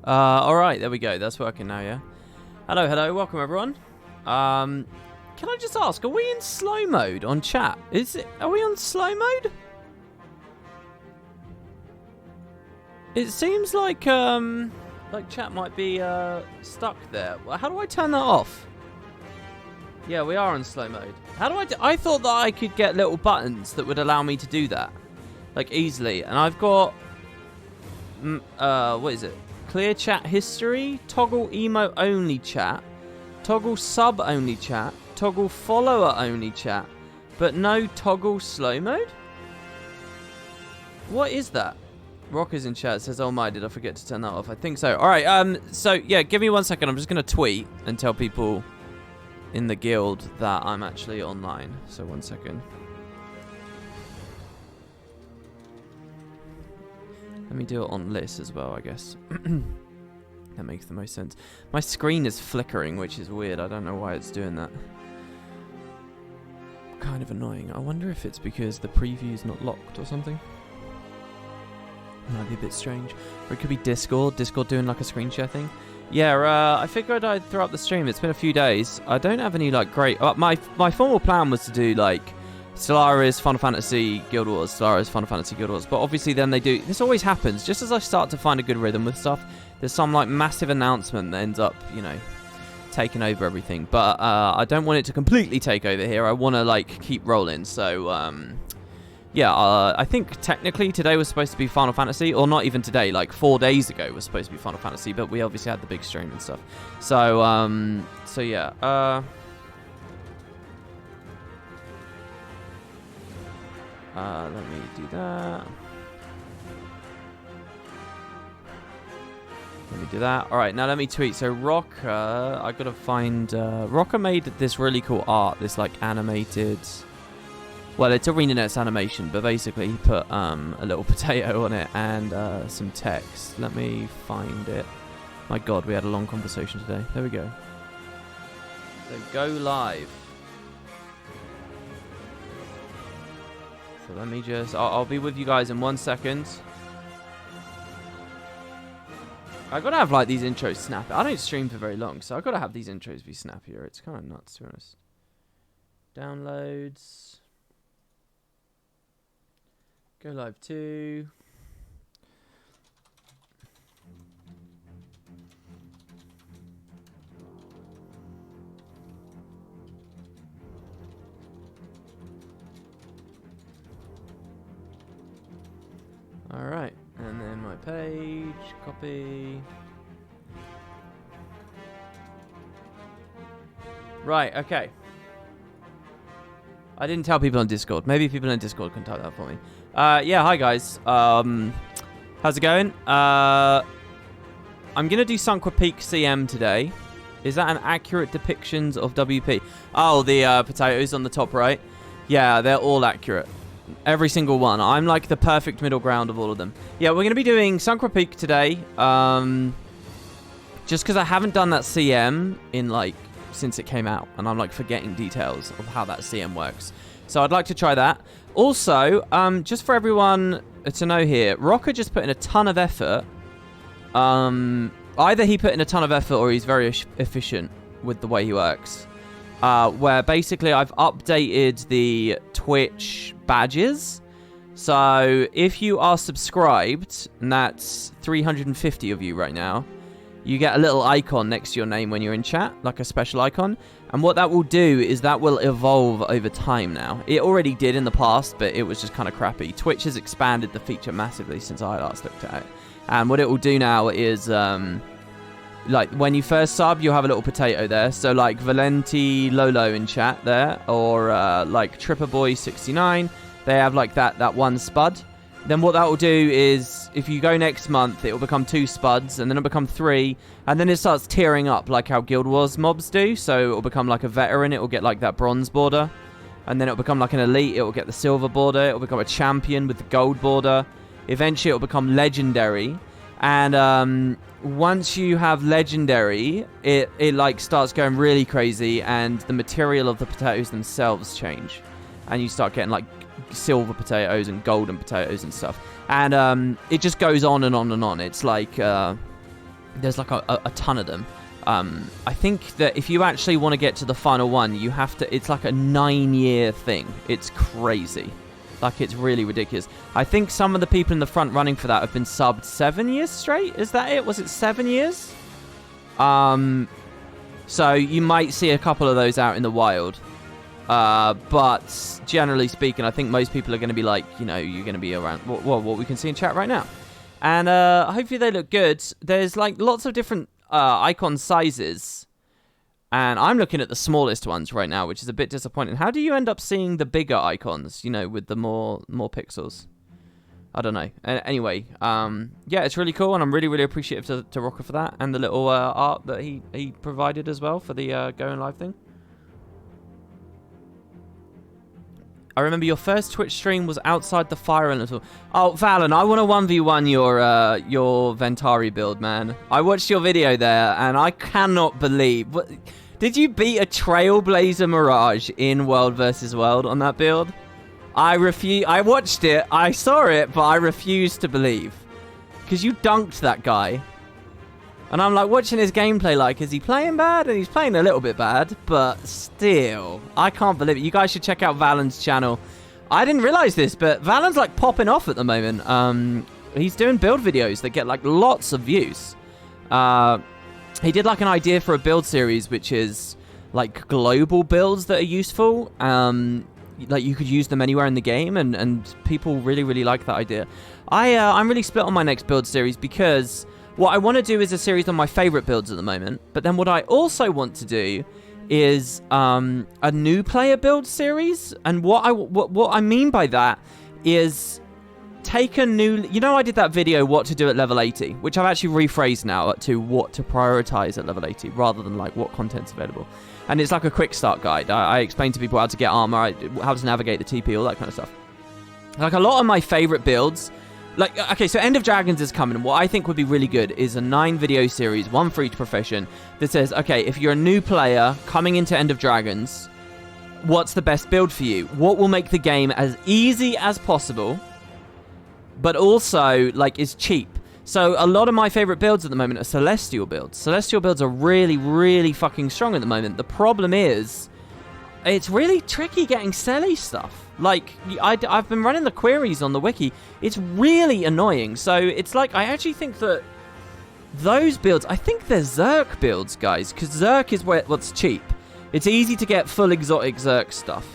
All right, there we go. That's working now, yeah. Hello, welcome everyone. Can I just ask, are we in slow mode on chat? Are we on slow mode? It seems like chat might be stuck there. How do I turn that off? Yeah, we are on slow mode. How do I thought that I could get little buttons that would allow me to do that, like easily. And I've got what is it? Clear chat history, toggle emote only chat, toggle sub only chat, toggle follower only chat, but no toggle slow mode? What is that? Rock is in chat, says, oh my, did I forget to turn that off? I think so. Alright, so yeah, give me 1 second. I'm just gonna tweet and tell people in the guild that I'm actually online. So 1 second. Let me do it on list as well, I guess. That makes the most sense. My screen is flickering, which is weird. I don't know why it's doing that. Kind of annoying. I wonder if it's because the preview's not locked or something. Might be a bit strange. Or it could be Discord. Discord doing like a screen share thing. Yeah, I figured I'd throw up the stream. It's been a few days. I don't have any like great... my formal plan was to do like Stellaris, Final Fantasy, Guild Wars, Stellaris, Final Fantasy, Guild Wars. But obviously then they do... This always happens. Just as I start to find a good rhythm with stuff, there's some like massive announcement that ends up, you know, taking over everything. But I don't want it to completely take over here. I want to like keep rolling. So, yeah, I think technically today was supposed to be Final Fantasy. Or not even today. Like 4 days ago was supposed to be Final Fantasy. But we obviously had the big stream and stuff. So, so yeah. Let me do that. Let me do that. Alright, now let me tweet. So Rocker, I gotta find... Rocker made this really cool art. This like animated... Well, it's ArenaNet's animation, but basically he put a little potato on it and some text. Let me find it. My god, we had a long conversation today. There we go. So go live. So let me just... I'll be with you guys in 1 second. I gotta have like these intros snappy. I don't stream for very long, so I gotta have these intros be snappier. It's kind of nuts, to be honest. Downloads. Go live 2. All right, and then my page, copy. Right, okay. I didn't tell people on Discord. Maybe people on Discord can type that for me. Yeah, hi guys. How's it going? I'm gonna do Sunqua Peak CM today. Is that an accurate depiction of WP? Oh, the potatoes on the top right. Yeah, they're all accurate. Every single one. I'm like the perfect middle ground of all of them. Yeah, we're going to be doing Sankra Peak today. Just because I haven't done that CM in like since it came out. And I'm like forgetting details of how that CM works. So I'd like to try that. Also, just for everyone to know here, Rocker just put in a ton of effort. Either he put in a ton of effort or he's very efficient with the way he works. Where basically I've updated the Twitch badges. So if you are subscribed, and that's 350 of you right now, you get a little icon next to your name when you're in chat, like a special icon. And what that will do is that will evolve over time now. It already did in the past, but it was just kind of crappy. Twitch has expanded the feature massively since I last looked at it. And what it will do now is... like when you first sub, you'll have a little potato there. So like Valenti Lolo in chat there, or like Tripperboy69, they have like that one spud. Then what that will do is, if you go next month, it will become 2 spuds, and then it'll become 3, and then it starts tiering up like how Guild Wars mobs do. So it will become like a veteran, it will get like that bronze border, and then it will become like an elite, it will get the silver border, it will become a champion with the gold border. Eventually it will become legendary, and once you have legendary, it like starts going really crazy, and the material of the potatoes themselves change, and you start getting like silver potatoes and golden potatoes and stuff, and it just goes on and on and on. It's like There's like a ton of them. I think that if you actually want to get to the final one, you have to... It's like a 9-year thing. It's crazy. Like, it's really ridiculous. I think some of the people in the front running for that have been subbed 7 years straight. Is that it? Was it 7 years? So you might see a couple of those out in the wild. But generally speaking, I think most people are going to be like, you know, you're going to be around what we can see in chat right now. And hopefully they look good. There's like lots of different icon sizes. And I'm looking at the smallest ones right now, which is a bit disappointing. How do you end up seeing the bigger icons, you know, with the more pixels? I don't know. Anyway, yeah, it's really cool, and I'm really, really appreciative to Rocker for that, and the little art that he provided as well for the going live thing. I remember your first Twitch stream was outside the fire elemental. Oh, Valen, I want to 1v1 your Ventari build, man. I watched your video there, and I cannot believe... Did you beat a Trailblazer Mirage in World vs. World on that build? I watched it, I saw it, but I refuse to believe. Because you dunked that guy. And I'm like watching his gameplay like, is he playing bad? And he's playing a little bit bad, but still. I can't believe it. You guys should check out Valen's channel. I didn't realize this, but Valen's like popping off at the moment. He's doing build videos that get like lots of views. He did like an idea for a build series, which is like global builds that are useful. Like you could use them anywhere in the game, and people really, really like that idea. I'm really split on my next build series because what I want to do is a series on my favorite builds at the moment. But then what I also want to do is a new player build series. And what I mean by that is take a new... You know, I did that video, what to do at level 80, which I've actually rephrased now to what to prioritize at level 80, rather than like what content's available. And it's like a quick start guide. I explain to people how to get armor, how to navigate the TP, all that kind of stuff. Like a lot of my favorite builds... Like, okay, so End of Dragons is coming, and what I think would be really good is a 9-video series, one for each profession, that says, okay, if you're a new player coming into End of Dragons, what's the best build for you? What will make the game as easy as possible, but also, like, is cheap? So a lot of my favorite builds at the moment are Celestial builds. Celestial builds are really, really fucking strong at the moment. The problem is, it's really tricky getting Selly stuff. Like, I've been running the queries on the wiki. It's really annoying. So it's like, I actually think that those builds, I think they're Zerk builds, guys, because Zerk is what's cheap. It's easy to get full exotic Zerk stuff.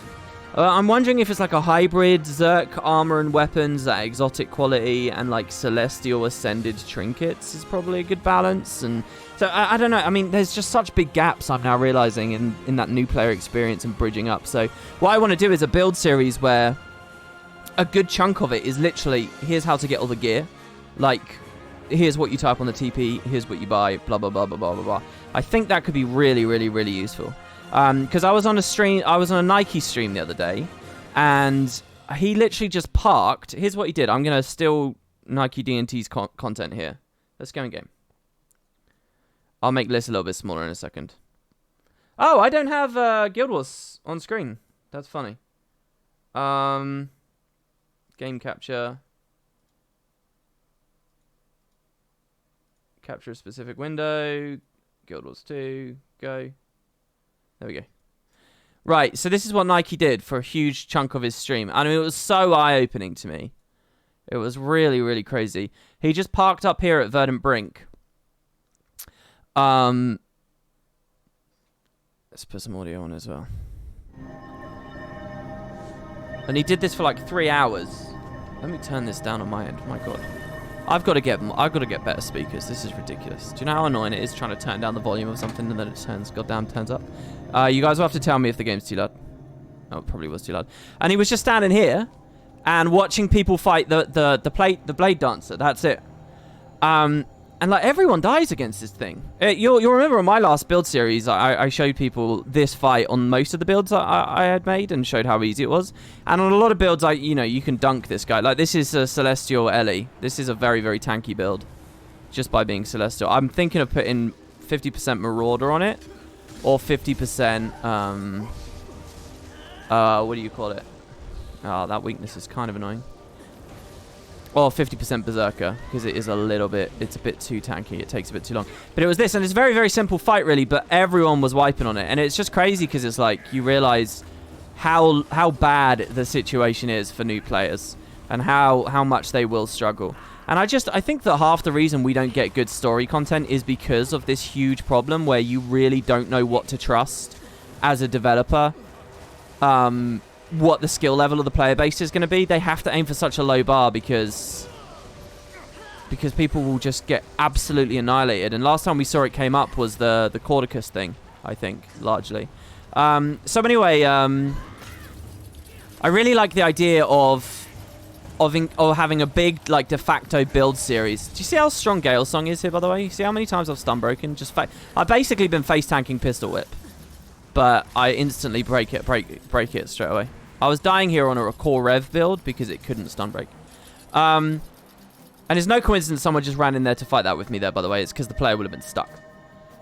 I'm wondering if it's like a hybrid Zerk armor and weapons at exotic quality and like Celestial Ascended trinkets is probably a good balance. And so I don't know. I mean, there's just such big gaps I'm now realizing in that new player experience and bridging up. So what I want to do is a build series where a good chunk of it is literally, here's how to get all the gear. Like, here's what you type on the TP, here's what you buy, blah, blah, blah, blah, blah, blah, blah. I think that could be really, really, really useful. Because I was on a Nike stream the other day, and he literally just parked. Here's what he did. I'm going to steal Nike DNT's content here. Let's go in game. I'll make this a little bit smaller in a second. Oh, I don't have Guild Wars on screen. That's funny. Game capture. Capture a specific window. Guild Wars 2. Go. There we go. Right, so this is what Nike did for a huge chunk of his stream. I mean, it was so eye-opening to me. It was really, really crazy. He just parked up here at Verdant Brink. Let's put some audio on as well. And he did this for like 3 hours. Let me turn this down on my end. My God. I've got to get better speakers. This is ridiculous. Do you know how annoying it is trying to turn down the volume of something and then it turns up? You guys will have to tell me if the game's too loud. Oh, it probably was too loud. And he was just standing here and watching people fight the blade dancer. That's it. And like everyone dies against this thing. You'll remember on my last build series, I showed people this fight on most of the builds I had made and showed how easy it was. And on a lot of builds, you can dunk this guy. Like this is a Celestial Ellie. This is a very, very tanky build, just by being Celestial. I'm thinking of putting 50% Marauder on it, or 50%. What do you call it? Oh, that weakness is kind of annoying. Or 50% Berserker, because it is a little bit, it's a bit too tanky. It takes a bit too long. But it was this, and it's a very, very simple fight, really, but everyone was wiping on it. And it's just crazy, because it's like, you realize how bad the situation is for new players, and how much they will struggle. And I think that half the reason we don't get good story content is because of this huge problem where you really don't know what to trust as a developer. What the skill level of the player base is going to be. They have to aim for such a low bar because people will just get absolutely annihilated. And last time we saw it came up was the Cordicus thing, I think, largely. So anyway, I really like the idea of having a big, like, de facto build series. Do you see how strong Gale Song is here, by the way? You see how many times I've stun broken? I've basically been face tanking Pistol Whip, but I instantly break it straight away. I was dying here on a core rev build because it couldn't stun break. And it's no coincidence someone just ran in there to fight that with me there, by the way. It's because the player would have been stuck.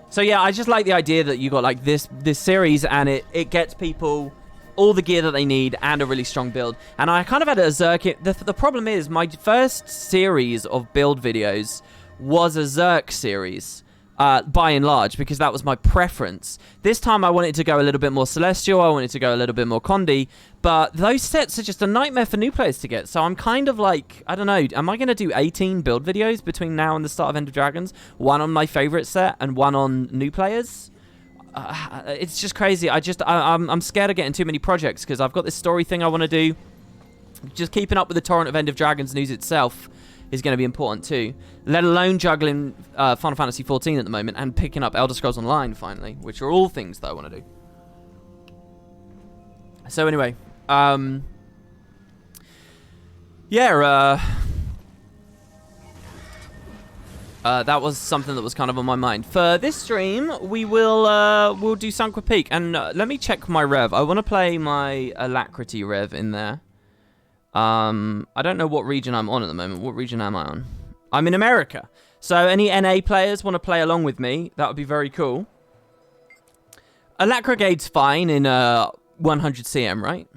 So yeah, I just like the idea that you got like this series, and it gets people all the gear that they need and a really strong build. And I kind of had a Zerk. The problem is my first series of build videos was a Zerk series. By and large, because that was my preference. This time I wanted to go a little bit more Celestial, I wanted to go a little bit more Condi, but those sets are just a nightmare for new players to get, so I'm kind of like, I don't know, am I going to do 18 build videos between now and the start of End of Dragons? One on my favourite set and one on new players? It's just crazy. I'm scared of getting too many projects, because I've got this story thing I want to do. Just keeping up with the torrent of End of Dragons news itself is going to be important too, let alone juggling Final Fantasy XIV at the moment and picking up Elder Scrolls Online finally, which are all things that I want to do. So anyway, yeah, that was something that was kind of on my mind. For this stream, we'll do Sankra Peak, and let me check my rev. I want to play my Alacrity rev in there. I don't know what region I'm on at the moment. What region am I on? I'm in America. So any NA players want to play along with me, that would be very cool. Alacrigade's fine in 100 CM, right?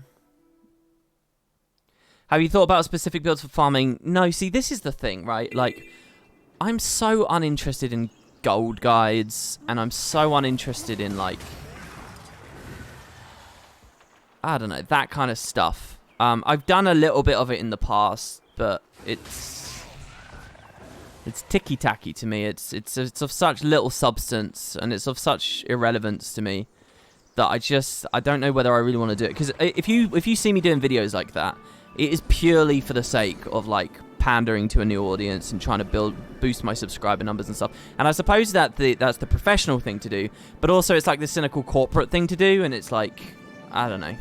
Have you thought about specific builds for farming? No, see, this is the thing, right? Like, I'm so uninterested in gold guides, and I'm so uninterested in, like, I don't know, that kind of stuff. I've done a little bit of it in the past, but it's ticky-tacky to me. It's of such little substance, and it's of such irrelevance to me that I don't know whether I really want to do it. Because if you see me doing videos like that, it is purely for the sake of, like, pandering to a new audience and trying to boost my subscriber numbers and stuff. And I suppose that's the professional thing to do, but also it's like the cynical corporate thing to do, and it's like, I don't know.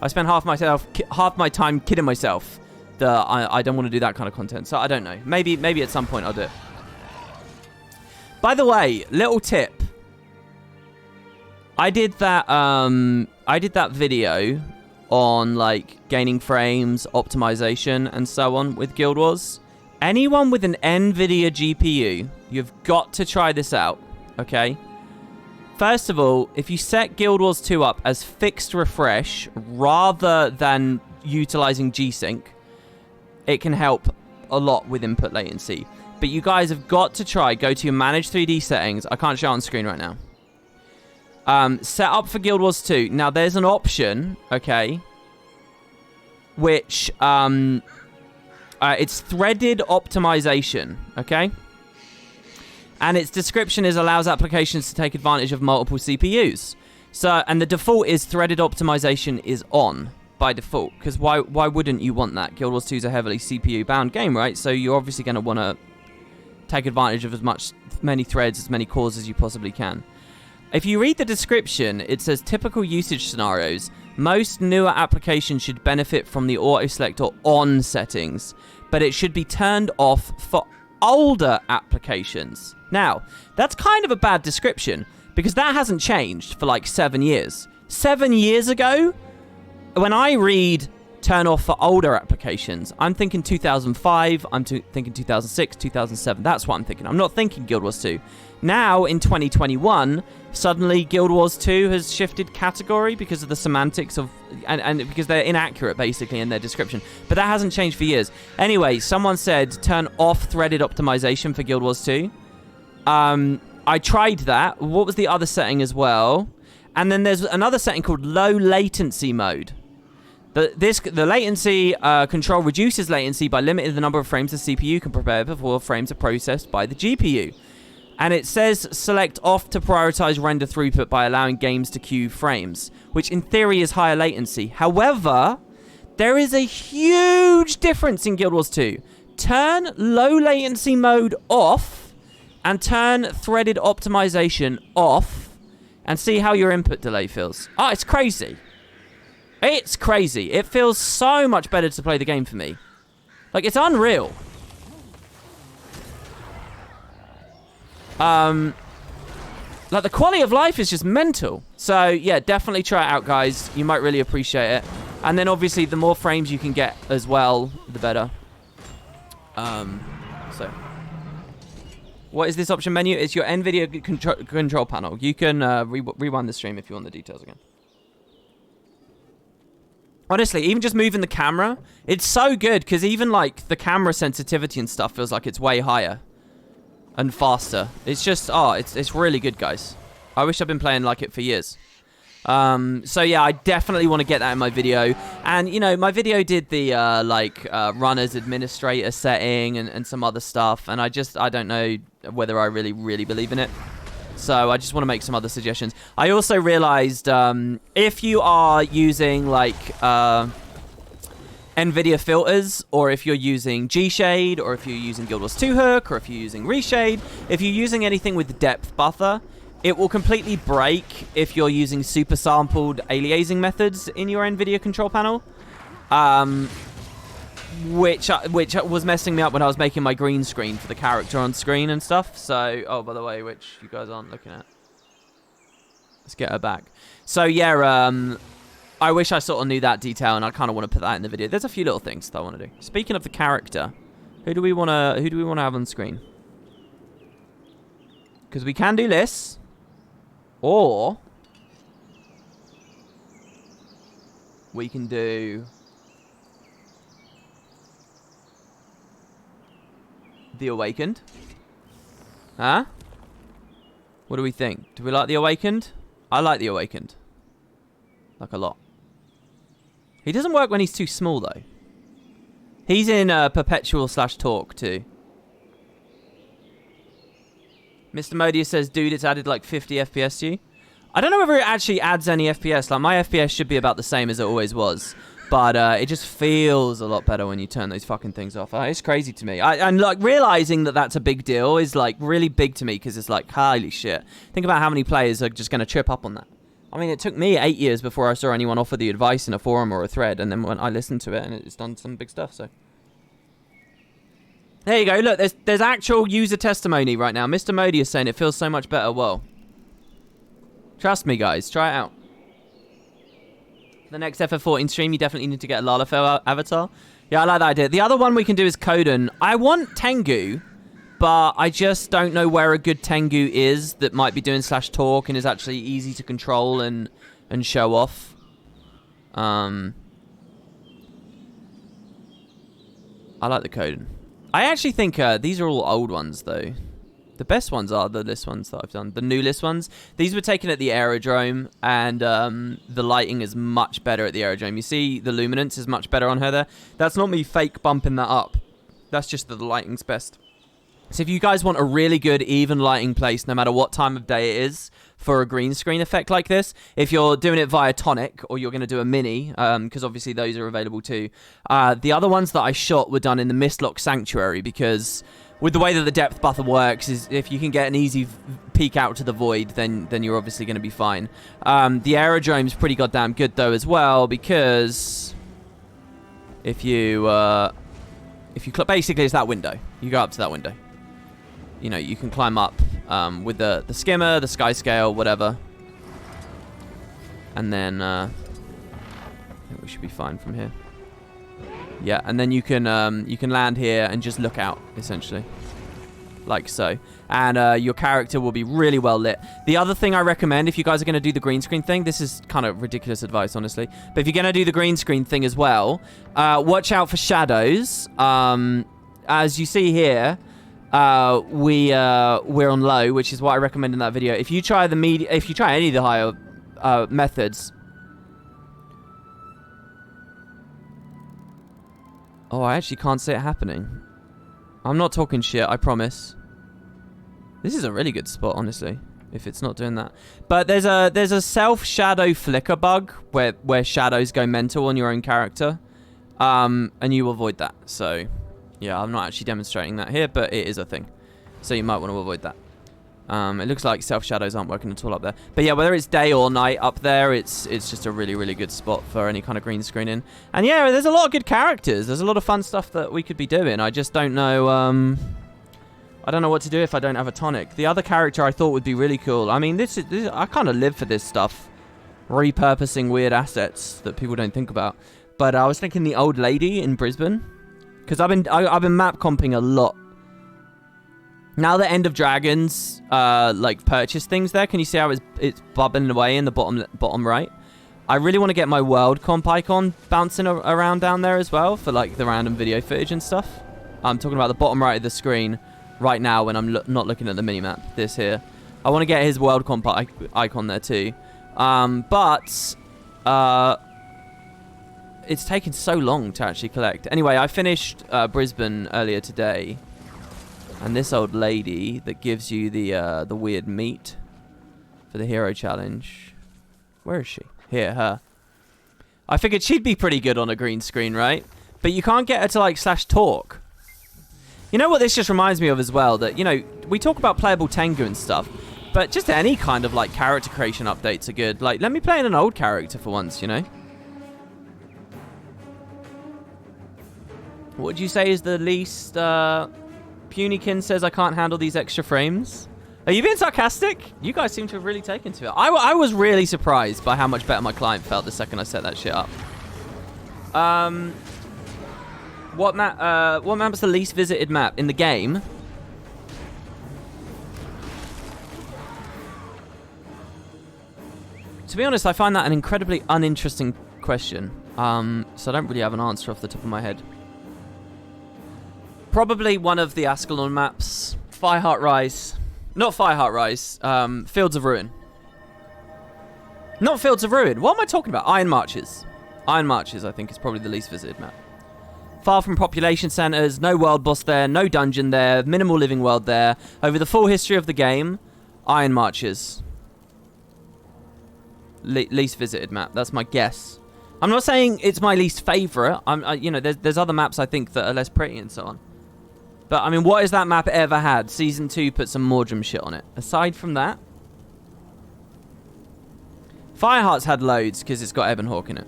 I spend half my time kidding myself that I don't want to do that kind of content. So I don't know. Maybe at some point I'll do it. By the way, little tip. I did that video on, like, gaining frames, optimization, and so on with Guild Wars. Anyone with an Nvidia GPU, you've got to try this out, okay? First of all, if you set Guild Wars 2 up as fixed refresh rather than utilizing G-Sync, it can help a lot with input latency. But you guys have got to go to your Manage 3D settings. I can't show it on screen right now. Set up for Guild Wars 2. Now, there's an option, okay, which, it's threaded optimization, okay? And its description is allows applications to take advantage of multiple CPUs. So, and the default is threaded optimization is on by default. Because why wouldn't you want that? Guild Wars 2 is a heavily CPU-bound game, right? So you're obviously going to want to take advantage of many threads, as many cores as you possibly can. If you read the description, it says typical usage scenarios. Most newer applications should benefit from the auto-select or on settings, but it should be turned off for older applications. Now, that's kind of a bad description, because that hasn't changed for like 7 years. 7 years ago, when I read turn off for older applications, I'm thinking 2005, I'm thinking 2006, 2007. That's what I'm thinking. I'm not thinking Guild Wars 2. Now, in 2021, suddenly Guild Wars 2 has shifted category because of the semantics of... And because they're inaccurate, basically, in their description. But that hasn't changed for years. Anyway, someone said turn off threaded optimization for Guild Wars 2. I tried that. What was the other setting as well? And then there's another setting called low latency mode. The latency control reduces latency by limiting the number of frames the CPU can prepare before frames are processed by the GPU. And it says select off to prioritize render throughput by allowing games to queue frames, which in theory is higher latency. However, there is a huge difference in Guild Wars 2. Turn low latency mode off and turn threaded optimization off and see how your input delay feels. Oh, it's crazy. It's crazy. It feels so much better to play the game for me. Like, it's unreal. Like, the quality of life is just mental. So, yeah, definitely try it out, guys. You might really appreciate it. And then, obviously, the more frames you can get as well, the better. So... What is this option menu? It's your Nvidia control panel. You can rewind the stream if you want the details again. Honestly, even just moving the camera, it's so good because even like the camera sensitivity and stuff feels like it's way higher and faster. It's just, it's really good, guys. I wish I'd been playing like it for years. So yeah, I definitely want to get that in my video. And, you know, my video did the, runner's administrator setting and some other stuff. And I don't know whether I really believe in it. So I just want to make some other suggestions. I also realized, if you are using, like, Nvidia filters, or if you're using G-Shade, or if you're using Guild Wars 2 Hook, or if you're using Reshade, if you're using anything with depth buffer, it will completely break if you're using super sampled aliasing methods in your Nvidia control panel, which was messing me up when I was making my green screen for the character on screen and stuff. So, oh, by the way, which you guys aren't looking at. Let's get her back. So yeah, I wish I sort of knew that detail, and I kind of want to put that in the video. There's a few little things that I want to do. Speaking of the character, who do we want to have on screen? Because we can do this. Or we can do the Awakened. Huh? What do we think? Do we like the Awakened? I like the Awakened. Like a lot. He doesn't work when he's too small though. He's in Perpetual/Talk too. Mr. Modius says, dude, it's added like 50 FPS to you. I don't know whether it actually adds any FPS. Like, my FPS should be about the same as it always was. But it just feels a lot better when you turn those fucking things off. It's crazy to me. And, like, realizing that that's a big deal is, like, really big to me because it's like, holy shit. Think about how many players are just going to trip up on that. I mean, it took me 8 years before I saw anyone offer the advice in a forum or a thread. And then when I listened to it, and it's done some big stuff, so... There you go. Look, there's actual user testimony right now. Mr. Modi is saying it feels so much better. Whoa. Trust me, guys. Try it out. The next FF14 stream, you definitely need to get a Lalafell avatar. Yeah, I like that idea. The other one we can do is Kodan. I want Tengu, but I just don't know where a good Tengu is that might be doing /talk and is actually easy to control and show off. I like the Kodan. I actually think these are all old ones, though. The best ones are the list ones that I've done. The new list ones. These were taken at the aerodrome, and the lighting is much better at the aerodrome. You see the luminance is much better on her there. That's not me fake bumping that up. That's just that the lighting's best. So if you guys want a really good, even lighting place, no matter what time of day it is, for a green screen effect like this, if you're doing it via Tonic, or you're going to do a Mini, because obviously those are available too. The other ones that I shot were done in the Mistlock Sanctuary, because with the way that the depth buffer works, is if you can get an easy peek out to the void, then you're obviously going to be fine. The aerodrome's pretty goddamn good though as well, because if you basically it's that window. You go up to that window. You know, you can climb up with the skimmer, the sky scale, whatever. And then I think we should be fine from here. Yeah, and then you can land here and just look out, essentially. like so. And your character will be really well lit. The other thing I recommend, if you guys are going to do the green screen thing, this is kind of ridiculous advice, honestly, but if you're going to do the green screen thing as well, watch out for shadows. As you see here, we're on low, which is what I recommend in that video. If you try any of the higher methods. Oh, I actually can't see it happening. I'm not talking shit, I promise. This is a really good spot, honestly, if it's not doing that. But there's a self-shadow flicker bug where shadows go mental on your own character. And you avoid that. So, yeah, I'm not actually demonstrating that here, but it is a thing. So you might want to avoid that. It looks like self-shadows aren't working at all up there. But yeah, whether it's day or night up there, it's just a really, really good spot for any kind of green screening. And yeah, there's a lot of good characters. There's a lot of fun stuff that we could be doing. I just don't know... I don't know what to do if I don't have a tonic. The other character I thought would be really cool. I mean, this I kind of live for this stuff. Repurposing weird assets that people don't think about. But I was thinking the old lady in Brisbane. Because I've been map comping a lot. Now the End of Dragons, like, purchase things there. Can you see how it's bubbling away in the bottom right? I really want to get my world comp icon bouncing around down there as well for, like, the random video footage and stuff. I'm talking about the bottom right of the screen right now when I'm not looking at the minimap. This here. I want to get his world comp icon there too. But it's taken so long to actually collect. Anyway, I finished Brisbane earlier today. And this old lady that gives you the weird meat for the hero challenge. Where is she? Here, her. I figured she'd be pretty good on a green screen, right? But you can't get her to, like, /talk. You know what this just reminds me of as well? That, you know, we talk about playable Tengu and stuff. But just any kind of, like, character creation updates are good. Like, let me play in an old character for once, you know? What would you say is the least... Punikin says I can't handle these extra frames. Are you being sarcastic? You guys seem to have really taken to it. I was really surprised by how much better my client felt the second I set that shit up. What map's the least visited map in the game? To be honest, I find that an incredibly uninteresting question. So I don't really have an answer off the top of my head. Probably one of the Ascalon maps. Fireheart Rise. Not Fireheart Rise. Fields of Ruin. Not Fields of Ruin. What am I talking about? Iron Marches. Iron Marches, I think, is probably the least visited map. Far from population centers. No world boss there. No dungeon there. Minimal living world there. Over the full history of the game, Iron Marches. Least visited map. That's my guess. I'm not saying it's my least favorite. You know, there's other maps I think that are less pretty and so on. But, I mean, what has that map ever had? Season 2 put some Mordrum shit on it. Aside from that... Fireheart's had loads, because it's got Ebonhawk in it.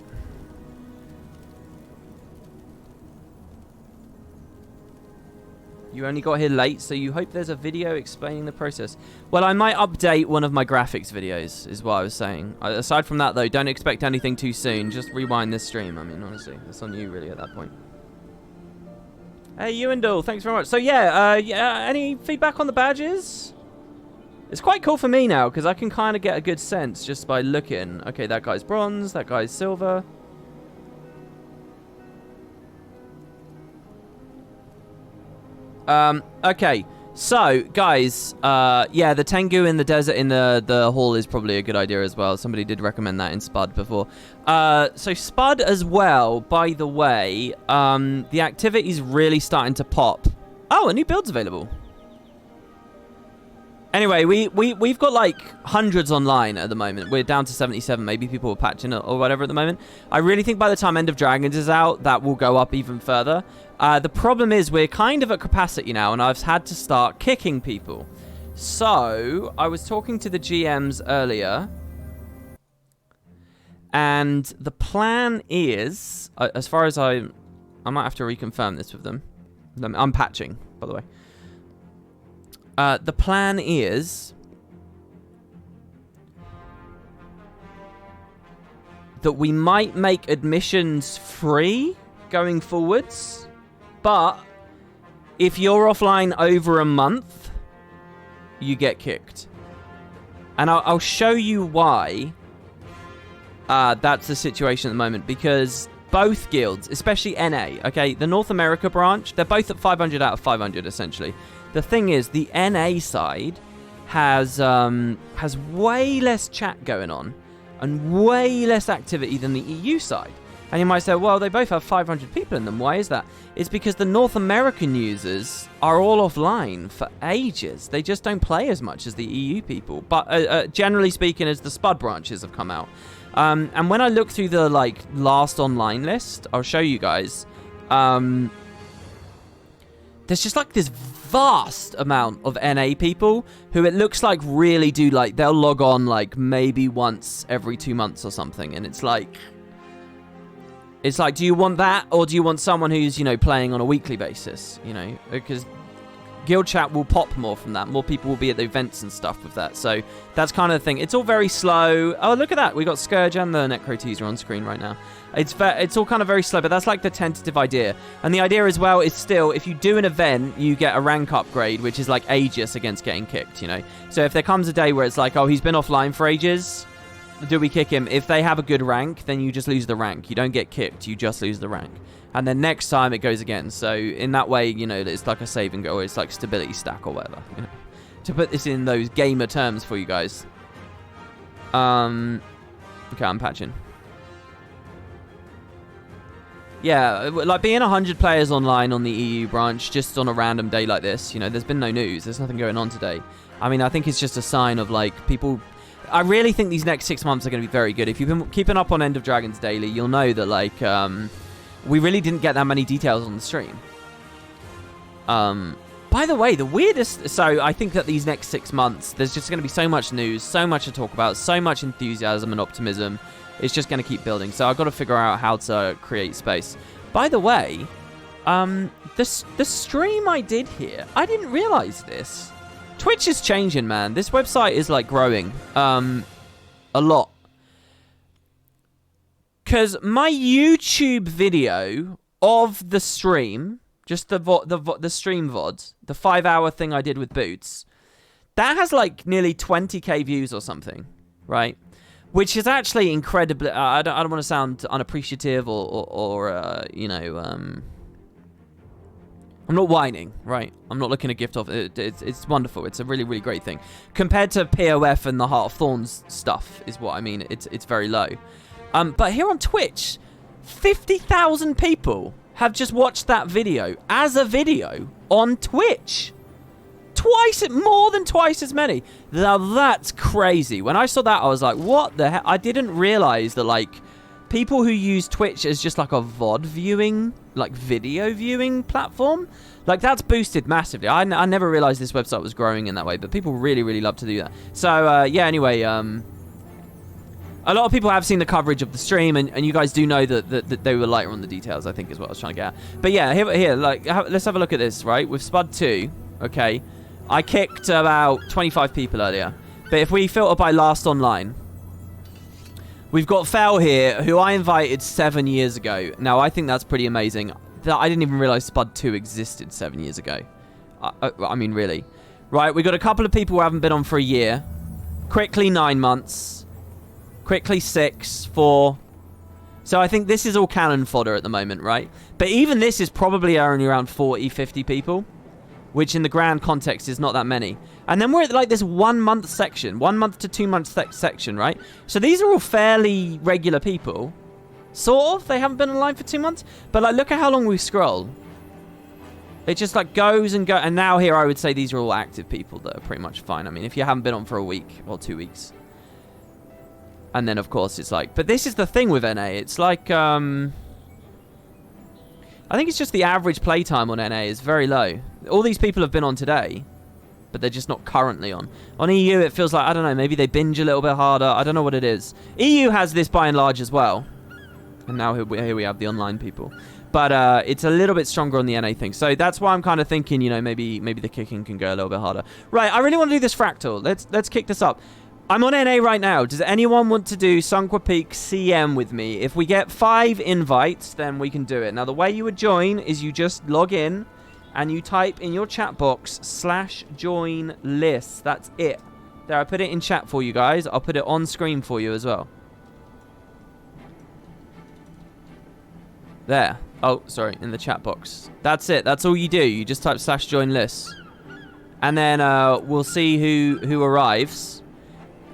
You only got here late, so you hope there's a video explaining the process. Well, I might update one of my graphics videos, is what I was saying. Aside from that, though, don't expect anything too soon. Just rewind this stream. I mean, honestly, that's on you, really, at that point. Hey, Ewendell, thanks very much. So, yeah, any feedback on the badges? It's quite cool for me now, because I can kind of get a good sense just by looking. Okay, that guy's bronze, that guy's silver. Okay, so, guys, yeah, the Tengu in the desert in the hall is probably a good idea as well. Somebody did recommend that in Spud before. So Spud as well, by the way, the activity's really starting to pop. Oh, a new build's available. Anyway, we've got like hundreds online at the moment. We're down to 77. Maybe people are patching it or whatever at the moment. I really think by the time End of Dragons is out, that will go up even further. The problem is we're kind of at capacity now, and I've had to start kicking people. So I was talking to the GMs earlier, and the plan is, as far as I might have to reconfirm this with them. I'm patching, by the way. The plan is that we might make admissions free going forwards, but if you're offline over a month, you get kicked. And I'll show you why that's the situation at the moment. Because both guilds, especially NA, okay, the North America branch, they're both at 500 out of 500, essentially. The thing is, the NA side has way less chat going on and way less activity than the EU side. And you might say, well, they both have 500 people in them. Why is that? It's because the North American users are all offline for ages. They just don't play as much as the EU people. But generally speaking, as the Spud branches have come out. And when I look through the last online list, I'll show you guys. There's just this vast amount of NA people who it looks like really do they'll log on maybe once every 2 months or something. And it's like, do you want that, or do you want someone who's, playing on a weekly basis, because guild chat will pop more from that. More people will be at the events and stuff with that. So that's kind of the thing. It's all very slow. Oh, look at that. We got Scourge and the Necro teaser on screen right now. It's all kind of very slow, but that's the tentative idea. And the idea as well is still, if you do an event, you get a rank upgrade, which is Aegis against getting kicked, So if there comes a day where it's oh, he's been offline for ages, do we kick him? If they have a good rank, then you just lose the rank. You don't get kicked, you just lose the rank. And then next time it goes again. So in that way, it's like a save and go, or it's like stability stack or whatever. To put this in those gamer terms for you guys. Okay, I'm patching. Yeah, being 100 players online on the EU branch just on a random day like this, there's been no news. There's nothing going on today. I mean, I think it's just a sign of people... I really think these next 6 months are going to be very good. If you've been keeping up on End of Dragons daily, you'll know that we really didn't get that many details on the stream. By the way, the weirdest... So I think that these next 6 months, there's just going to be so much news, so much to talk about, so much enthusiasm and optimism. It's just going to keep building. So I've got to figure out how to create space. By the way, the stream I did here, I didn't realize this. Twitch is changing, man. This website is growing a lot. Because my YouTube video of the stream, just the stream VOD, the 5-hour thing I did with Boots, that has nearly 20k views or something, right? Which is actually incredibly... I don't want to sound unappreciative or I'm not whining, right? I'm not looking to gift off. It's wonderful. It's a really, really great thing. Compared to POF and the Heart of Thorns stuff is what I mean. It's very low. But here on Twitch, 50,000 people have just watched that video as a video on Twitch. More than twice as many. Now that's crazy. When I saw that, I was like, what the heck? I didn't realize that people who use Twitch as just a VOD viewing, video viewing platform, that's boosted massively. I never realized this website was growing in that way, but people really, really love to do that. So, yeah, anyway, a lot of people have seen the coverage of the stream, and you guys do know that they were lighter on the details, I think, is what I was trying to get at. But yeah, here, let's have a look at this, right? With Spud 2, okay, I kicked about 25 people earlier. But if we filter by last online, we've got Fel here, who I invited 7 years ago. Now, I think that's pretty amazing. I didn't even realize Spud 2 existed 7 years ago. I mean, really. Right, we got a couple of people who haven't been on for a year. Quickly 9 months. Quickly 6, 4. So I think this is all cannon fodder at the moment, right? But even this is probably only around 40, 50 people, which in the grand context is not that many. And then we're at this 1 month section, 1 month to 2 months section, right? So these are all fairly regular people. Sort of. They haven't been online for 2 months. But look at how long we scroll. It just goes and goes. And now here I would say these are all active people that are pretty much fine. I mean, if you haven't been on for a week or 2 weeks. And then, of course, it's but this is the thing with NA. It's I think it's just the average playtime on NA is very low. All these people have been on today, but they're just not currently on. On EU, it feels I don't know, maybe they binge a little bit harder. I don't know what it is. EU has this by and large as well. And now here we have the online people. But it's a little bit stronger on the NA thing. So that's why I'm kind of thinking, maybe the kicking can go a little bit harder. Right, I really want to do this fractal. Let's kick this up. I'm on NA right now. Does anyone want to do Sunqua Peak CM with me? If we get 5 invites, then we can do it. Now, the way you would join is you just log in, and you type in your chat box /join list. That's it. There, I put it in chat for you guys. I'll put it on screen for you as well. There. Oh, sorry, in the chat box. That's it. That's all you do. You just type /join list. And then we'll see who arrives.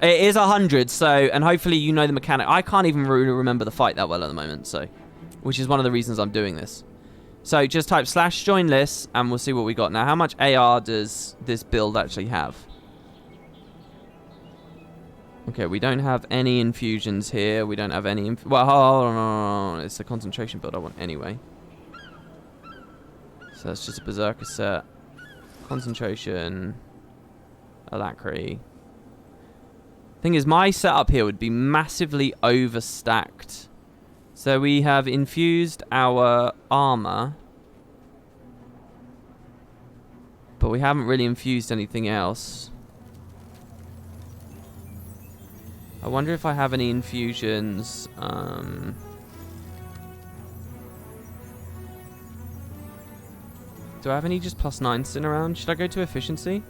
It is 100, so, and hopefully you know the mechanic. I can't even really remember the fight that well at the moment, so, which is one of the reasons I'm doing this. So just type /join list, and we'll see what we got. Now, how much AR does this build actually have? Okay, we don't have any infusions here. We don't have any... well, hold on. It's a concentration build I want anyway. So that's just a Berserker set. Concentration. Alacrity. Thing is, my setup here would be massively overstacked. So we have infused our armor. But we haven't really infused anything else. I wonder if I have any infusions. Do I have any just +9 sitting around? Should I go to efficiency?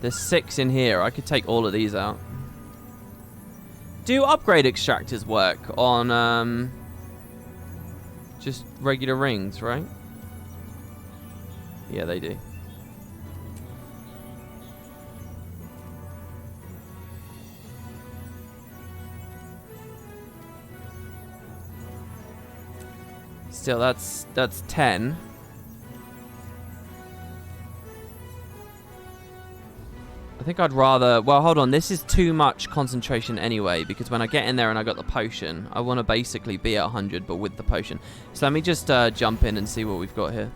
There's 6 in here. I could take all of these out. Do upgrade extractors work on just regular rings, right? Yeah, they do. Still, that's 10. I think I'd rather... well, hold on. This is too much concentration anyway, because when I get in there and I got the potion, I want to basically be at 100, but with the potion. So let me just jump in and see what we've got here.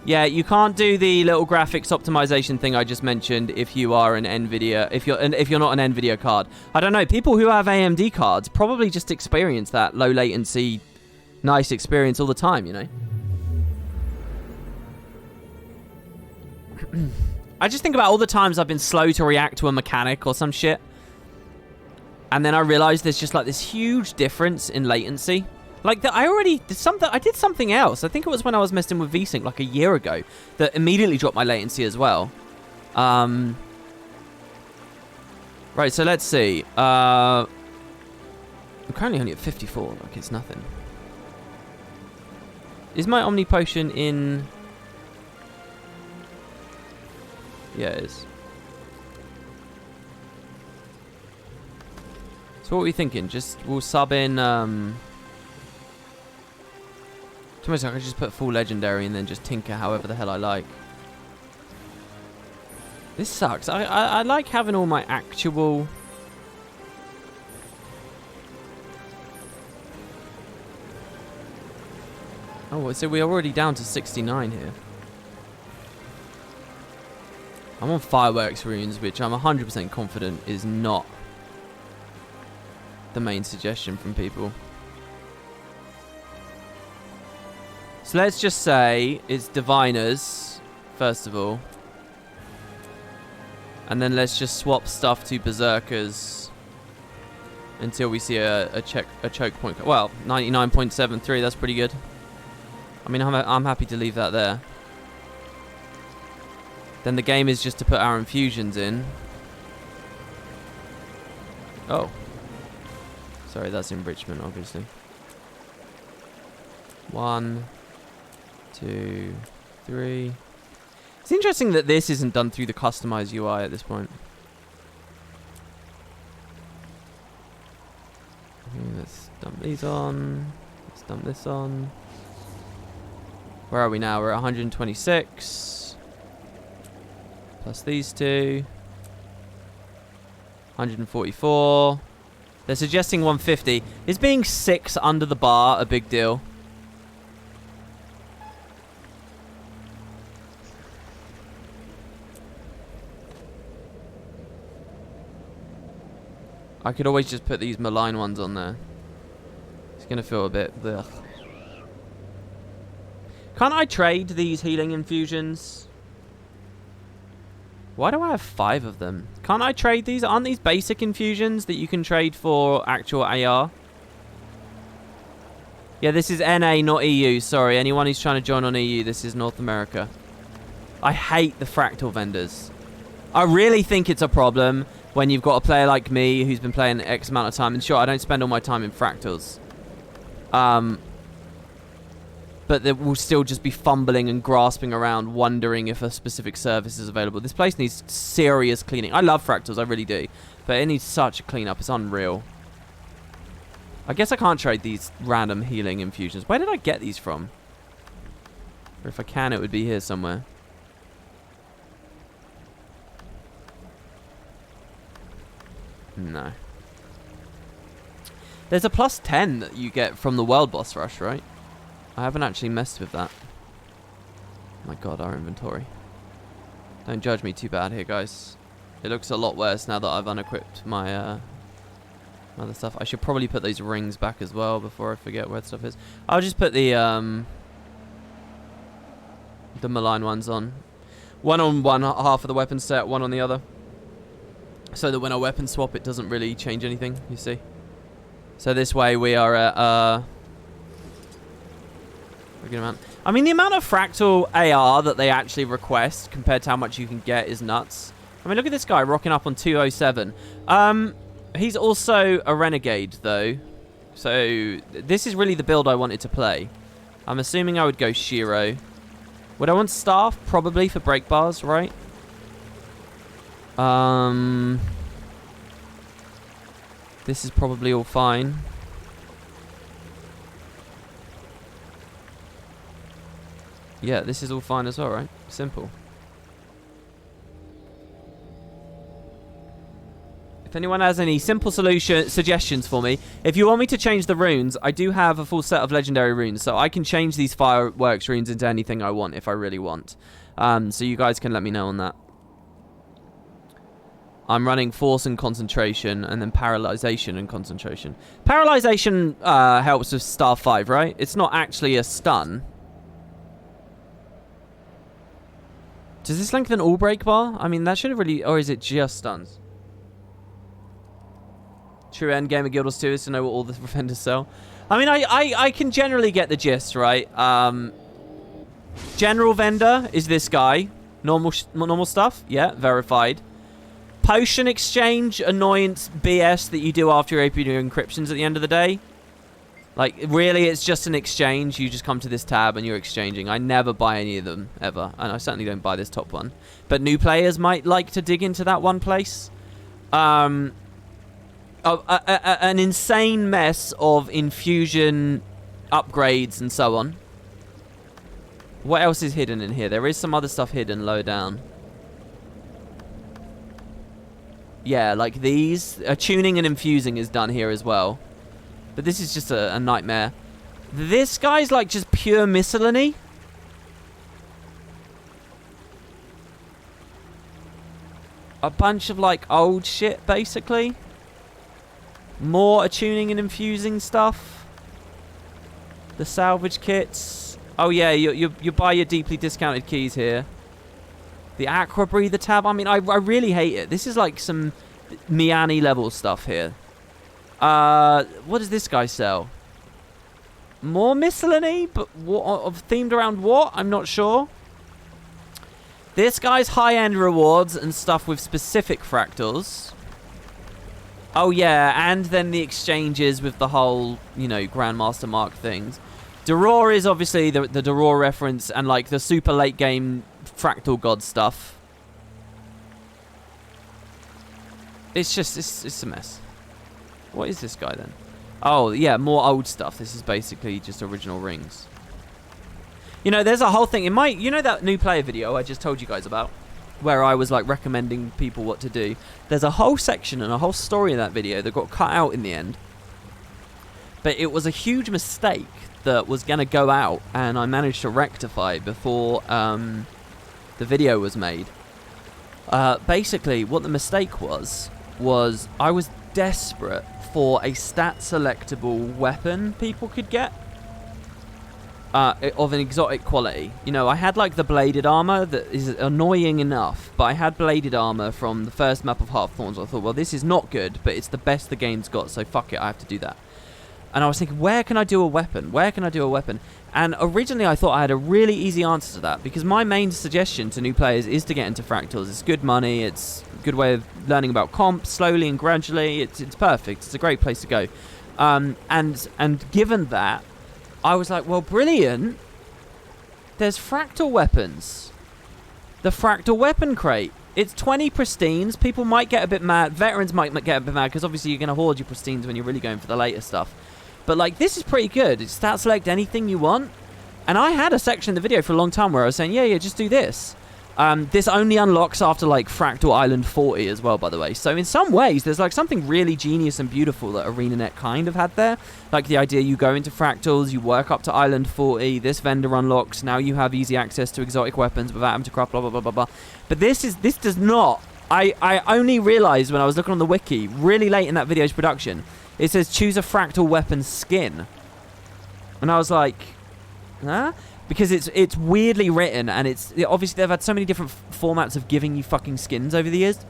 Yeah, you can't do the little graphics optimization thing I just mentioned if you are an Nvidia, if you're not an Nvidia card. I don't know, people who have AMD cards probably just experience that low latency, nice experience all the time, you know? I just think about all the times I've been slow to react to a mechanic or some shit. And then I realized there's just like this huge difference in latency. Like, I did something else. I think it was when I was messing with VSync like a year ago that immediately dropped my latency as well. Right, so let's see. I'm currently only at 54. Like, it's nothing. Is my Omni Potion in... yeah, it is. So what are we thinking? Just, we'll sub in... to be honest, I could just put full legendary and then just tinker however the hell I like. This sucks. I like having all my actual... oh, so we're already down to 69 here. I'm on fireworks runes, which I'm 100% confident is not the main suggestion from people. So let's just say it's diviners, first of all. And then let's just swap stuff to berserkers until we see a choke point. Well, 99.73, that's pretty good. I mean, I'm happy to leave that there. Then the game is just to put our infusions in. Oh. Sorry, that's enrichment, obviously. 1, 2, 3. It's interesting that this isn't done through the customized UI at this point. Okay, let's dump these on. Let's dump this on. Where are we now? We're at 126. Plus these two. 144. They're suggesting 150. Is being 6 under the bar a big deal? I could always just put these malign ones on there. It's going to feel a bit... ugh. Can't I trade these healing infusions? Why do I have 5 of them? Can't I trade these? Aren't these basic infusions that you can trade for actual AR? Yeah, this is NA, not EU. Sorry, anyone who's trying to join on EU, this is North America. I hate the fractal vendors. I really think it's a problem when you've got a player like me who's been playing X amount of time. And sure, I don't spend all my time in fractals. But they will still just be fumbling and grasping around, wondering if a specific service is available. This place needs serious cleaning. I love fractals, I really do. But it needs such a cleanup, it's unreal. I guess I can't trade these random healing infusions. Where did I get these from? Or if I can, it would be here somewhere. No. There's a +10 that you get from the World Boss Rush, right? I haven't actually messed with that. My god, our inventory. Don't judge me too bad here, guys. It looks a lot worse now that I've unequipped my other stuff. I should probably put those rings back as well before I forget where stuff is. I'll just put the malign ones on. One on one half of the weapon set, one on the other. So that when I weapon swap, it doesn't really change anything, you see. So this way we are at I mean, the amount of fractal AR that they actually request compared to how much you can get is nuts. I mean, look at this guy rocking up on 207. He's also a renegade, though. So this is really the build I wanted to play. I'm assuming I would go Shiro. Would I want staff? Probably for break bars, right? This is probably all fine. Yeah, this is all fine as well, right? Simple. If anyone has any simple suggestions for me, if you want me to change the runes, I do have a full set of legendary runes, so I can change these fireworks runes into anything I want if I really want. So you guys can let me know on that. I'm running force and concentration, and then paralyzation and concentration. Paralyzation helps with star 5, right? It's not actually a stun. Does this lengthen all break bar? I mean, that should have really... Or is it just stuns? True end game of Guild Wars 2 is to know what all the vendors sell. I mean, I can generally get the gist, right? General vendor is this guy. Normal stuff. Yeah, verified. Potion exchange, annoyance, BS that you do after you're opening your encryptions at the end of the day. Like, really, it's just an exchange. You just come to this tab and you're exchanging. I never buy any of them, ever. And I certainly don't buy this top one. But new players might like to dig into that one place. An insane mess of infusion upgrades and so on. What else is hidden in here? There is some other stuff hidden low down. Yeah, like these. Tuning and infusing is done here as well. But this is just a nightmare. This guy's like just pure miscellany. A bunch of like old shit, basically. More attuning and infusing stuff. The salvage kits. Oh yeah, you buy your deeply discounted keys here. The Aqua Breather tab. I mean, I really hate it. This is like some Miani level stuff here. What does this guy sell? More miscellany, but what, themed around what? I'm not sure. This guy's high-end rewards and stuff with specific fractals. Oh yeah, and then the exchanges with the whole, you know, Grandmaster Mark things. Doror is obviously the Doror reference and like the super late game fractal god stuff. It's just, it's a mess. What is this guy then? Oh, yeah, more old stuff. This is basically just original rings. You know, there's a whole thing in my... You know that new player video I just told you guys about? Where I was, like, recommending people what to do. There's a whole section and a whole story in that video that got cut out in the end. But it was a huge mistake that was going to go out, and I managed to rectify before the video was made. Basically, what the mistake was I was desperate for a stat selectable weapon people could get. of an exotic quality. You know, I had like the bladed armor that is annoying enough, but I had bladed armor from the first map of Heart of Thorns. I thought, well, this is not good, but it's the best the game's got, so fuck it, I have to do that. And I was thinking, where can I do a weapon? Where can I do a weapon? And originally I thought I had a really easy answer to that, because my main suggestion to new players is to get into Fractals. It's good money, it's a good way of learning about comp slowly and gradually. It's perfect. It's a great place to go. And given that, I was like, well, brilliant. There's Fractal weapons. The Fractal weapon crate. It's 20 pristines. People might get a bit mad. Veterans might get a bit mad, because obviously you're going to hoard your pristines when you're really going for the later stuff. But, like, this is pretty good. It's stat select anything you want. And I had a section in the video for a long time where I was saying, yeah, just do this. This only unlocks after, like, Fractal Island 40 as well, by the way. So in some ways, there's, like, something really genius and beautiful that ArenaNet kind of had there. Like, the idea you go into Fractals, you work up to Island 40, this vendor unlocks, now you have easy access to exotic weapons without having to craft, blah, blah, blah, blah, blah. But this does not... I only realized when I was looking on the wiki, really late in that video's production, it says choose a Fractal weapon skin. And I was like, huh? Because it's weirdly written, and obviously they've had so many different formats of giving you fucking skins over the years.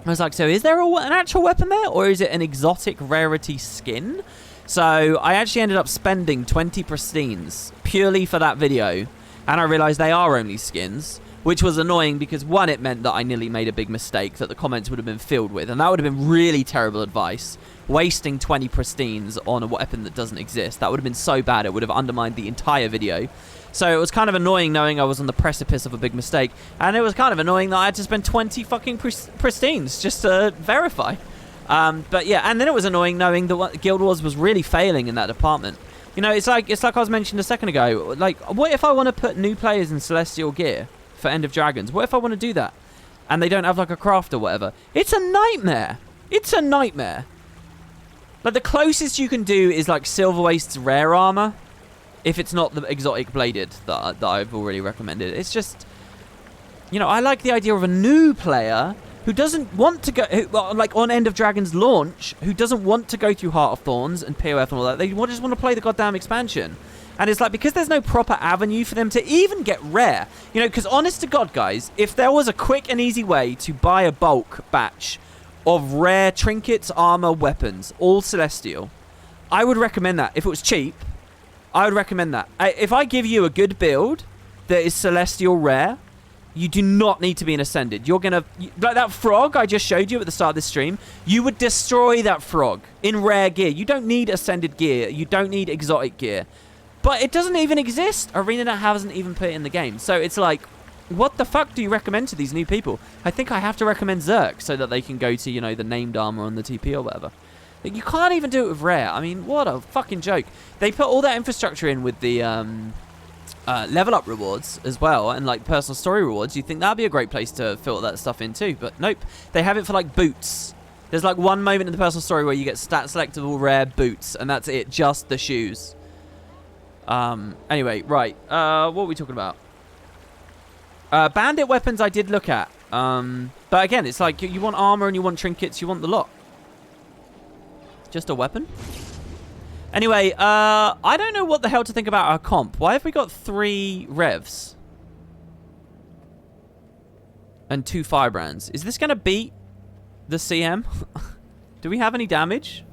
I was like, so is there an actual weapon there, or is it an exotic rarity skin? So I actually ended up spending 20 pristines purely for that video, and I realized they are only skins, which was annoying because, one, it meant that I nearly made a big mistake that the comments would have been filled with, and that would have been really terrible advice. Wasting 20 pristines on a weapon that doesn't exist. That would have been so bad, it would have undermined the entire video. So it was kind of annoying knowing I was on the precipice of a big mistake, and it was kind of annoying that I had to spend 20 fucking pristines just to verify. But yeah, and then it was annoying knowing that Guild Wars was really failing in that department. You know, it's like I was mentioning a second ago. Like, what if I want to put new players in Celestial gear for End of Dragons? What if I want to do that, and they don't have like a craft or whatever? It's a nightmare. It's a nightmare. Like, the closest you can do is like Silver Waste's rare armor, if it's not the exotic bladed that I've already recommended. It's just, you know, I like the idea of a new player who doesn't want to go, like on End of Dragons launch, who doesn't want to go through Heart of Thorns and POF and all that. They just want to play the goddamn expansion. And it's like, because there's no proper avenue for them to even get rare. You know, because honest to God, guys, if there was a quick and easy way to buy a bulk batch of rare trinkets, armor, weapons, all Celestial, I would recommend that. If it was cheap, I would recommend that. If I give you a good build that is Celestial rare, you do not need to be an Ascended. You're going to... Like that frog I just showed you at the start of this stream, you would destroy that frog in rare gear. You don't need Ascended gear. You don't need exotic gear. But it doesn't even exist. ArenaNet hasn't even put it in the game. So it's like, what the fuck do you recommend to these new people? I think I have to recommend Zerk so that they can go to, you know, the named armor on the TP or whatever. You can't even do it with rare. I mean, what a fucking joke. They put all that infrastructure in with the level up rewards as well, and like personal story rewards. You'd think that'd be a great place to filter that stuff in too, but nope. They have it for like boots. There's like one moment in the personal story where you get stat selectable rare boots, and that's it, just the shoes. Anyway, right. What were we talking about? Bandit weapons I did look at. But again, it's like you want armor and you want trinkets, you want the lot. Just a weapon? Anyway, I don't know what the hell to think about our comp. Why have we got 3 revs? And 2 firebrands? Is this going to beat the CM? Do we have any damage?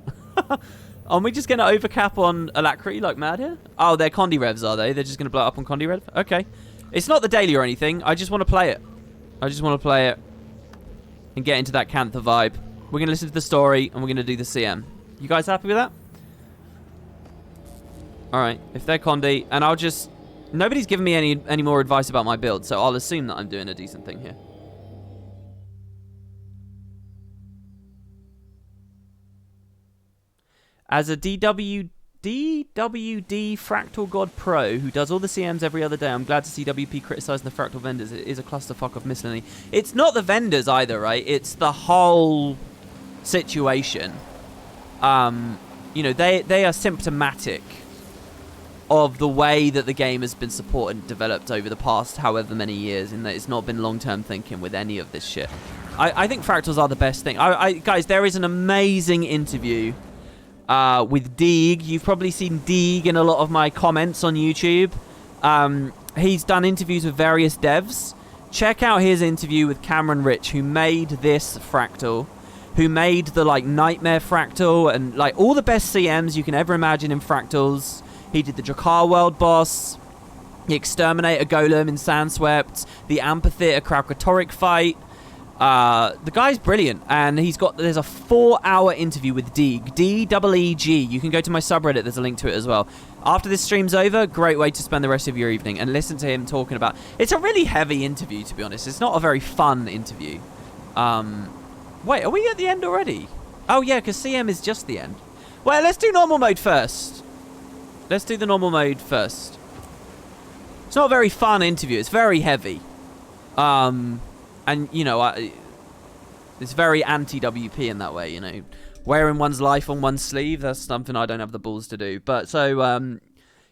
Aren't we just going to overcap on Alacrity like mad here? Oh, they're Condi revs, are they? They're just going to blow up on Condi rev? Okay. It's not the daily or anything. I just want to play it. I just want to play it and get into that Cantha vibe. We're going to listen to the story and we're going to do the CM. You guys happy with that? Alright, if they're Condi, and I'll just... Nobody's given me any more advice about my build, so I'll assume that I'm doing a decent thing here. As a DWD Fractal God Pro who does all the CMs every other day, I'm glad to see WP criticising the Fractal vendors. It is a clusterfuck of miscellany. It's not the vendors either, right? It's the whole situation. You know, they are symptomatic of the way that the game has been supported and developed over the past however many years, in that it's not been long-term thinking with any of this shit. I think Fractals are the best thing. Guys, there is an amazing interview with Deeg. You've probably seen Deeg in a lot of my comments on YouTube. He's done interviews with various devs. Check out his interview with Cameron Rich, who made this fractal, who made the like nightmare fractal and like all the best CMs you can ever imagine in fractals. He did the Drakar world boss, the Exterminator Golem in Sandswept, the Amphitheater Kralkatoric fight. The guy's brilliant, and there's a 4-hour interview with Deeg, D-E-E-G. You can go to my subreddit, there's a link to it as well. After this stream's over, great way to spend the rest of your evening and listen to him talking about... It's a really heavy interview, to be honest. It's not a very fun interview. Wait, are we at the end already? Oh yeah, because CM is just the end. Well, let's do normal mode first. Let's do the normal mode first. It's not a very fun interview. It's very heavy. And, you know, it's very anti-WP in that way, you know. Wearing one's life on one's sleeve, that's something I don't have the balls to do. But so,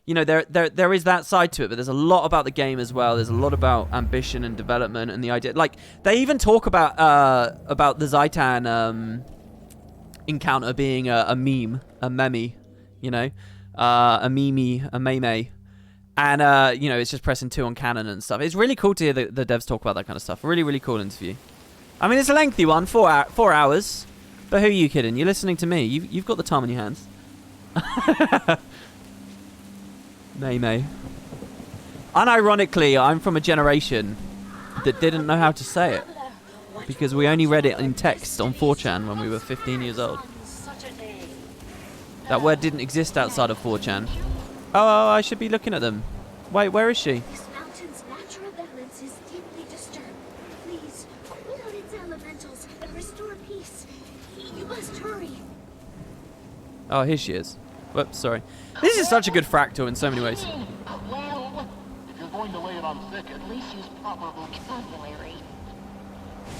you know, there is that side to it, but there's a lot about the game as well. There's a lot about ambition and development and the idea. Like, they even talk about the Zaitan encounter being a meme, a meme, you know, a meme, a meme. And, you know, it's just pressing 2 on cannon and stuff. It's really cool to hear the devs talk about that kind of stuff. Really, really cool interview. I mean, it's a lengthy one, 4 hours. But who are you kidding? You're listening to me. You've got the time on your hands. May. Unironically, I'm from a generation that didn't know how to say it. Because we only read it in text on 4chan when we were 15 years old. That word didn't exist outside of 4chan. Oh, I should be looking at them. Wait, where is she? This mountain's natural balance is deeply disturbed. Please, cool out its elementals and restore peace. You must hurry. Oh, here she is. Whoops, sorry. This is such a good fractal in so many ways. Well, if you're going to lay it on thick, at least use proper vocabulary.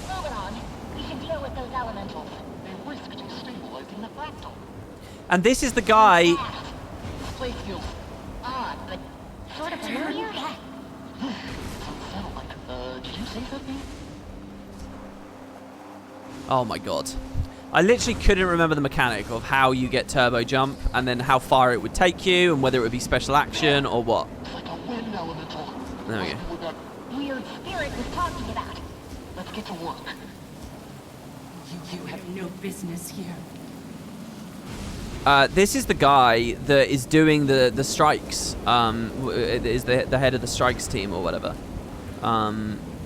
Moving on, we should deal with those elementals. They risk destabilizing the fractal. And this is the guy... This place feels odd, but sort of familiar. Doesn't sound like, did you say something? Oh my god. I literally couldn't remember the mechanic of how you get turbo jump and then how far it would take you and whether it would be special action or what. It's like a wind elemental. There we go. With that Weird spirit was talking about. Let's get to work. You have no business here. This is the guy that is doing the strikes. Is the head of the strikes team or whatever.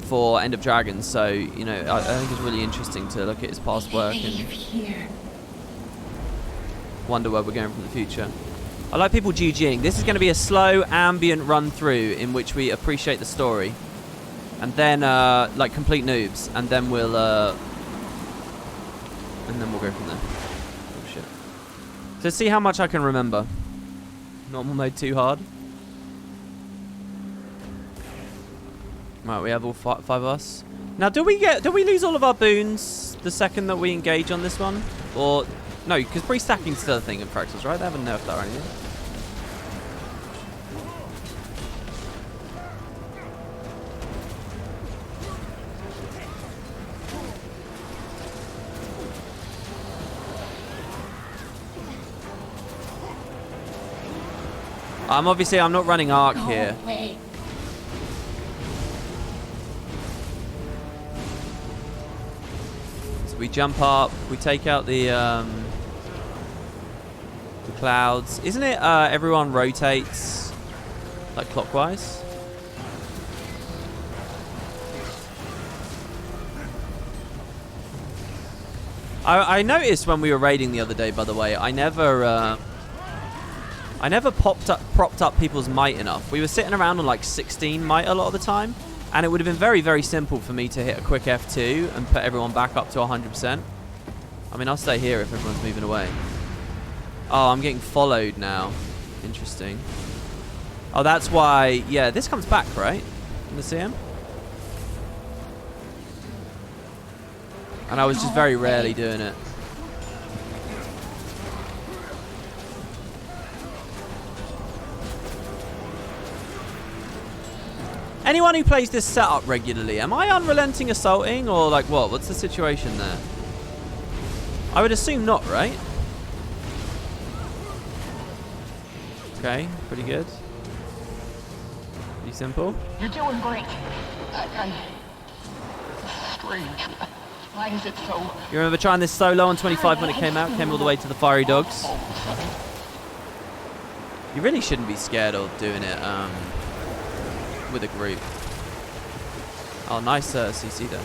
For End of Dragons. So, you know, I think it's really interesting to look at his past work and wonder where we're going from the future. I like people GGing. This is going to be a slow, ambient run through in which we appreciate the story. And then, like, complete noobs. And then we'll go from there. Oh, shit. So see how much I can remember. Normal mode too hard. Right, we have all five of us. Now, do we lose all of our boons the second that we engage on this one? Or, no, because pre-stacking's still a thing in Fractals, right? They haven't nerfed that or anything. Obviously, I'm not running Arc here. Wait. So we jump up, we take out the clouds. Isn't it everyone rotates like clockwise? I noticed when we were raiding the other day, by the way, I never propped up people's might enough. We were sitting around on like 16 might a lot of the time, and it would have been very, very simple for me to hit a quick F2 and put everyone back up to 100%. I mean, I'll stay here if everyone's moving away. Oh, I'm getting followed now. Interesting. Oh, that's why... Yeah, this comes back, right? In the CM? And I was just very rarely doing it. Anyone who plays this setup regularly, am I unrelenting assaulting or like what? What's the situation there? I would assume not, right? Okay, pretty good. Pretty simple. You're doing great. Strange. Why is it so? You remember trying this solo on 25 when it came out? Came all the way to the fiery dogs. You really shouldn't be scared of doing it with a group. Oh, nice CC there.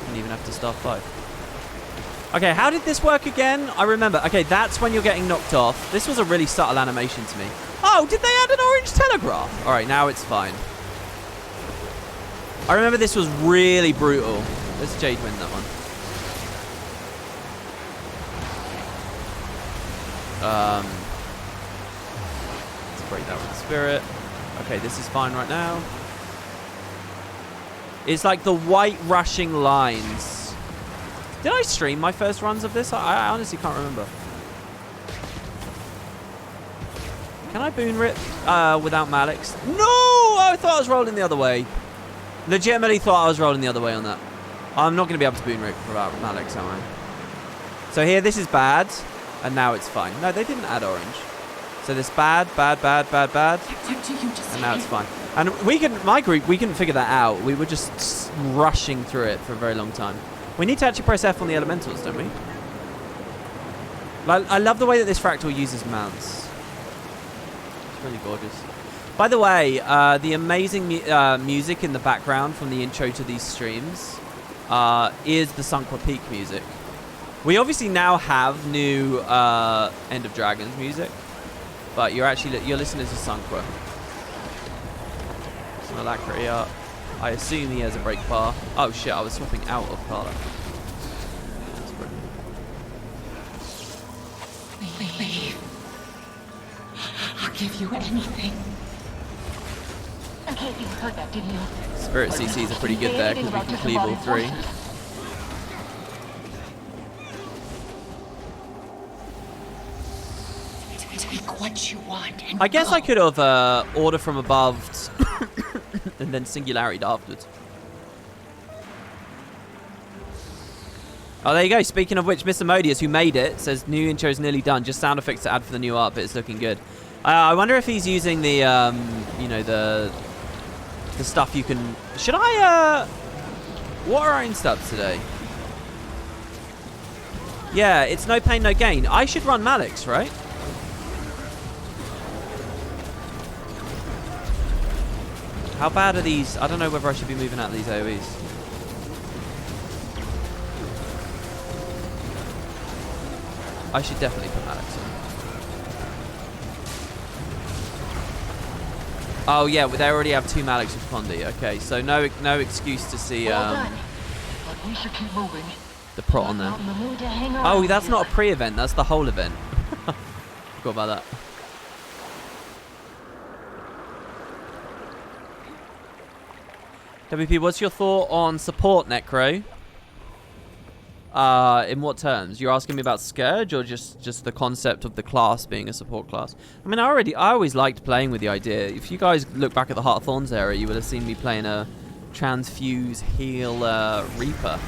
Didn't even have to start 5. Okay, how did this work again? I remember. Okay, that's when you're getting knocked off. This was a really subtle animation to me. Oh, did they add an orange telegraph? All right, now it's fine. I remember this was really brutal. Let's Jade win that one. Let's break that with the spirit. Okay, this is fine right now. It's like the white rushing lines. Did I stream my first runs of this? I honestly can't remember. Can I boon rip without Malix? No! I thought I was rolling the other way. Legitimately thought I was rolling the other way on that. I'm not going to be able to boon rip without Malix, am I? So here, this is bad. And now it's fine. No, they didn't add orange. So this bad. And now it's fine. And we can, my group, we couldn't figure that out. We were just rushing through it for a very long time. We need to actually press F on the elementals, don't we? I love the way that this fractal uses mounts. It's really gorgeous. By the way, the amazing music in the background from the intro to these streams is the Sunqua Peak music. We obviously now have new End of Dragons music, but you're listening to Sunqua. Some alacrity up. I assume he has a break bar. Oh shit, I was swapping out of Carla. Leave. I'll give you anything. Okay, you heard that, didn't you? Spirit CCs are pretty good there because we can cleave all 3. Take what you want and I guess go. I could have order from above and then singularity'd afterwards. Oh, there you go. Speaking of which, Mr. Modius, who made it, says new intro is nearly done. Just sound effects to add for the new art, but it's looking good. I wonder if he's using the, you know, the stuff you can... Should I, what are our instabs today? Yeah, it's no pain, no gain. I should run Malix, right? How bad are these? I don't know whether I should be moving out of these AoEs. I should definitely put Malix on. Oh yeah, well, they already have 2 Malix with Condi. Okay, so no excuse to see Well done. But we should keep moving. the prot on there. Not in the mood to hang around Oh, that's here. not a pre-event. That's the whole event. Forgot about that. WP, what's your thought on support, Necro? In what terms? You're asking me about Scourge or just the concept of the class being a support class? I mean, I always liked playing with the idea. If you guys look back at the Heart of Thorns era, you would have seen me playing a transfuse heal Reaper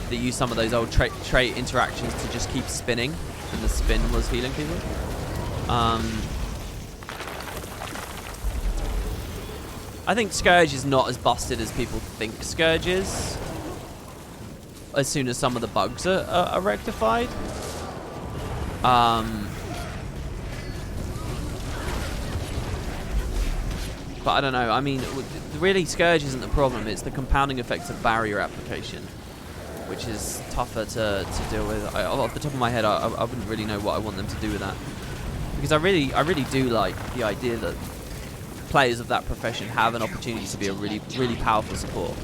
that used some of those old trait interactions to just keep spinning, and the spin was healing people. I think Scourge is not as busted as people think Scourge is. As soon as some of the bugs are rectified. But I don't know. I mean, really, Scourge isn't the problem. It's the compounding effects of barrier application, which is tougher to deal with. Off the top of my head, I wouldn't really know what I want them to do with that, because I really do like the idea that players of that profession have an opportunity to be a really powerful support.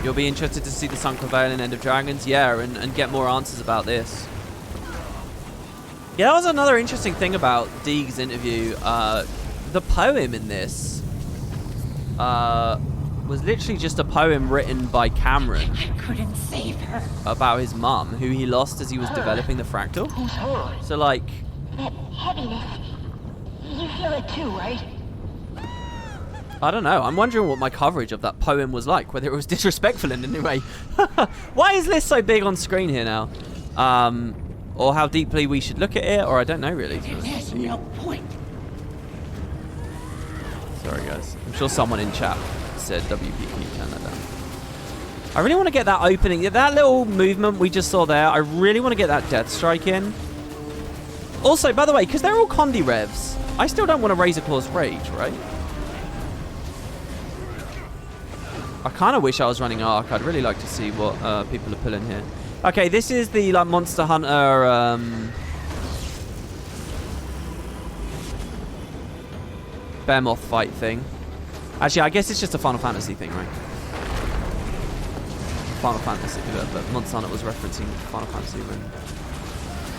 You'll be interested to see the Sunqua Veil in End of Dragons? Yeah, and get more answers about this. Yeah, that was another interesting thing about Deeg's interview. The poem in this was literally just a poem written by Cameron. I couldn't save her. About his mum, who he lost as he was developing the fractal. Who's her? So, like... That heaviness. You feel it too, right? I don't know. I'm wondering what my coverage of that poem was like, whether it was disrespectful in any way. Why is this so big on screen here now? Or how deeply we should look at it, or I don't know really. There's no point. Sorry guys. I'm sure someone in chat said WP, can you turn that down? I really want to get that opening, that little movement we just saw there. I really want to get that death strike in. Also, by the way, because they're all Condi revs, I still don't want to Razor Claw's Rage, right? I kind of wish I was running Arc. I'd really like to see what people are pulling here. Okay, this is the like Monster Hunter Behemoth fight thing. Actually, I guess it's just a Final Fantasy thing, right? Final Fantasy, but Monster Hunter was referencing Final Fantasy when...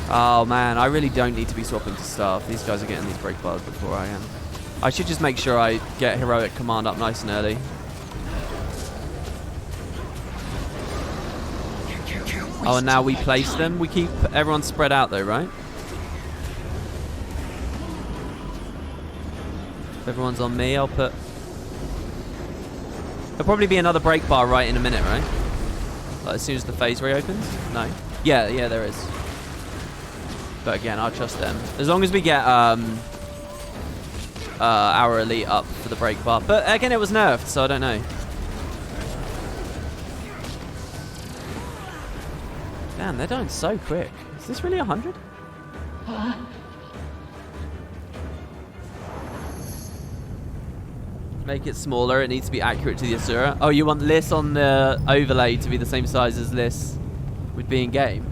Oh man, I really don't need to be swapping to staff. These guys are getting these break bars before I am. I should just make sure I get Heroic Command up nice and early. Oh, and now we place them. We keep everyone spread out though, right? If everyone's on me, I'll put... There'll probably be another break bar right in a minute, right? Like as soon as the phase reopens? No. Yeah, there is. But again, I'll trust them. As long as we get our elite up for the break bar. But again, it was nerfed, so I don't know. Damn, they're dying so quick. Is this really 100? Make it smaller. It needs to be accurate to the Asura. Oh, you want Liss on the overlay to be the same size as Liss would be in game?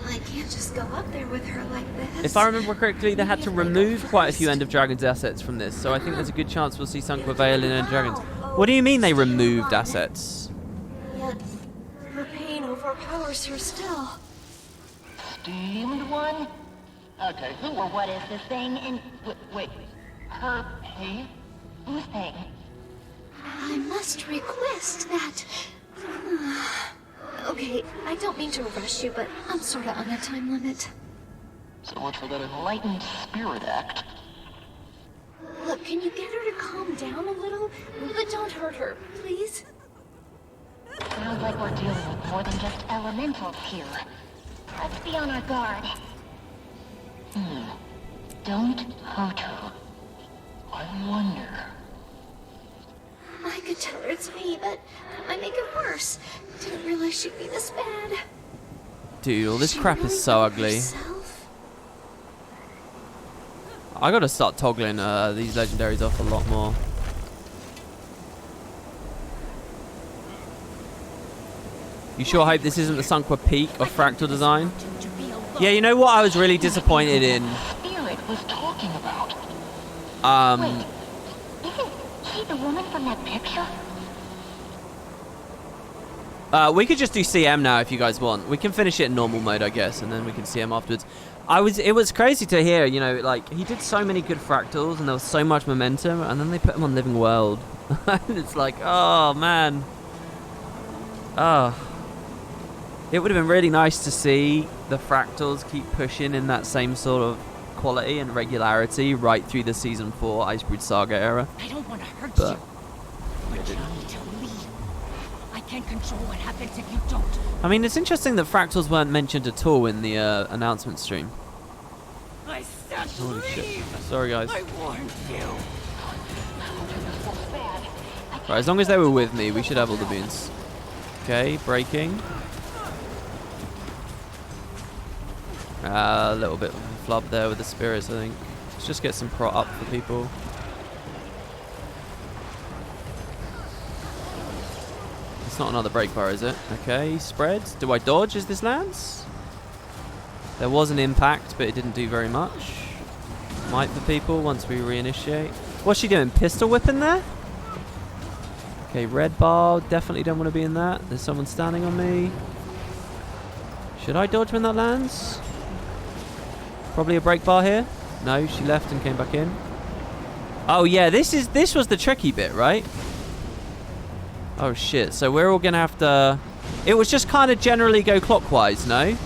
I can't just go up there with her like this. If I remember correctly, they had to remove quite a few End of Dragons assets from this, so I think there's a good chance we'll see Sunqua Vale in End of Dragons. What do you mean they removed assets? Yet her pain overpowers her still. Steamed one? Okay, who or what is this thing? And wait, her pain? Whose pain? I must request that. Okay, I don't mean to rush you, but I'm sort of on a time limit. So much for that enlightened spirit act. Look, can you get her to calm down a little? But don't hurt her, please. Sounds like we're dealing with more than just elementals here. Let's be on our guard. Don't hurt her. I wonder... I could tell her it's me, but that might make it worse. Didn't realize she'd be this bad. Dude, all this She crap really is so got ugly. herself? I gotta start toggling these legendaries off a lot more. You sure hope this isn't the Sunqua Peak of Fractal design? Yeah, you know what I was really disappointed in? Spirit was talking about. Um... Isn't she the woman from that picture? We could just do CM now if you guys want. We can finish it in normal mode, I guess, and then we can CM afterwards. It was crazy to hear, you know, like, he did so many good fractals, and there was so much momentum, and then they put him on Living World. And it's like, oh, man. Oh. It would have been really nice to see the fractals keep pushing in that same sort of quality and regularity right through the Season 4 Icebrood Saga era. I don't want to hurt But you. But you need to leave. I can't control what happens if you don't. I mean, it's interesting that fractals weren't mentioned at all in the announcement stream. I said Holy shit. leave. Sorry, guys. I warned you. Right, as long as they were with me, we should have all the boons. Okay, breaking. A little bit of a flub there with the spirits, I think. Let's just get some prot up for people. It's not another break bar, is it? Okay, spread. Do I dodge as this lands? There was an impact, but it didn't do very much. Might for people once we reinitiate. What's she doing? Pistol whipping there? Okay, red bar. Definitely don't want to be in that. There's someone standing on me. Should I dodge when that lands? Probably a break bar here. No, she left and came back in. Oh yeah, this was the tricky bit, right? Oh shit, so we're all gonna have to... It was just kind of generally go clockwise, no?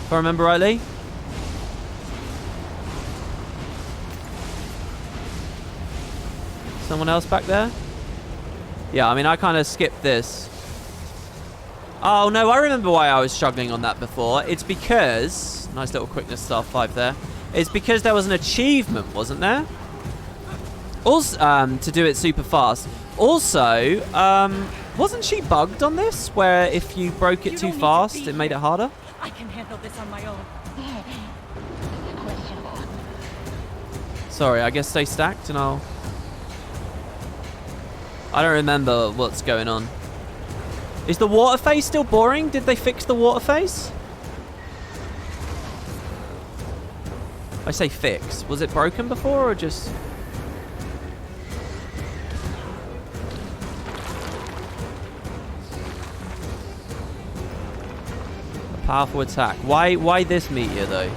If I remember rightly. Someone else back there? Yeah, I mean, I kind of skipped this. Oh, no, I remember why I was struggling on that before. It's because... Nice little quickness star 5 there. It's because there was an achievement, wasn't there? Also, to do it super fast. Also, wasn't she bugged on this? Where if you broke it too fast, it made it harder? I can handle this on my own. Questionable. Sorry, I guess stay stacked and I'll... I don't remember what's going on. Is the water phase still boring? Did they fix the water phase? I say fix. Was it broken before or just... A powerful attack. Why this meteor though?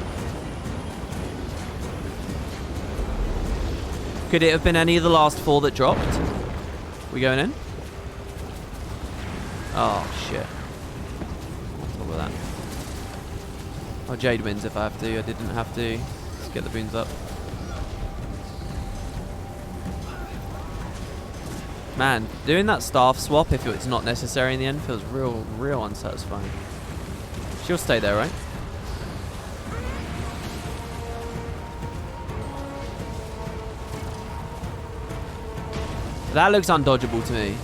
Could it have been any of the last 4 that dropped? We going in? Oh shit. What was that? Oh, Jade wins if I have to. I didn't have to. Let's get the boons up. Man, doing that staff swap if it's not necessary in the end feels real unsatisfying. She'll stay there, right? That looks undodgeable to me.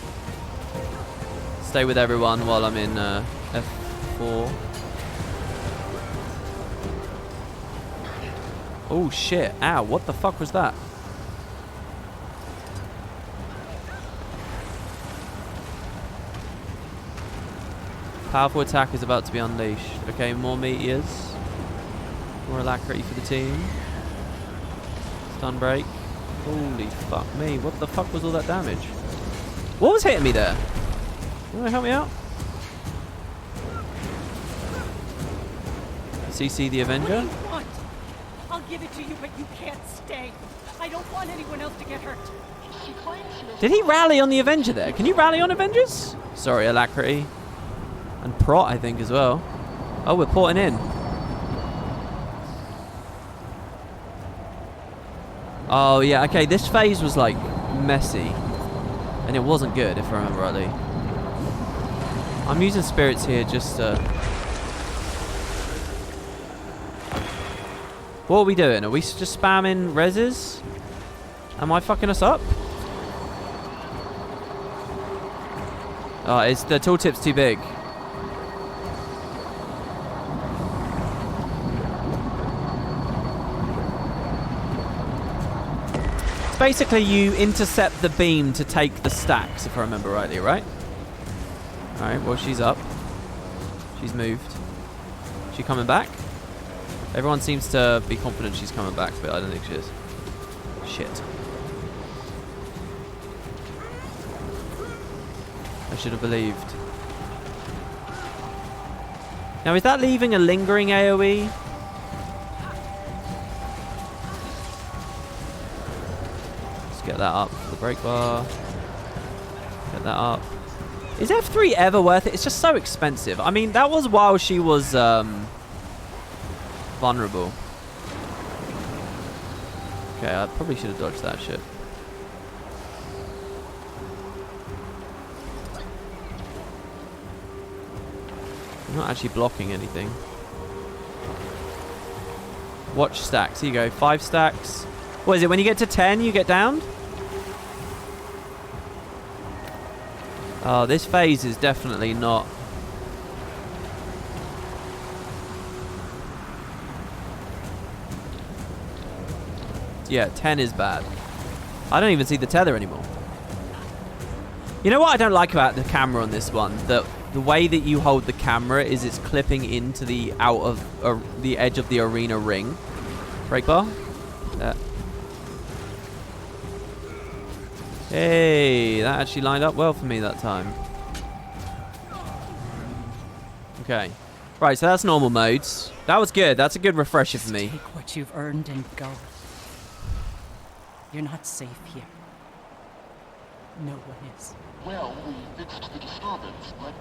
Stay with everyone while I'm in F4. Oh shit, ow, what the fuck was that? Powerful attack is about to be unleashed. Okay, more meteors. More alacrity for the team. Stun break. Holy fuck me, what the fuck was all that damage? What was hitting me there? You wanna help me out? CC the Avenger? What do you want? I'll give it to you, but you can't stay. I don't want anyone else to get hurt. Did he rally on the Avenger there? Can you rally on Avengers? Sorry, alacrity. And prot, I think, as well. Oh, we're porting in. Oh, yeah, okay, this phase was, like, messy. And it wasn't good, if I remember rightly. I'm using spirits here just to... What are we doing? Are we just spamming reses? Am I fucking us up? Oh, it's the tooltip's too big. Basically, you intercept the beam to take the stacks, if I remember rightly, right? Alright, well, she's up. She's moved. She coming back? Everyone seems to be confident she's coming back, but I don't think she is. Shit. I should have believed. Now, is that leaving a lingering AoE? Get that up for the break bar. Get that up. Is F3 ever worth it? It's just so expensive. I mean, that was while she was vulnerable. Okay, I probably should have dodged that shit. I'm not actually blocking anything. Watch stacks. Here you go. 5 stacks. What is it? When you get to 10, you get downed? Oh, this phase is definitely not... Yeah, 10 is bad. I don't even see the tether anymore. You know what I don't like about the camera on this one? That the way that you hold the camera is it's clipping into the out of the edge of the arena ring. Break bar? Yeah. Hey, that actually lined up well for me that time. Okay. Right, so that's normal modes. That was good. That's a good refresher for me. Take what you've earned and go. You're not safe here. No one is. Well, we fixed the disturbance, but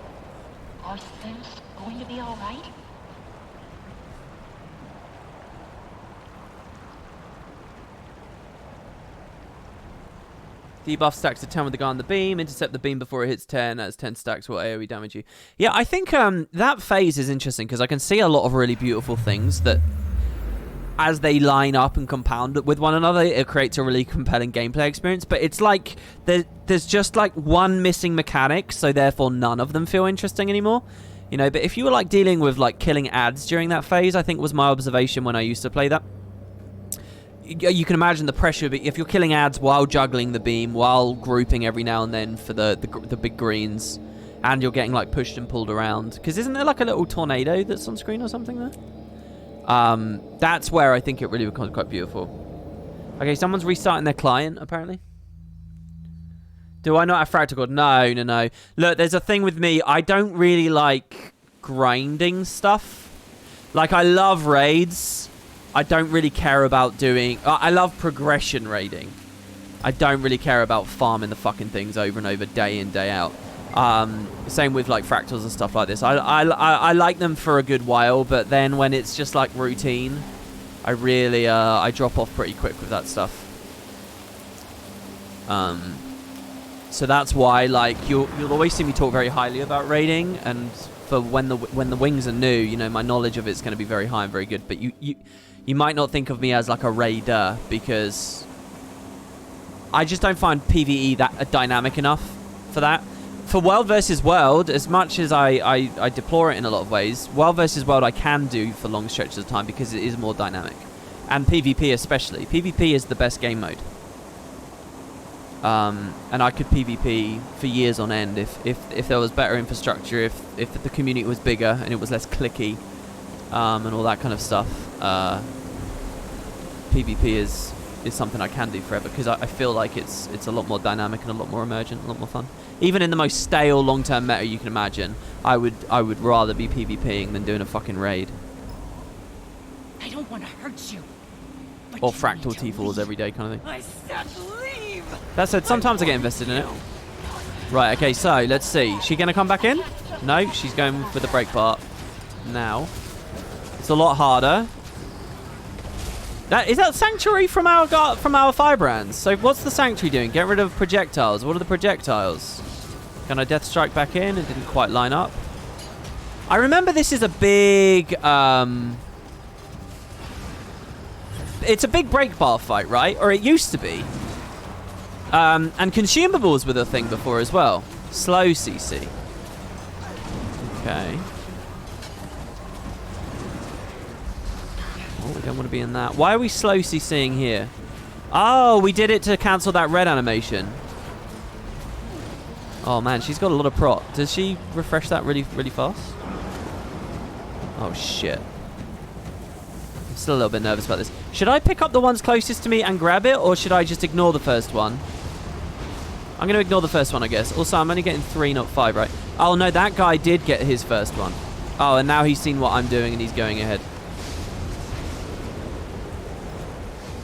are things Going to be all right? Debuff stacks to 10 with the guy on the beam. Intercept the beam before it hits 10. As 10 stacks will AoE damage you. Yeah, I think that phase is interesting because I can see a lot of really beautiful things that, as they line up and compound with one another, it creates a really compelling gameplay experience. But it's like there's just like one missing mechanic, so therefore none of them feel interesting anymore. You know, but if you were like dealing with like killing ads during that phase, I think was my observation when I used to play that. You can imagine the pressure, but if you're killing ads while juggling the beam, while grouping every now and then for the big greens, and you're getting like pushed and pulled around, because isn't there like a little tornado that's on screen or something there? That's where I think it really becomes quite beautiful. Okay, someone's restarting their client, apparently. Do I not have fractal code? No. Look, there's a thing with me. I don't really like grinding stuff. Like, I love raids. I don't really care about doing... I love progression raiding. I don't really care about farming the fucking things over and over, day in, day out. Same with like fractals and stuff like this. I like them for a good while, but then when it's just like routine, I really I drop off pretty quick with that stuff. So that's why like you'll always see me talk very highly about raiding, and for when the wings are new, you know, my knowledge of it's going to be very high and very good. But you might not think of me as like a raider because I just don't find PvE that dynamic enough for that. For World versus World, as much as I deplore it in a lot of ways, World versus World I can do for long stretches of time because it is more dynamic. And PvP especially. PvP is the best game mode. And I could PvP for years on end if there was better infrastructure, if the community was bigger and it was less clicky, and all that kind of stuff. PvP is something I can do forever because I feel like it's a lot more dynamic and a lot more emergent, a lot more fun. Even in the most stale long-term meta you can imagine, I would rather be PvPing than doing a fucking raid. I don't want to hurt you. Or fractal T4s every day kind of thing. I said leave. That said, sometimes I get invested in it. Right, okay, so let's see. She gonna come back in? No, she's going for the break part now. It's a lot harder. Is that Sanctuary from our Firebrands? So what's the Sanctuary doing? Get rid of projectiles. What are the projectiles? Can I Death Strike back in? It didn't quite line up. I remember this is a big... it's a big break bar fight, right? Or it used to be. And consumables were the thing before as well. Slow CC. Okay. Oh, we don't want to be in that. Why are we slow CCing here? Oh, we did it to cancel that red animation. Oh man, she's got a lot of prot. Does she refresh that really, really fast? Oh shit. I'm still a little bit nervous about this. Should I pick up the ones closest to me and grab it, or should I just ignore the first one? I'm going to ignore the first one, I guess. Also, I'm only getting 3, not 5, right? Oh no, that guy did get his first one. Oh, and now he's seen what I'm doing and he's going ahead.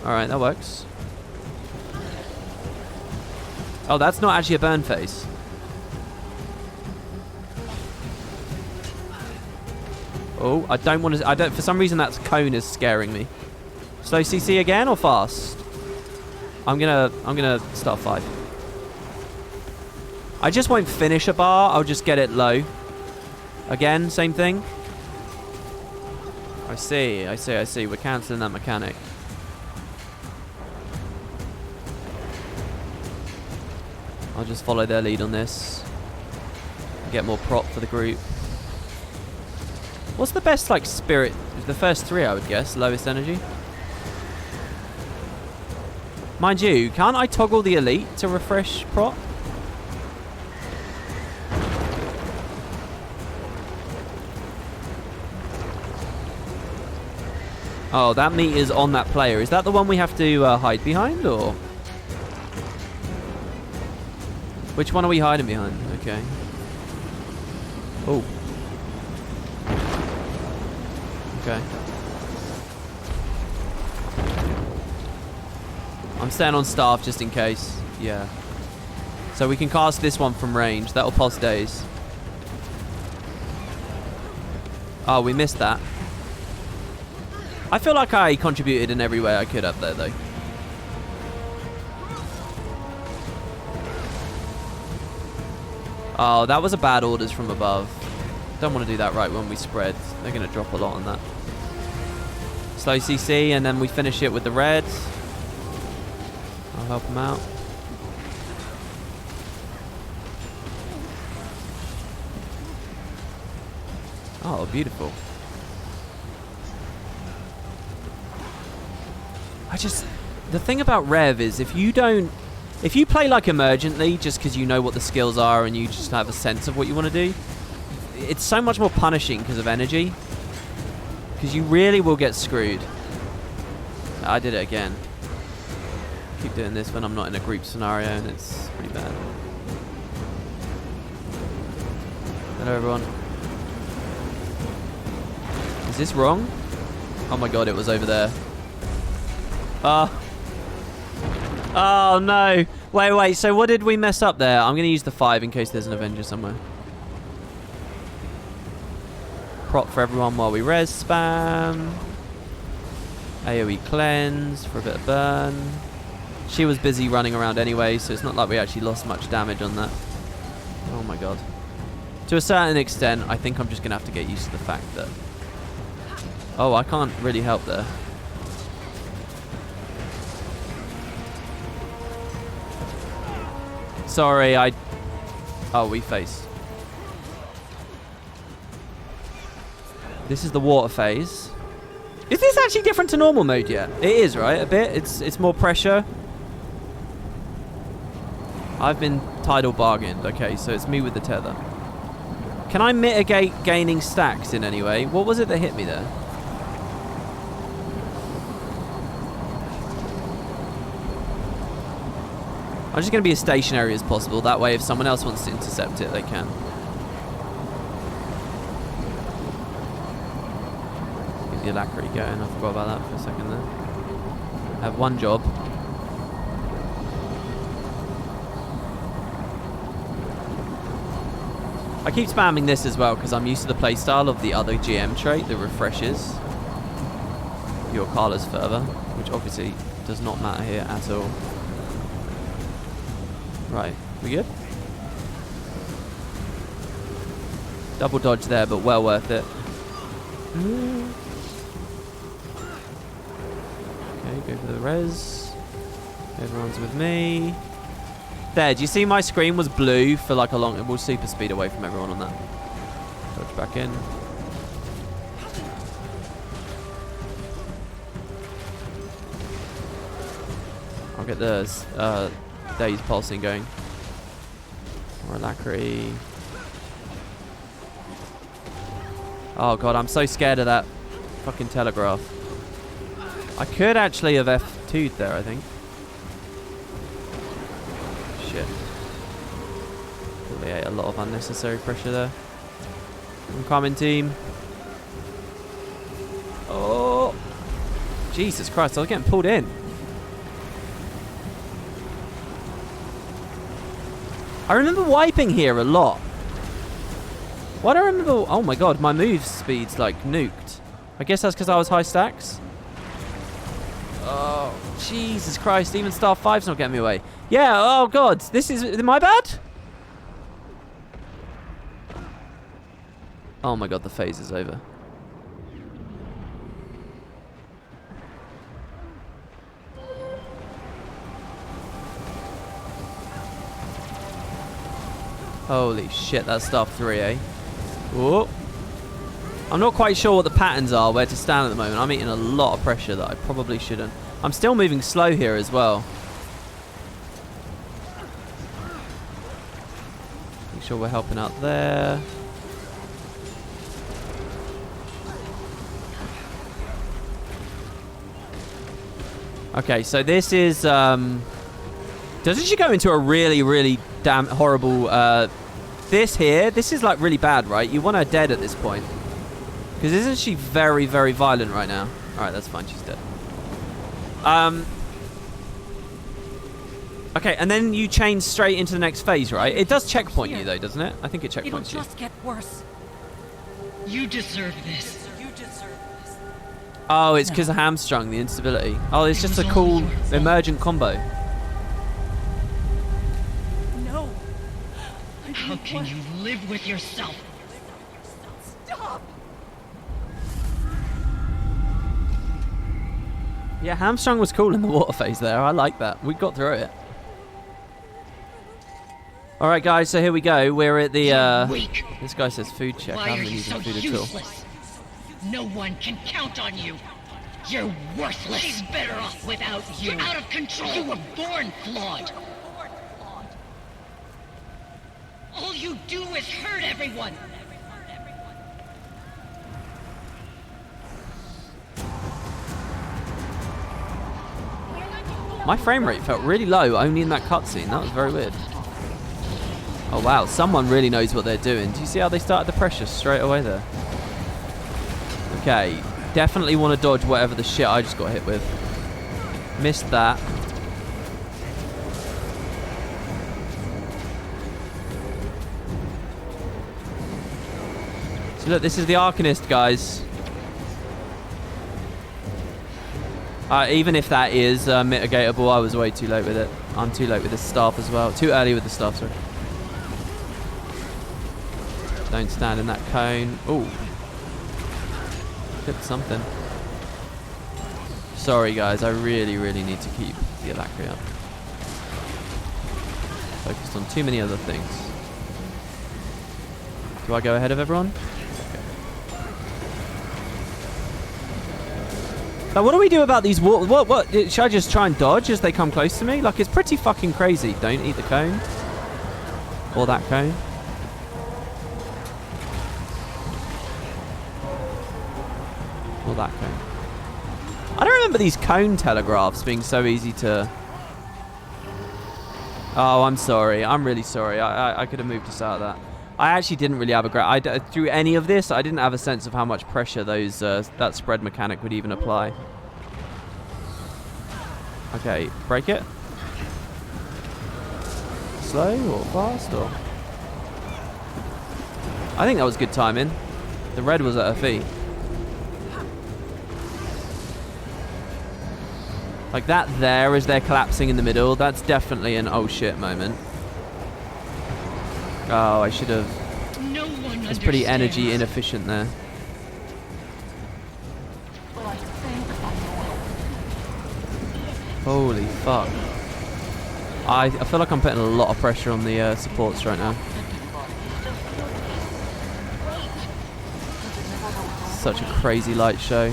Alright, that works. Oh, that's not actually a burn phase. Oh, I don't want to... for some reason, that cone is scaring me. Slow CC again or fast? I'm gonna start 5. I just won't finish a bar. I'll just get it low. Again, same thing. I see. We're cancelling that mechanic. I'll just follow their lead on this. Get more prop for the group. What's the best, like, spirit? The first 3, I would guess. Lowest energy. Mind you, can't I toggle the elite to refresh prop? Oh, that meat is on that player. Is that the one we have to hide behind, or...? Which one are we hiding behind? Okay. Oh. Okay. I'm staying on staff just in case. Yeah. So we can cast this one from range. That'll pulse days. Oh, we missed that. I feel like I contributed in every way I could up there, though. Oh, that was a bad orders from above. Don't want to do that right when we spread. They're going to drop a lot on that. Slow CC, and then we finish it with the red. I'll help them out. Oh, beautiful. The thing about Rev is if you play like emergently just because you know what the skills are and you just have a sense of what you want to do, it's so much more punishing because of energy. Because you really will get screwed. I did it again. Keep doing this when I'm not in a group scenario and it's pretty bad. Hello everyone. Is this wrong? Oh my god, it was over there. Oh no. Wait, so what did we mess up there? I'm going to use the 5 in case there's an Avenger somewhere. Prop for everyone while we res spam. AoE cleanse for a bit of burn. She was busy running around anyway, so it's not like we actually lost much damage on that. Oh my god. To a certain extent, I think I'm just going to have to get used to the fact that... Oh, I can't really help there. Sorry, Oh, we face. This is the water phase. Is this actually different to normal mode yet? It is, right? A bit. It's more pressure. I've been tidal bargained. Okay, so it's me with the tether. Can I mitigate gaining stacks in any way? What was it that hit me there? I'm just going to be as stationary as possible. That way, if someone else wants to intercept it, they can. Get the alacrity going. I forgot about that for a second there. I have one job. I keep spamming this as well because I'm used to the playstyle of the other GM trait that refreshes your colours further, which obviously does not matter here at all. Right, we good? Double dodge there, but well worth it. Okay, go for the res. Everyone's with me. There, do you see my screen was blue for like a long... We'll super speed away from everyone on that. Dodge back in. I'll get the Daze pulsing going. Or alacrity. Oh god, I'm so scared of that fucking telegraph. I could actually have F2'd there, I think. Shit. Probably ate a lot of unnecessary pressure there. I'm coming, team. Oh! Jesus Christ, I was getting pulled in. I remember wiping here a lot. Why do I remember... Oh my god, my move speed's like nuked. I guess that's because I was high stacks. Oh, Jesus Christ. Even Star 5's not getting me away. Yeah, oh god. This is my bad? Oh my god, the phase is over. Holy shit, that's Star 3, eh? Whoa. I'm not quite sure what the patterns are, where to stand at the moment. I'm eating a lot of pressure that I probably shouldn't. I'm still moving slow here as well. Make sure we're helping out there. Okay, so this is... Doesn't she go into a really, really damn horrible... this is like really bad, right? You want her dead at this point. Because isn't she very, very violent right now? Alright, that's fine. She's dead. Okay, and then you change straight into the next phase, right? It does checkpoint you, though, doesn't it? I think it checkpoints you. It'll just get worse. You deserve this. You deserve this. Oh, it's because of hamstrung, the instability. Oh, it's just a cool emergent combo. No. I'm How can you live with yourself? Stop! Yeah, Hamstrung was cool in the water phase there. I like that. We got through it. All right, guys. So here we go. We're at the. Weak. This guy says food check. I Why are haven't been you using so food at all. useless? No one can count on you. You're worthless. She's better off without you. You're out of control. You were born flawed. All you do is hurt everyone. My frame rate felt really low only in that cutscene. That was very weird. Oh wow, someone really knows what they're doing. Do you see how they started the pressure straight away there? Okay, definitely want to dodge whatever the shit I just got hit with. Missed that. So look, this is the Arcanist, guys. Even if that is mitigatable, I was way too late with it. I'm too late with the staff as well. Too early with the staff, sorry. Don't stand in that cone. Ooh. Hit something. Sorry, guys. I really, really need to keep the Alacri up. Focused on too many other things. Do I go ahead of everyone? Now, what do we do about these walls? What? Should I just try and dodge as they come close to me? Like, it's pretty fucking crazy. Don't eat the cone. Or that cone. Or that cone. I don't remember these cone telegraphs being so easy to... Oh, I'm sorry. I'm really sorry. I could have moved us out of that. I actually didn't really have a through any of this, I didn't have a sense of how much pressure those that spread mechanic would even apply. Okay, break it. Slow or fast or... I think that was good timing. The red was at her feet. Like that there as they're collapsing in the middle, that's definitely an oh shit moment. Oh, I should have... No one It's pretty energy inefficient there. Holy fuck. I feel like I'm putting a lot of pressure on the supports right now. Such a crazy light show.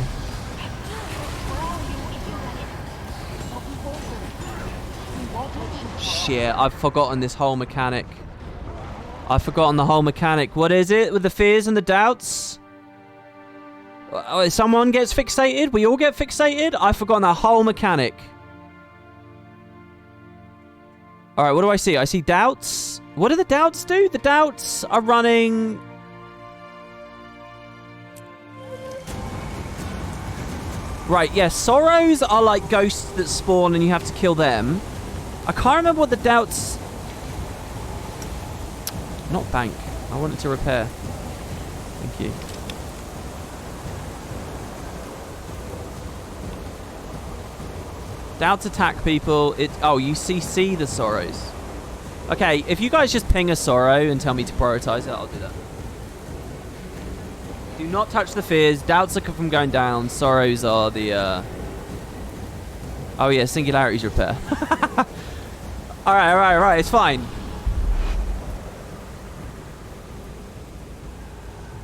Shit, I've forgotten this whole mechanic. I've forgotten the whole mechanic. What is it with the fears and the doubts? Someone gets fixated? We all get fixated? I've forgotten that whole mechanic. Alright, what do I see? I see doubts. What do the doubts do? The doubts are running... Right, yeah, sorrows are like ghosts that spawn and you have to kill them. I can't remember what the doubts... Not bank. I wanted to repair. Thank you. Doubts attack people. Oh, you CC the sorrows. Okay, if you guys just ping a sorrow and tell me to prioritize it, I'll do that. Do not touch the fears. Doubts are from going down. Sorrows are the... Oh yeah, singularities repair. Alright, it's fine.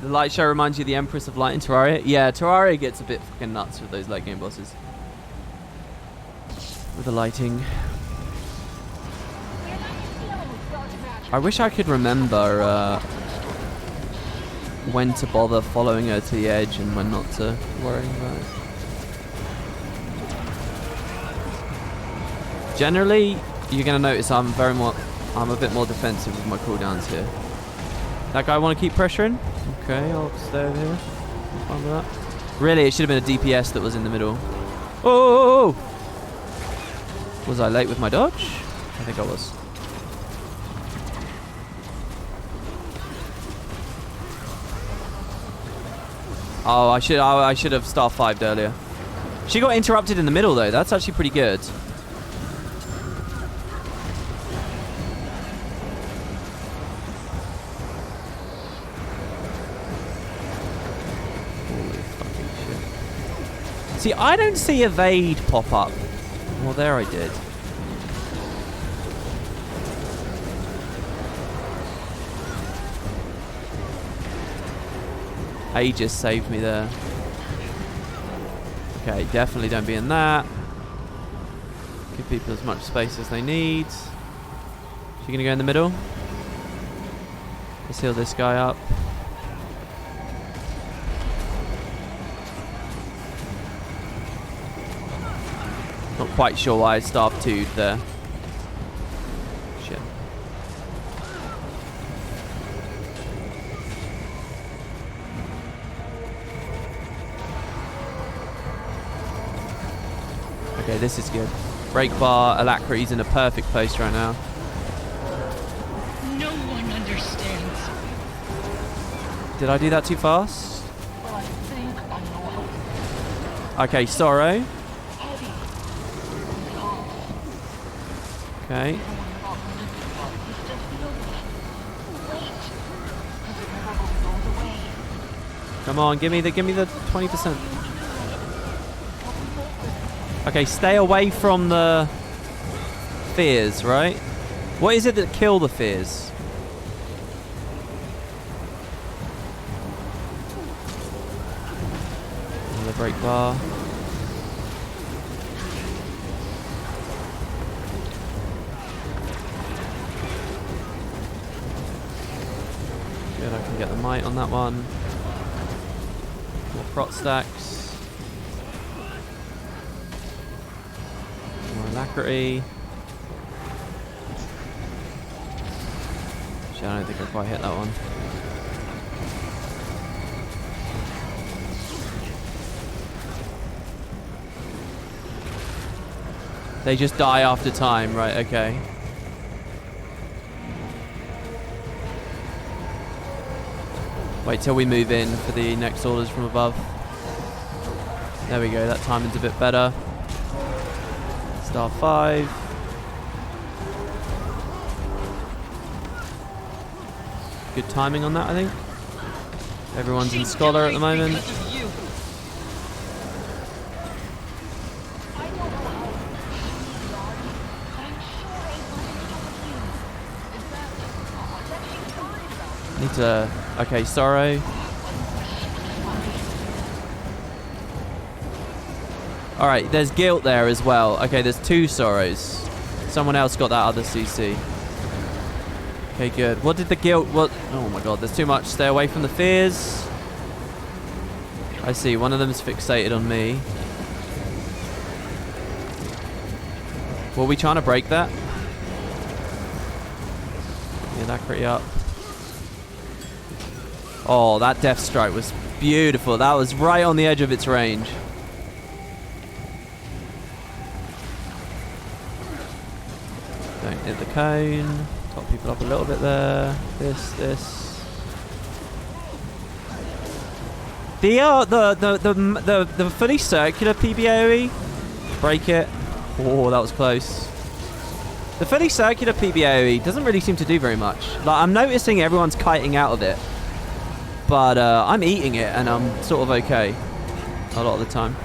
The light show reminds you of the Empress of Light in Terraria? Yeah, Terraria gets a bit fucking nuts with those late game bosses. With the lighting. I wish I could remember when to bother following her to the edge and when not to worry about it. Generally, you're going to notice I'm a bit more defensive with my cooldowns here. That guy want to keep pressuring? Okay, I'll stay over here. I'm fine with that. Really, it should have been a DPS that was in the middle. Oh! Was I late with my dodge? I think I was. Oh, I should have star 5'd earlier. She got interrupted in the middle though. That's actually pretty good. See, I don't see evade pop up. Well, there I did. Aegis saved me there. Okay, definitely don't be in that. Give people as much space as they need. She gonna go in the middle? Let's heal this guy up. Not quite sure why I staff 2'd there. Shit. Okay, this is good. Break bar, Alacrity's in a perfect place right now. No one understands. Did I do that too fast? But I think I know how. Okay, Sorrow. Heavy. Okay. Come on, give me the 20%. Okay, stay away from the fears, right? What is it that kill the fears? Another break bar. Good, I can get the might on that one. More prot stacks. More alacrity. Actually, I don't think I quite hit that one. They just die after time, right? Okay. Wait till we move in for the next orders from above. There we go, that timing's a bit better. Star 5. Good timing on that, I think. Everyone's in Scholar at the moment. Need to... Okay, Sorrow. Alright, there's Guilt there as well. Okay, there's 2 Sorrows. Someone else got that other CC. Okay, good. What did the Guilt... What? Oh my god, there's too much. Stay away from the fears. I see, one of them's fixated on me. Were we trying to break that? Yeah, that pretty up. Oh, that Death Strike was beautiful. That was right on the edge of its range. Don't hit the cone. Top people up a little bit there. This. The fully circular PBAOE. Break it. Oh, that was close. The fully circular PBAOE doesn't really seem to do very much. Like, I'm noticing everyone's kiting out of it. But I'm eating it and I'm sort of okay a lot of the time.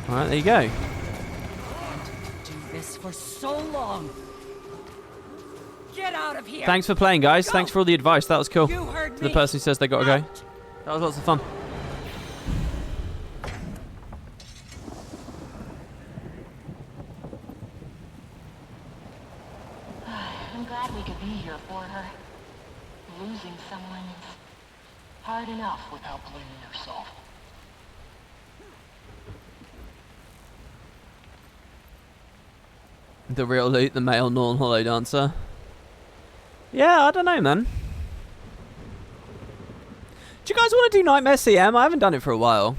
Alright, there you go. Do this for so long. Get out of here. Thanks for playing, guys. Thanks for all the advice. That was cool. You heard To the me. person who says they gotta go. That was lots of fun. I'm glad we could be here for her. Losing someone is hard enough without blaming yourself. The real loot, the male non-hollow dancer. Yeah, I don't know, man. Do you guys want to do Nightmare CM? I haven't done it for a while.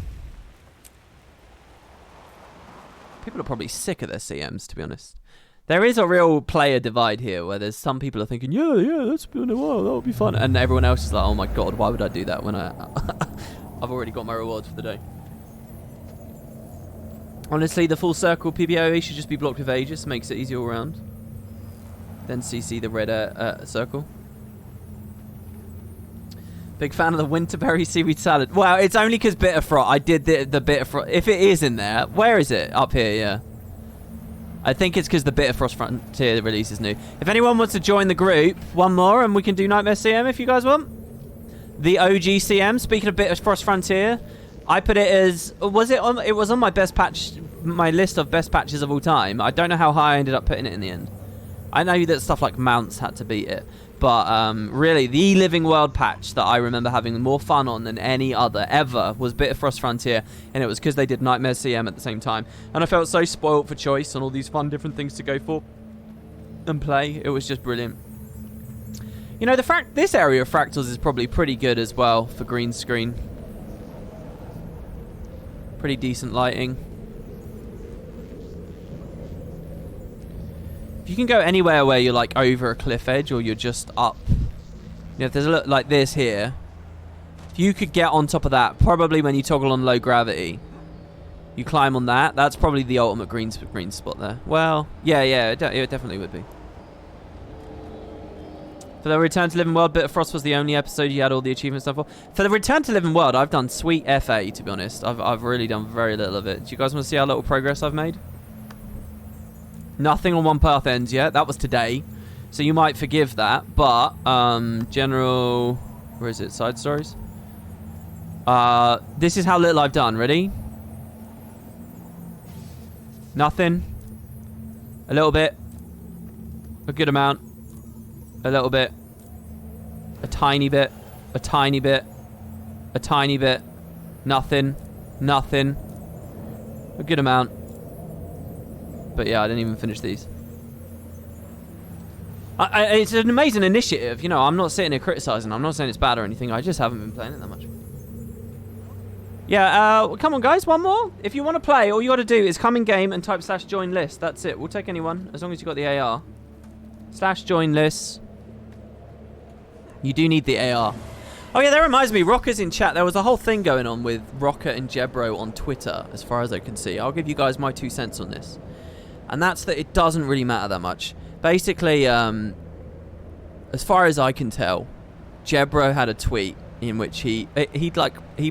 People are probably sick of their CMs, to be honest. There is a real player divide here, where there's some people are thinking, yeah, that's been a while, that would be fun. And everyone else is like, oh my god, why would I do that when I've already got my rewards for the day. Honestly, the full circle PBOE should just be blocked with Aegis, makes it easy all around. Then CC the red circle. Big fan of the winterberry seaweed salad. Well, it's only because Bitterfrost. I did the Bitterfrost. If it is in there, where is it? Up here, yeah. I think it's because the Bitterfrost Frontier release is new. If anyone wants to join the group, one more, and we can do Nightmare CM if you guys want. The OG CM. Speaking of Bitterfrost Frontier, I put it as... Was it on... It was on my best patch... My list of best patches of all time. I don't know how high I ended up putting it in the end. I know that stuff like mounts had to beat it. But really, the Living World patch that I remember having more fun on than any other ever was Bitterfrost Frontier, and it was because they did Nightmare CM at the same time. And I felt so spoiled for choice and all these fun different things to go for and play. It was just brilliant. You know, this area of Fractals is probably pretty good as well for green screen. Pretty decent lighting. If you can go anywhere where you're like over a cliff edge or you're just up, you know, if there's a look like this here, if you could get on top of that, probably when you toggle on low gravity, you climb on that. That's probably the ultimate green spot there. Well, yeah, it definitely would be. For the Return to Living World, Bitterfrost was the only episode you had all the achievement stuff for. For the Return to Living World, I've done sweet FA, to be honest. I've really done very little of it. Do you guys want to see how little progress I've made? Nothing on one path ends yet. That was today. So you might forgive that. But, general... Where is it? Side stories? This is how little I've done. Ready? Nothing. A little bit. A good amount. A little bit. A tiny bit. A tiny bit. A tiny bit. Nothing. Nothing. A good amount. But yeah, I didn't even finish these. It's an amazing initiative. You know, I'm not sitting here criticizing. I'm not saying it's bad or anything. I just haven't been playing it that much. Yeah, come on, guys. One more. If you want to play, all you got to do is come in game and type /join list. That's it. We'll take anyone, as long as you got the AR. /join list. You do need the AR. Oh, yeah, that reminds me. Rocker's in chat. There was a whole thing going on with Rocker and Jebro on Twitter, as far as I can see. I'll give you guys my 2 cents on this. And that's that it doesn't really matter that much. Basically, as far as I can tell, Jebro had a tweet in which he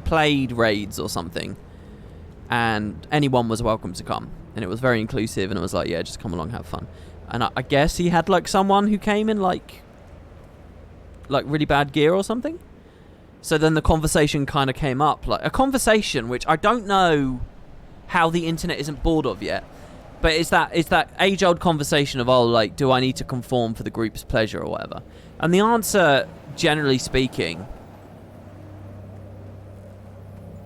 played raids or something, and anyone was welcome to come, and it was very inclusive, and it was like, yeah, just come along, have fun. And I guess he had like someone who came in like really bad gear or something. So then the conversation kind of came up, like a conversation which I don't know how the internet isn't bored of yet. But it's that age-old conversation of, oh, like, do I need to conform for the group's pleasure or whatever? And the answer, generally speaking,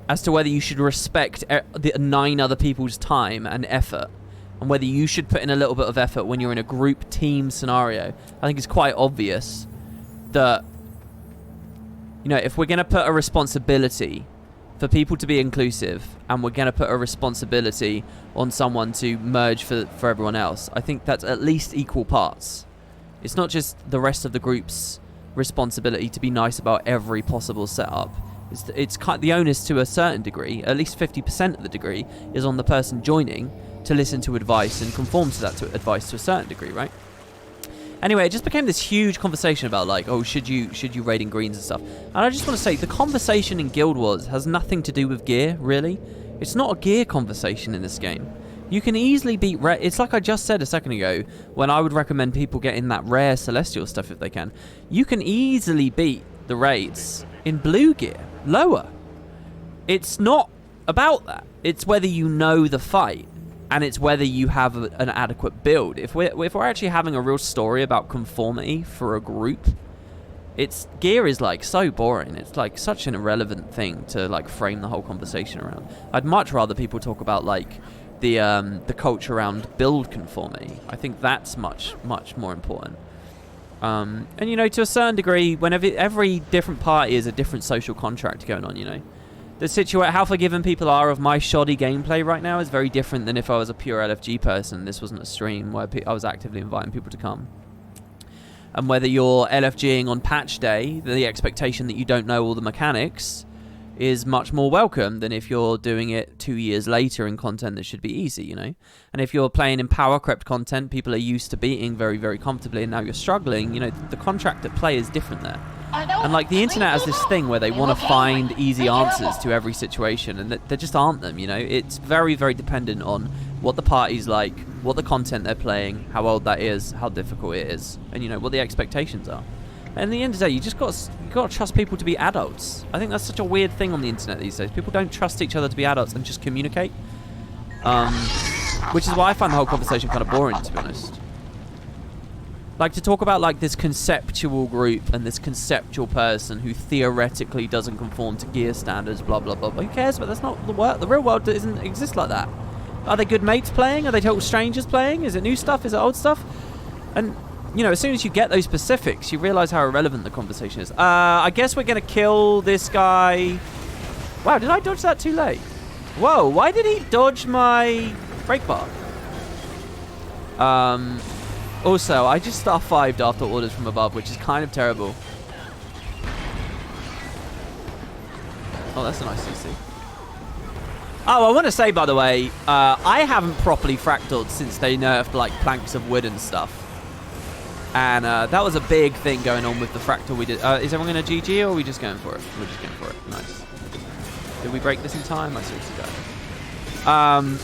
as to whether you should respect the 9 other people's time and effort, and whether you should put in a little bit of effort when you're in a group team scenario, I think it's quite obvious that, you know, if we're going to put a responsibility for people to be inclusive, and we're going to put a responsibility on someone to merge for everyone else, I think that's at least equal parts. It's not just the rest of the group's responsibility to be nice about every possible setup. It's kind of the onus to a certain degree, at least 50% of the degree, is on the person joining to listen to advice and conform to that advice to a certain degree, right? Anyway, it just became this huge conversation about, like, oh, should you raid in greens and stuff. And I just want to say, the conversation in Guild Wars has nothing to do with gear, really. It's not a gear conversation in this game. You can easily beat rare... It's like I just said a second ago, when I would recommend people getting that rare Celestial stuff if they can. You can easily beat the raids in blue gear, lower. It's not about that. It's whether you know the fight. And it's whether you have an adequate build. If we're actually having a real story about conformity for a group, gear is like so boring. It's like such an irrelevant thing to like frame the whole conversation around. I'd much rather people talk about like the culture around build conformity. I think that's much more important. And you know, to a certain degree, whenever every different party is a different social contract going on, you know. How forgiving people are of my shoddy gameplay right now is very different than if I was a pure LFG person. This wasn't a stream where I was actively inviting people to come. And whether you're LFGing on patch day, the expectation that you don't know all the mechanics is much more welcome than if you're doing it 2 years later in content that should be easy, you know? And if you're playing in power crept content, people are used to beating very, very comfortably, and now you're struggling, you know, the contract at play is different there. And like the internet has this thing where they want to find easy answers to every situation, and there just aren't them, you know? It's very, very dependent on what the party's like, what the content they're playing, how old that is, how difficult it is, and, you know, what the expectations are. And at the end of the day, you got to trust people to be adults. I think that's such a weird thing on the internet these days. People don't trust each other to be adults and just communicate. Which is why I find the whole conversation kind of boring, to be honest. Like, to talk about, like, this conceptual group and this conceptual person who theoretically doesn't conform to gear standards, blah, blah, blah. Who cares? But that's not the world. The real world doesn't exist like that. Are they good mates playing? Are they total strangers playing? Is it new stuff? Is it old stuff? And, you know, as soon as you get those specifics, you realize how irrelevant the conversation is. I guess we're going to kill this guy. Wow, did I dodge that too late? Whoa, why did he dodge my brake bar? Also, I just star 5'd after orders from above, which is kind of terrible. Oh, that's a nice CC. Oh, I want to say, by the way, I haven't properly fractaled since they nerfed, like, planks of wood and stuff. And that was a big thing going on with the fractal we did. Is everyone going to GG, or are we just going for it? We're just going for it. Nice. Did we break this in time? I seriously don't.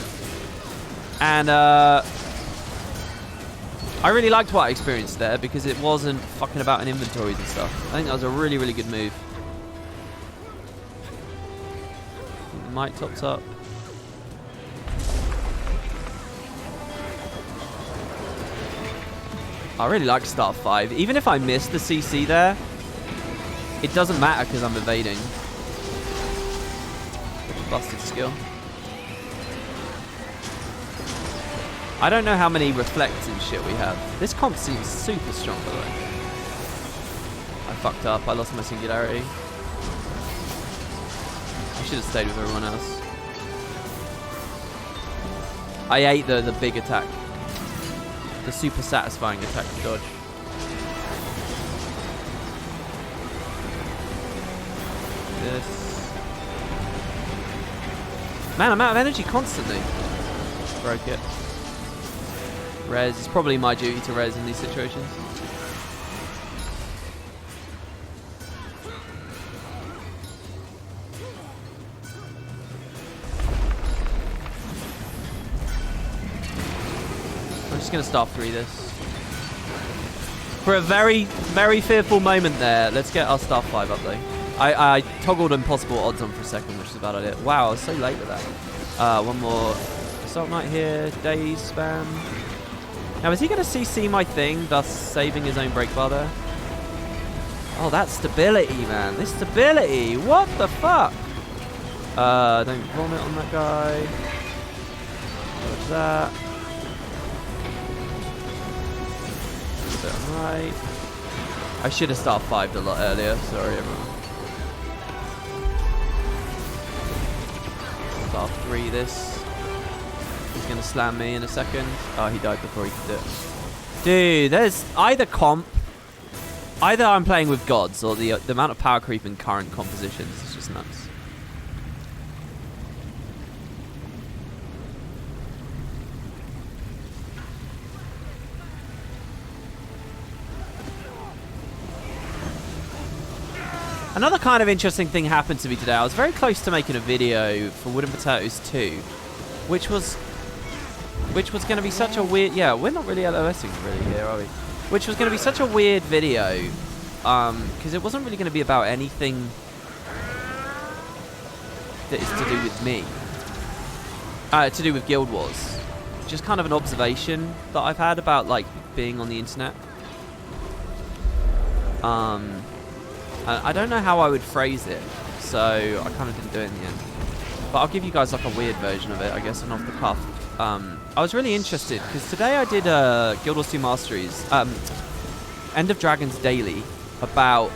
I really liked what I experienced there because it wasn't fucking about in inventories and stuff. I think that was a really, really good move. The mic tops up. I really like Star 5. Even if I miss the CC there, it doesn't matter because I'm evading. Busted skill. I don't know how many reflects and shit we have. This comp seems super strong, by the way. I fucked up. I lost my singularity. I should have stayed with everyone else. I ate the big attack. The super satisfying attack to dodge. This. Man, I'm out of energy constantly. Broke it. Res. It's probably my duty to res in these situations. I'm just going to start 3 this. For a very, very fearful moment there, let's get our star 5 up though. I toggled impossible odds on for a second, which is a bad idea. Wow, I was so late with that. One more assault knight here, daze spam. Now, is he going to CC my thing, thus saving his own brake bar there? Oh, that stability, man. This stability. What the fuck? Don't vomit on that guy. What's that? Right. I should have star 5'd a lot earlier. Sorry, everyone. Star 3 this. He's going to slam me in a second. Oh, he died before he could do it. Dude, there's either I'm playing with gods, or the amount of power creep in current compositions is just nuts. Another kind of interesting thing happened to me today. I was very close to making a video for Wooden Potatoes 2, which was going to be such a weird... Yeah, we're not really LOSing really here, are we? Which was going to be such a weird video, because it wasn't really going to be about anything that is to do with me. To do with Guild Wars. Just kind of an observation that I've had about, like, being on the internet. I don't know how I would phrase it, so I kind of didn't do it in the end. But I'll give you guys like a weird version of it, I guess, and off the cuff. I was really interested, because today I did Guild Wars 2 Masteries, End of Dragons Daily, about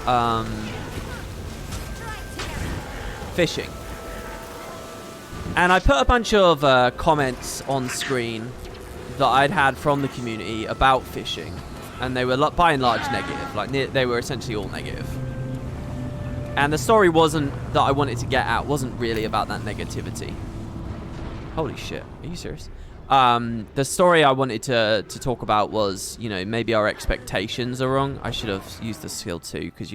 fishing. And I put a bunch of comments on screen that I'd had from the community about fishing. And they were by and large negative, like they were essentially all negative. And the story wasn't that I wanted to get out, wasn't really about that negativity. Holy shit, are you serious? The story I wanted to talk about was, you know, maybe our expectations are wrong. I should have used the skill 2, because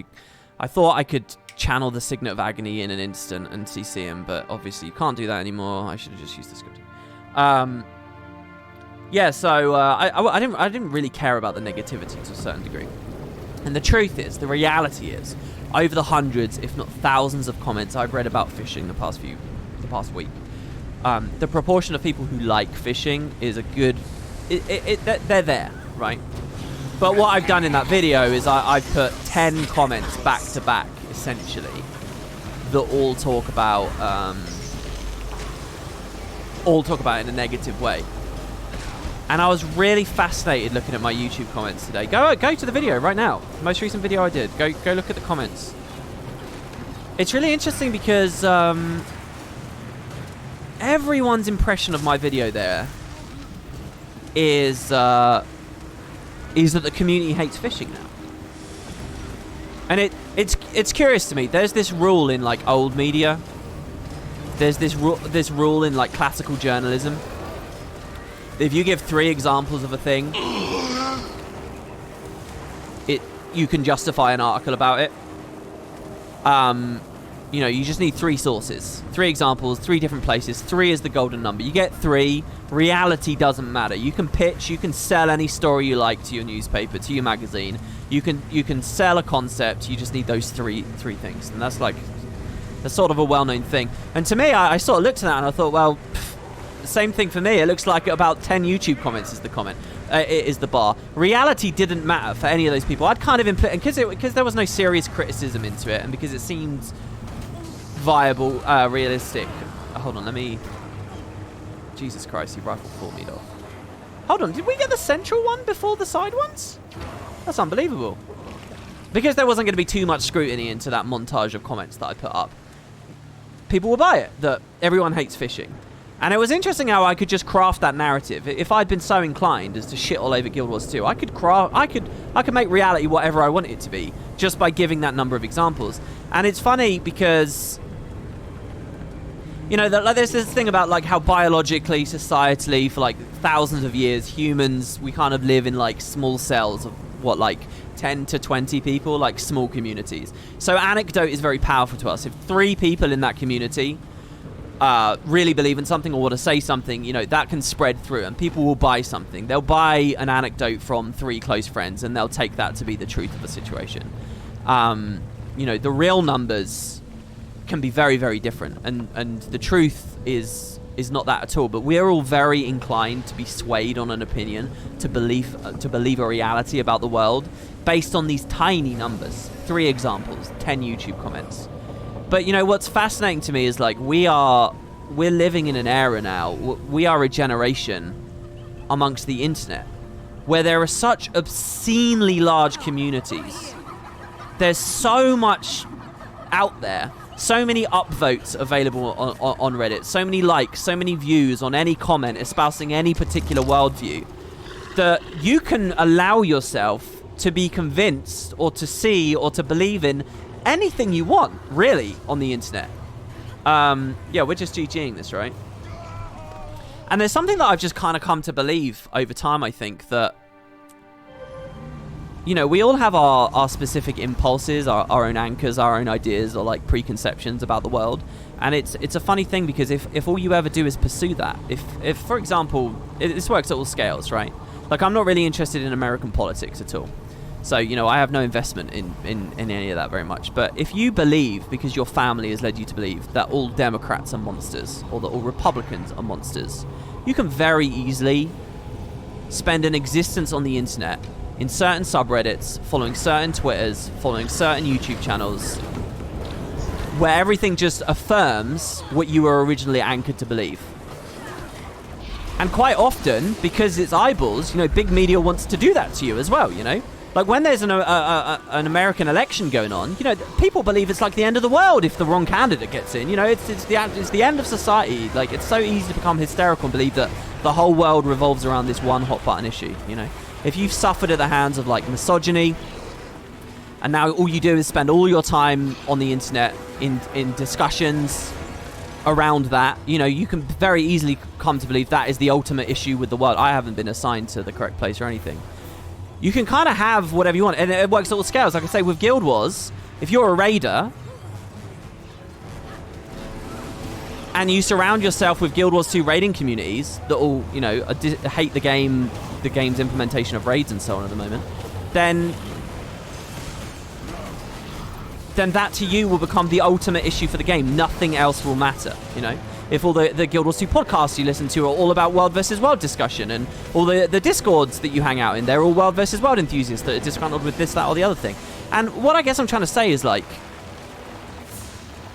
I thought I could channel the Signet of Agony in an instant and CC him, but obviously you can't do that anymore. I should have just used the skill 2. Yeah, so I didn't really care about the negativity to a certain degree. And the truth is, the reality is, over the hundreds, if not thousands of comments I've read about fishing the past week, the proportion of people who like fishing is a good... they're there, right? But what I've done in that video is I've put 10 comments back to back, essentially, that all talk about it in a negative way. And I was really fascinated looking at my YouTube comments today. Go to the video right now. The most recent video I did. Go look at the comments. It's really interesting because everyone's impression of my video there is that the community hates fishing now. And it's curious to me. There's this rule in like old media. There's this rule in like classical journalism. If you give 3 examples of a thing, you can justify an article about it. You know, you just need 3 sources, 3 examples, 3 different places. 3 is the golden number. You get 3. Reality doesn't matter. You can pitch, you can sell any story you like to your newspaper, to your magazine. You can sell a concept. You just need those three things, and that's sort of a well-known thing. And to me, I sort of looked at that and I thought, well, same thing for me. It looks like about 10 YouTube comments is the comment. It is the bar. Reality didn't matter for any of those people. I'd kind of because there was no serious criticism into it, and because it seemed viable, realistic. Hold on, let me... Jesus Christ, he rifled 4 meters off. Hold on, did we get the central one before the side ones? That's unbelievable. Because there wasn't going to be too much scrutiny into that montage of comments that I put up, people will buy it, that everyone hates fishing. And it was interesting how I could just craft that narrative. If I'd been so inclined as to shit all over Guild Wars 2, I could make reality whatever I want it to be, just by giving that number of examples. And it's funny because, you know, there's this thing about like how biologically, societally, for like thousands of years, humans, we kind of live in like small cells of what, like 10 to 20 people, like small communities. So anecdote is very powerful to us. If 3 people in that community really believe in something or want to say something, you know, that can spread through and people will buy something. They'll buy an anecdote from 3 close friends and they'll take that to be the truth of the situation. You know, the real numbers can be very, very different, and the truth is not that at all. But we're all very inclined to be swayed on an opinion, to believe a reality about the world based on these tiny numbers. 3 examples, 10 YouTube comments. But you know what's fascinating to me is like we're living in an era now. We are a generation amongst the internet where there are such obscenely large communities. There's so much out there, so many upvotes available on Reddit, so many likes, so many views on any comment espousing any particular worldview, that you can allow yourself to be convinced or to see or to believe in anything you want, really, on the internet. Yeah, we're just GGing this, right? And there's something that I've just kind of come to believe over time, I think, that, you know, we all have our specific impulses, our own anchors, our own ideas, or like preconceptions about the world. And it's a funny thing because if all you ever do is pursue that, if for example, this works at all scales, right? Like, I'm not really interested in American politics at all. So, you know, I have no investment in any of that very much. But if you believe, because your family has led you to believe, that all Democrats are monsters or that all Republicans are monsters, you can very easily spend an existence on the internet in certain subreddits, following certain Twitters, following certain YouTube channels, where everything just affirms what you were originally anchored to believe. And quite often, because it's eyeballs, you know, big media wants to do that to you as well, you know? Like when there's an American election going on, you know, people believe it's like the end of the world if the wrong candidate gets in. You know, it's the end of society. Like, it's so easy to become hysterical and believe that the whole world revolves around this one hot button issue. You know, if you've suffered at the hands of like misogyny, And now all you do is spend all your time on the internet in discussions around that. You know, you can very easily come to believe that is the ultimate issue with the world. I haven't been assigned to the correct place or anything. You can kind of have whatever you want, and it works at all scales. Like I say, with Guild Wars, if you're a raider and you surround yourself with Guild Wars 2 raiding communities that all, you know, hate the game's implementation of raids and so on at the moment, then that to you will become the ultimate issue for the game. Nothing else will matter, you know? If all the Guild Wars 2 podcasts you listen to are all about world versus world discussion, and all the Discords that you hang out in, they're all world versus world enthusiasts that are disgruntled with this, that, or the other thing. And what I guess I'm trying to say is, like,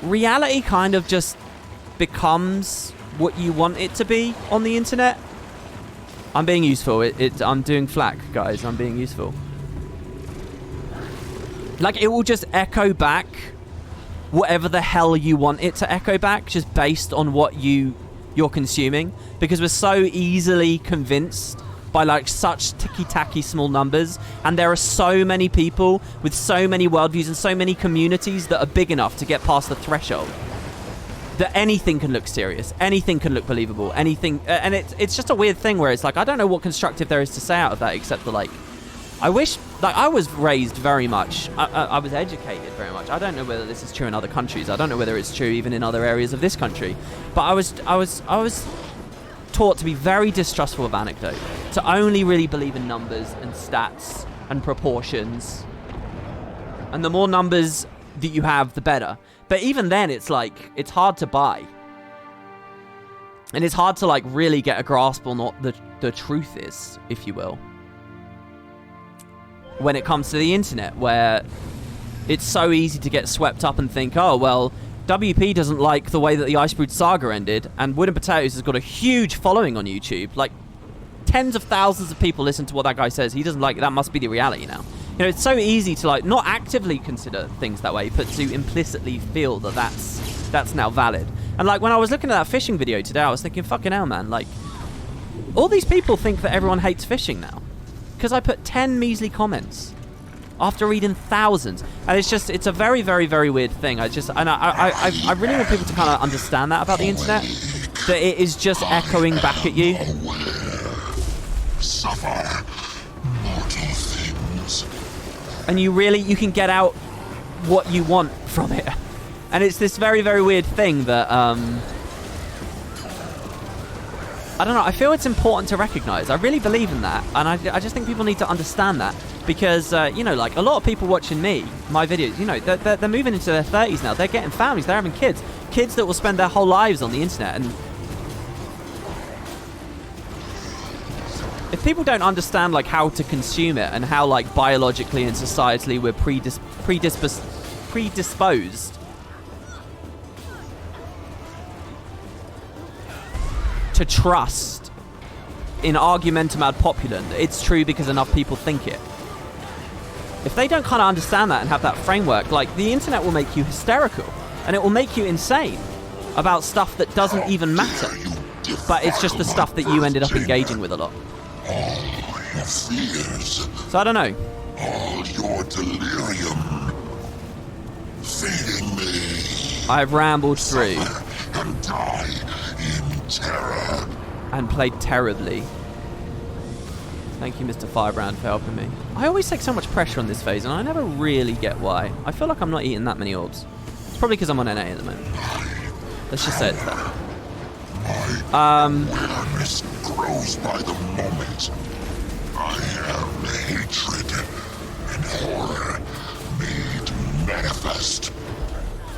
reality kind of just becomes what you want it to be on the internet. I'm being useful. I'm doing flack, guys. I'm being useful. Like, it will just echo back whatever the hell you want it to echo back, just based on what you're consuming, because we're so easily convinced by like such ticky-tacky small numbers, and there are so many people with so many worldviews and so many communities that are big enough to get past the threshold that anything can look serious, anything can look believable, anything, and it's just a weird thing where it's like, I don't know what constructive there is to say out of that, except for like, I wish, like, I was raised very much, I was educated very much. I don't know whether this is true in other countries. I don't know whether it's true even in other areas of this country. But I was taught to be very distrustful of anecdote, to only really believe in numbers and stats and proportions. And the more numbers that you have, the better. But even then, it's like, it's hard to buy. And it's hard to, like, really get a grasp on what the truth is, if you will, when it comes to the internet, where it's so easy to get swept up and think, oh, well, WP doesn't like the way that the Icebrood saga ended, and Wood and Potatoes has got a huge following on YouTube. Like, tens of thousands of people listen to what that guy says. He doesn't like it. That must be the reality now. You know, it's so easy to, like, not actively consider things that way, but to implicitly feel that that's now valid. And, like, when I was looking at that fishing video today, I was thinking, fucking hell, man, like, all these people think that everyone hates fishing now, because I put 10 measly comments after reading thousands. And it's a very, very, very weird thing. I really want people to kind of understand that about the internet, that it is just echoing back at you. Suffer mortal things. And you can get out what you want from it. And it's this very, very weird thing that, I don't know, I feel it's important to recognize. I really believe in that, and I just think people need to understand that, because, you know, like, a lot of people watching my videos, you know, they're moving into their 30s now, they're getting families, they're having kids that will spend their whole lives on the internet, and if people don't understand, like, how to consume it, and how, like, biologically and societally we're predisposed to trust in argumentum ad populum, it's true because enough people think it. If they don't kind of understand that and have that framework, like, the internet will make you hysterical, and it will make you insane about stuff that doesn't even matter, but it's just the stuff that you ended up engaging with a lot. All your fears, So I don't know. all your delirium, feeding me. I've rambled through And die in terror. and played terribly. Thank you, Mr. Firebrand, for helping me. I always take so much pressure on this phase, and I never really get why. I feel like I'm not eating that many orbs. It's probably because I'm on NA at the moment. Let's just say it's that. My awareness grows by the moment. I am hatred and horror made manifest.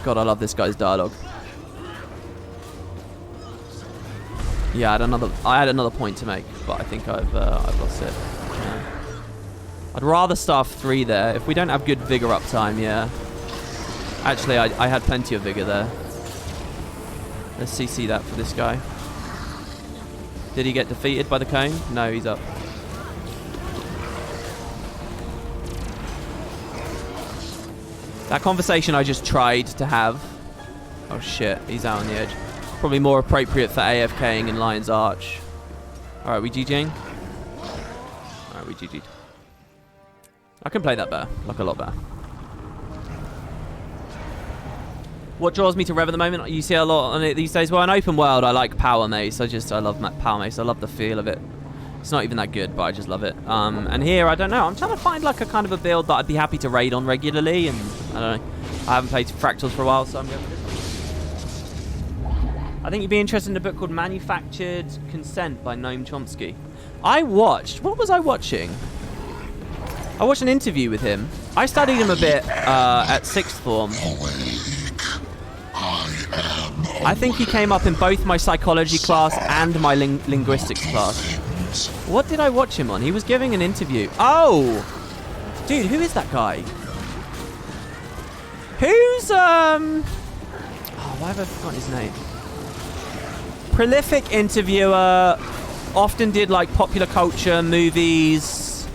God, I love this guy's dialogue. Yeah, I had another point to make, but I think I've lost it. Yeah. I'd rather staff 3 there. If we don't have good vigor uptime, yeah. Actually, I had plenty of vigor there. Let's CC that for this guy. Did he get defeated by the cone? No, he's up. That conversation I just tried to have. Oh shit, he's out on the edge. Probably more appropriate for AFKing in Lion's Arch. Alright, we GGing? Alright, we GG'd. I can play that better, like a lot better. What draws me to Rev at the moment? You see a lot on it these days. Well, in open world, I like Power Mace. I love Power Mace. I love the feel of it. It's not even that good, but I just love it. And here, I don't know. I'm trying to find like a kind of a build that I'd be happy to raid on regularly. And I don't know. I haven't played Fractals for a while, so I'm going with this one. I think you'd be interested in a book called Manufactured Consent by Noam Chomsky. What was I watching? I watched an interview with him. I studied him a bit at 6th form. I think he came up in both my psychology class and my linguistics class. What did I watch him on? He was giving an interview. Oh! Dude, who is that guy? Who's, oh, why have I forgotten his name? Prolific interviewer. Often did, like, popular culture, movies.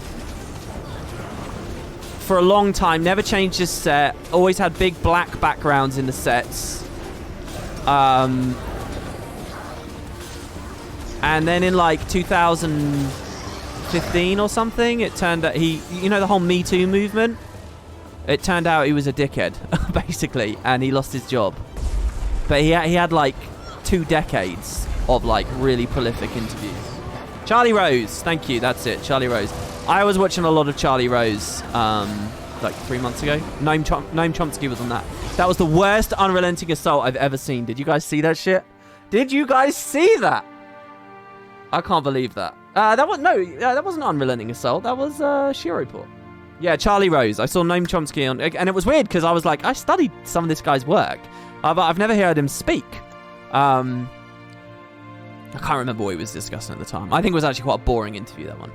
For a long time. Never changed his set. Always had big black backgrounds in the sets. And then in like 2015 or something, it turned out you know the whole Me Too movement? It turned out he was a dickhead, basically, and he lost his job. But he had like 2 decades of like really prolific interviews. Charlie Rose, thank you, that's it, Charlie Rose. I was watching a lot of Charlie Rose like 3 months ago. Noam Chomsky was on that. That was the worst unrelenting assault I've ever seen. Did you guys see that shit? Did you guys see that? I can't believe that. That wasn't unrelenting assault. That was Shiroport. Yeah, Charlie Rose. I saw Noam Chomsky on, and it was weird because I was like, I studied some of this guy's work, but I've never heard him speak. I can't remember what he was discussing at the time. I think it was actually quite a boring interview, that one.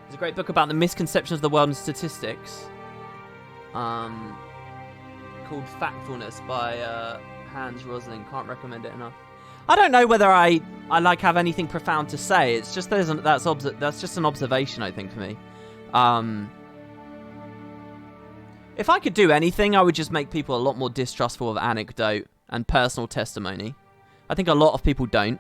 There's a great book about the misconceptions of the world and statistics. Called Factfulness by Hans Rosling. Can't recommend it enough. I don't know whether I like have anything profound to say. It's just that's just an observation, I think, for me. If I could do anything, I would just make people a lot more distrustful of anecdote and personal testimony. I think a lot of people don't.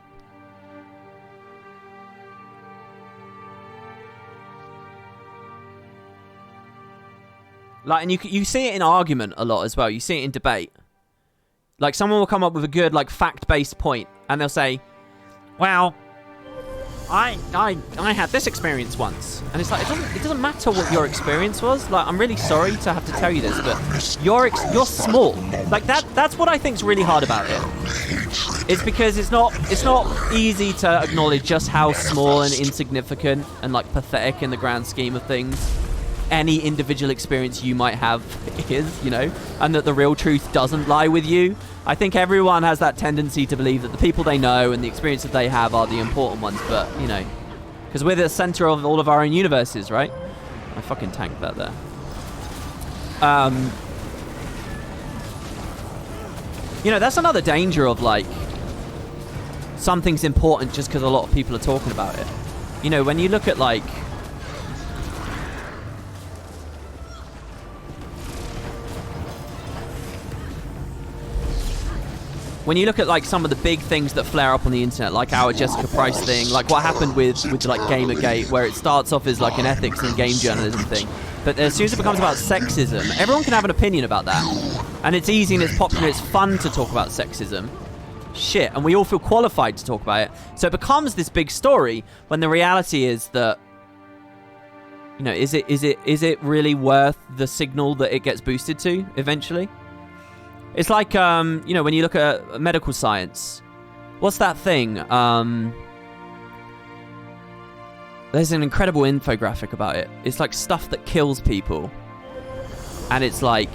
Like, and you see it in argument a lot as well. You see it in debate. Like, someone will come up with a good, like, fact-based point, and they'll say, well, I had this experience once. And it's like, it doesn't matter what your experience was. Like, I'm really sorry to have to tell you this, but you're small. Like, that's what I think's really hard about it. It's because it's not easy to acknowledge just how small and insignificant and, like, pathetic in the grand scheme of things any individual experience you might have is, you know, and that the real truth doesn't lie with you. I think everyone has that tendency to believe that the people they know and the experiences they have are the important ones, but, you know, because we're the center of all of our own universes, right? I fucking tanked that there. You know, that's another danger of, like, something's important just because a lot of people are talking about it. You know, when you look at, like, like some of the big things that flare up on the internet, like our Jessica Price thing, like what happened with like Gamergate, where it starts off as like an ethics and game journalism thing, but as soon as it becomes about sexism, everyone can have an opinion about that, and it's easy and it's popular, it's fun to talk about sexism, shit, and we all feel qualified to talk about it. So it becomes this big story when the reality is that, you know, is it really worth the signal that it gets boosted to eventually? It's like, you know, when you look at medical science, what's that thing? There's an incredible infographic about it. It's like stuff that kills people. And it's like,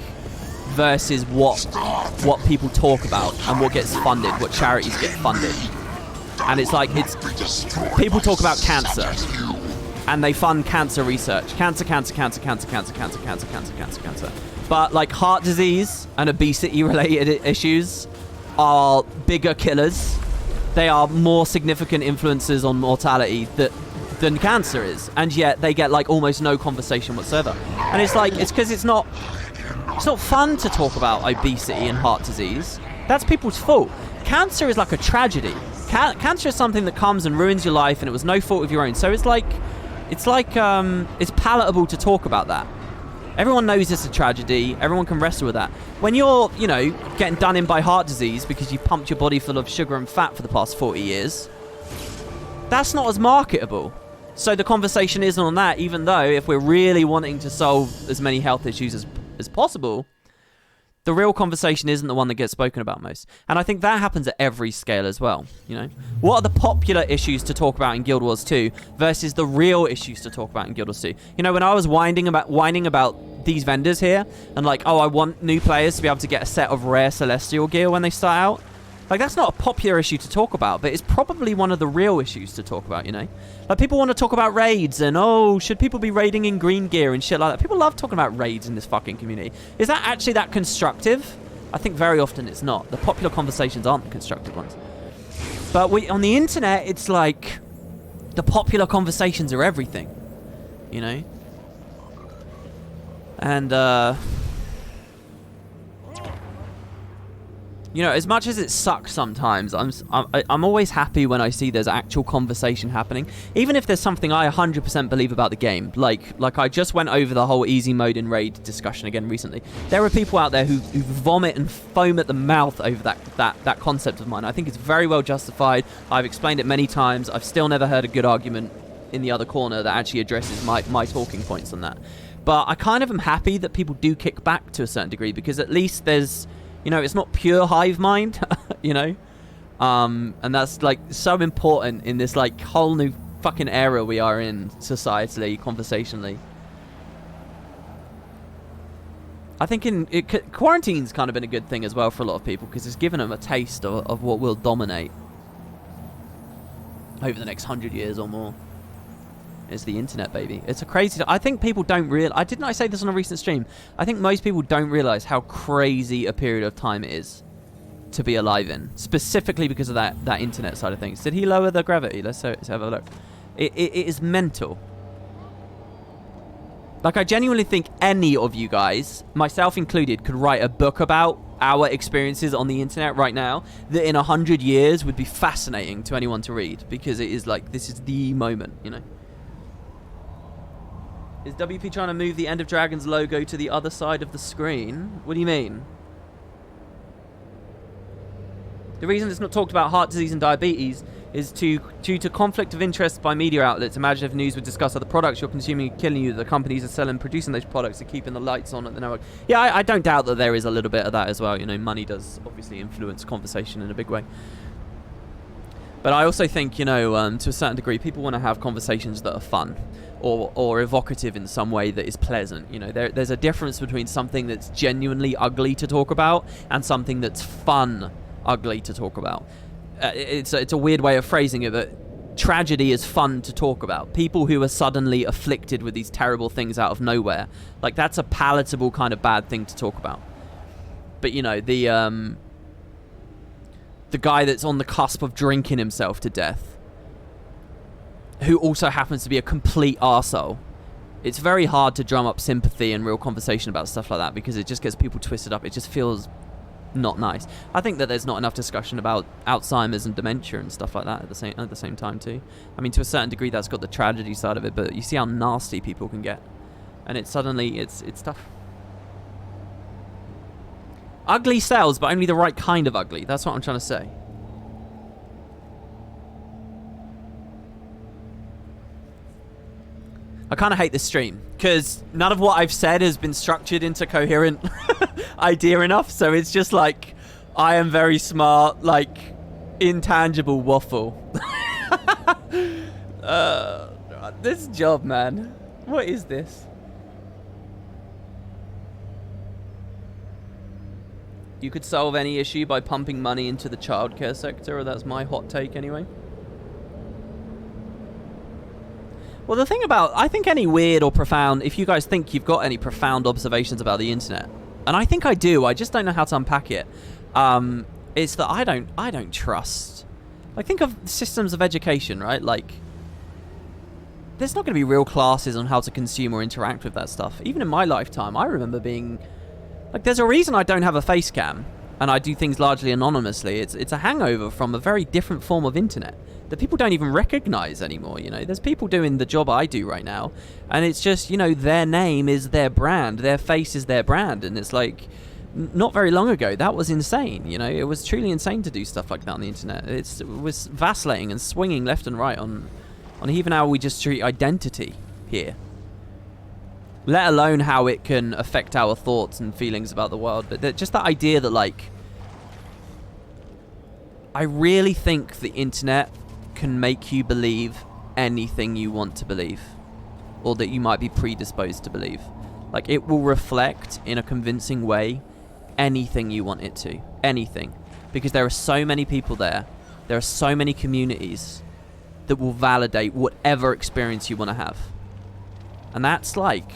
versus what people talk about and what gets funded, what charities get funded. And it's like, people talk about cancer. And they fund cancer research. Cancer. But like heart disease and obesity related issues are bigger killers. They are more significant influences on mortality than cancer is. And yet they get like almost no conversation whatsoever. And it's like, it's because it's not fun to talk about obesity and heart disease. That's people's fault. Cancer is like a tragedy. Cancer is something that comes and ruins your life and it was no fault of your own. So it's palatable to talk about that. Everyone knows it's a tragedy. Everyone can wrestle with that. When you're, you know, getting done in by heart disease because you pumped your body full of sugar and fat for the past 40 years, that's not as marketable. So the conversation isn't on that, even though if we're really wanting to solve as many health issues as possible, the real conversation isn't the one that gets spoken about most. And I think that happens at every scale as well, you know? What are the popular issues to talk about in Guild Wars 2 versus the real issues to talk about in Guild Wars 2? You know, when I was whining about these vendors here and like, oh, I want new players to be able to get a set of rare celestial gear when they start out. Like, that's not a popular issue to talk about, but it's probably one of the real issues to talk about, you know? Like, people want to talk about raids and, oh, should people be raiding in green gear and shit like that? People love talking about raids in this fucking community. Is that actually that constructive? I think very often it's not. The popular conversations aren't the constructive ones. But on the internet, it's like the popular conversations are everything, you know? And, you know, as much as it sucks sometimes, I'm always happy when I see there's actual conversation happening, even if there's something I 100% believe about the game. Like I just went over the whole easy mode in raid discussion again recently. There are people out there who vomit and foam at the mouth over that concept of mine. I think it's very well justified. I've explained it many times. I've still never heard a good argument in the other corner that actually addresses my talking points on that. But I kind of am happy that people do kick back to a certain degree, because at least there's, you know, it's not pure hive mind, you know? And that's, like, so important in this, like, whole new fucking era we are in societally, conversationally. I think quarantine's kind of been a good thing as well for a lot of people, because it's given them a taste of what will dominate over the next 100 years or more. It's the internet, baby. It's a crazy... I think people don't realize... Didn't I say this on a recent stream? I think most people don't realize how crazy a period of time it is to be alive in. Specifically because of that internet side of things. Did he lower the gravity? Let's have a look. It is mental. Like, I genuinely think any of you guys, myself included, could write a book about our experiences on the internet right now that in 100 years would be fascinating to anyone to read. Because it is like, this is the moment, you know? Is WP trying to move the End of Dragons logo to the other side of the screen? What do you mean? The reason it's not talked about heart disease and diabetes is due to conflict of interest by media outlets. Imagine if news would discuss other products you're consuming and killing you. The companies are selling, producing those products are keeping the lights on at the network. Yeah, I don't doubt that there is a little bit of that as well. You know, money does obviously influence conversation in a big way. But I also think, you know, to a certain degree, people want to have conversations that are fun or evocative in some way that is pleasant. You know, there's a difference between something that's genuinely ugly to talk about and something that's fun ugly to talk about. It's a weird way of phrasing it, but tragedy is fun to talk about. People who are suddenly afflicted with these terrible things out of nowhere, like, that's a palatable kind of bad thing to talk about. But, you know, the guy that's on the cusp of drinking himself to death, who also happens to be a complete arsehole, it's very hard to drum up sympathy and real conversation about stuff like that, because it just gets people twisted up. It just feels not nice. I think that there's not enough discussion about Alzheimer's and dementia and stuff like that at the same time too. I mean, to a certain degree, that's got the tragedy side of it, but you see how nasty people can get, and it's tough. Ugly sells, but only the right kind of ugly. That's what I'm trying to say. I kind of hate this stream, because none of what I've said has been structured into coherent idea enough, so it's just like, I am very smart, like, intangible waffle. This job, man. What is this? You could solve any issue by pumping money into the childcare sector, or that's my hot take anyway. Well, the thing about, I think any weird or profound, if you guys think you've got any profound observations about the internet, and I think I do, I just don't know how to unpack it, it's that I don't trust. Like, think of systems of education, right? Like, there's not going to be real classes on how to consume or interact with that stuff. Even in my lifetime, I remember being, like, there's a reason I don't have a face cam. and I do things largely anonymously. It's a hangover from a very different form of internet that people don't even recognize anymore. You know, there's people doing the job I do right now, and it's just, you know, their name is their brand, their face is their brand, and it's like, not very long ago, that was insane. You know, it was truly insane to do stuff like that on the internet. It was vacillating and swinging left and right on even how we just treat identity here. Let alone how it can affect our thoughts and feelings about the world. But just that idea that, like, I really think the internet can make you believe anything you want to believe, or that you might be predisposed to believe. Like, it will reflect in a convincing way anything you want it to. Anything. Because there are so many people there. There are so many communities that will validate whatever experience you want to have. And that's like,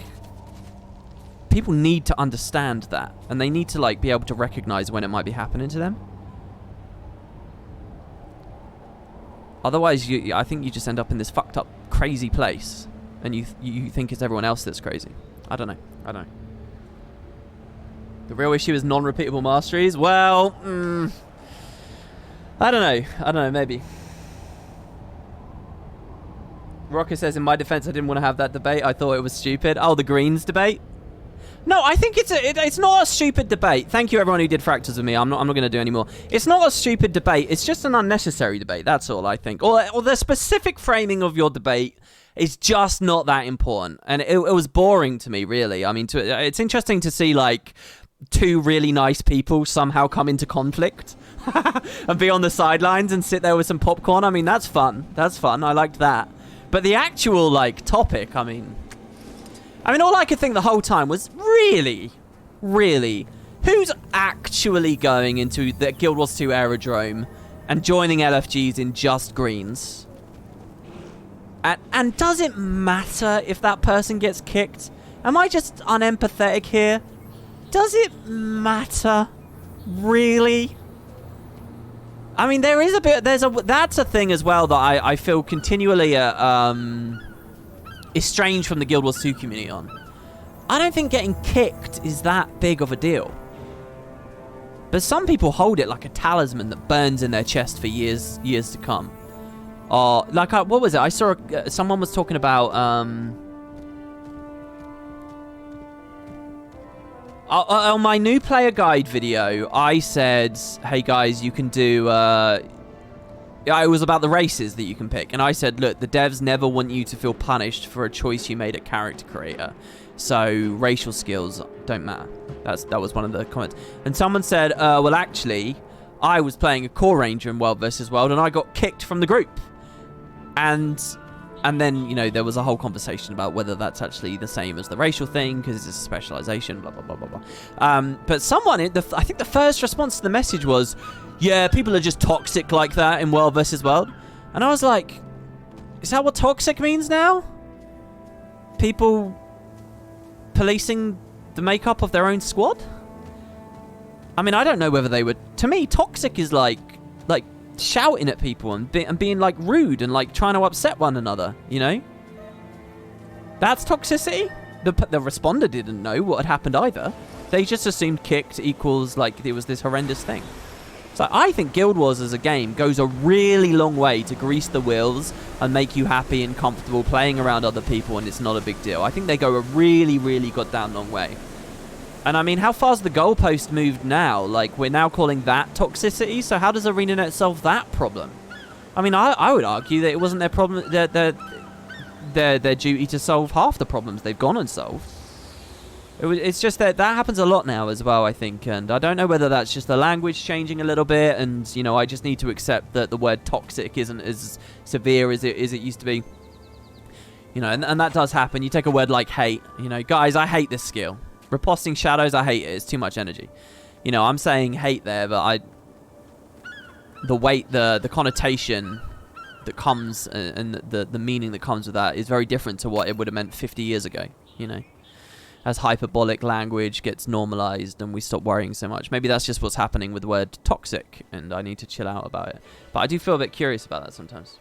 people need to understand that, and they need to, like, be able to recognize when it might be happening to them. Otherwise, I think you just end up in this fucked up, crazy place, and you think it's everyone else that's crazy. I don't know. The real issue is non-repeatable masteries. Well, I don't know. Maybe. Rocker says, in my defense, I didn't want to have that debate. I thought it was stupid. Oh, the Greens debate? No, I think it's not a stupid debate. Thank you, everyone who did fractals with me. I'm not going to do any more. It's not a stupid debate. It's just an unnecessary debate. That's all, I think. Or the specific framing of your debate is just not that important. And it was boring to me, really. I mean, it's interesting to see, like, two really nice people somehow come into conflict and be on the sidelines and sit there with some popcorn. I mean, that's fun. I liked that. But the actual, like, topic, I mean, all I could think the whole time was, really, who's actually going into the Guild Wars 2 aerodrome and joining LFGs in just greens? And does it matter if that person gets kicked? Am I just unempathetic here? Does it matter? Really? I mean, there is a bit, that's a thing as well that I feel continually estranged from the Guild Wars 2 community on. I don't think getting kicked is that big of a deal. But some people hold it like a talisman that burns in their chest for years to come. Or, like, what was it? I saw someone was talking about, on my new player guide video, I said, hey guys, you can do, it was about the races that you can pick. And I said, look, the devs never want you to feel punished for a choice you made at character creator. So racial skills don't matter. That was one of the comments. And someone said, well, actually, I was playing a core ranger in World vs. World and I got kicked from the group. And then, you know, there was a whole conversation about whether that's actually the same as the racial thing, because it's a specialization, blah, blah, blah, blah, blah. But someone, I think the first response to the message was, yeah, people are just toxic like that in World vs. World. And I was like, is that what toxic means now? People policing the makeup of their own squad? I mean, I don't know whether they would... To me, toxic is like shouting at people and being like rude and like trying to upset one another, you know? That's toxicity? The responder didn't know what had happened either. They just assumed kicked equals like it was this horrendous thing. So I think Guild Wars as a game goes a really long way to grease the wheels and make you happy and comfortable playing around other people, and it's not a big deal. I think they go a really, really goddamn long way. And I mean, how far's the goalpost moved now? Like, we're now calling that toxicity, so how does ArenaNet solve that problem? I mean, I would argue that it wasn't their problem, their duty to solve half the problems they've gone and solved. It's just that happens a lot now as well, I think, and I don't know whether that's just the language changing a little bit, and, you know, I just need to accept that the word toxic isn't as severe as it used to be. You know, and that does happen. You take a word like hate, you know, guys, I hate this skill. Riposting shadows, I hate it. It's too much energy. You know, I'm saying hate there, but the weight, the connotation that comes and the meaning that comes with that is very different to what it would have meant 50 years ago, you know. As hyperbolic language gets normalized and we stop worrying so much. Maybe that's just what's happening with the word toxic, and I need to chill out about it. But I do feel a bit curious about that sometimes.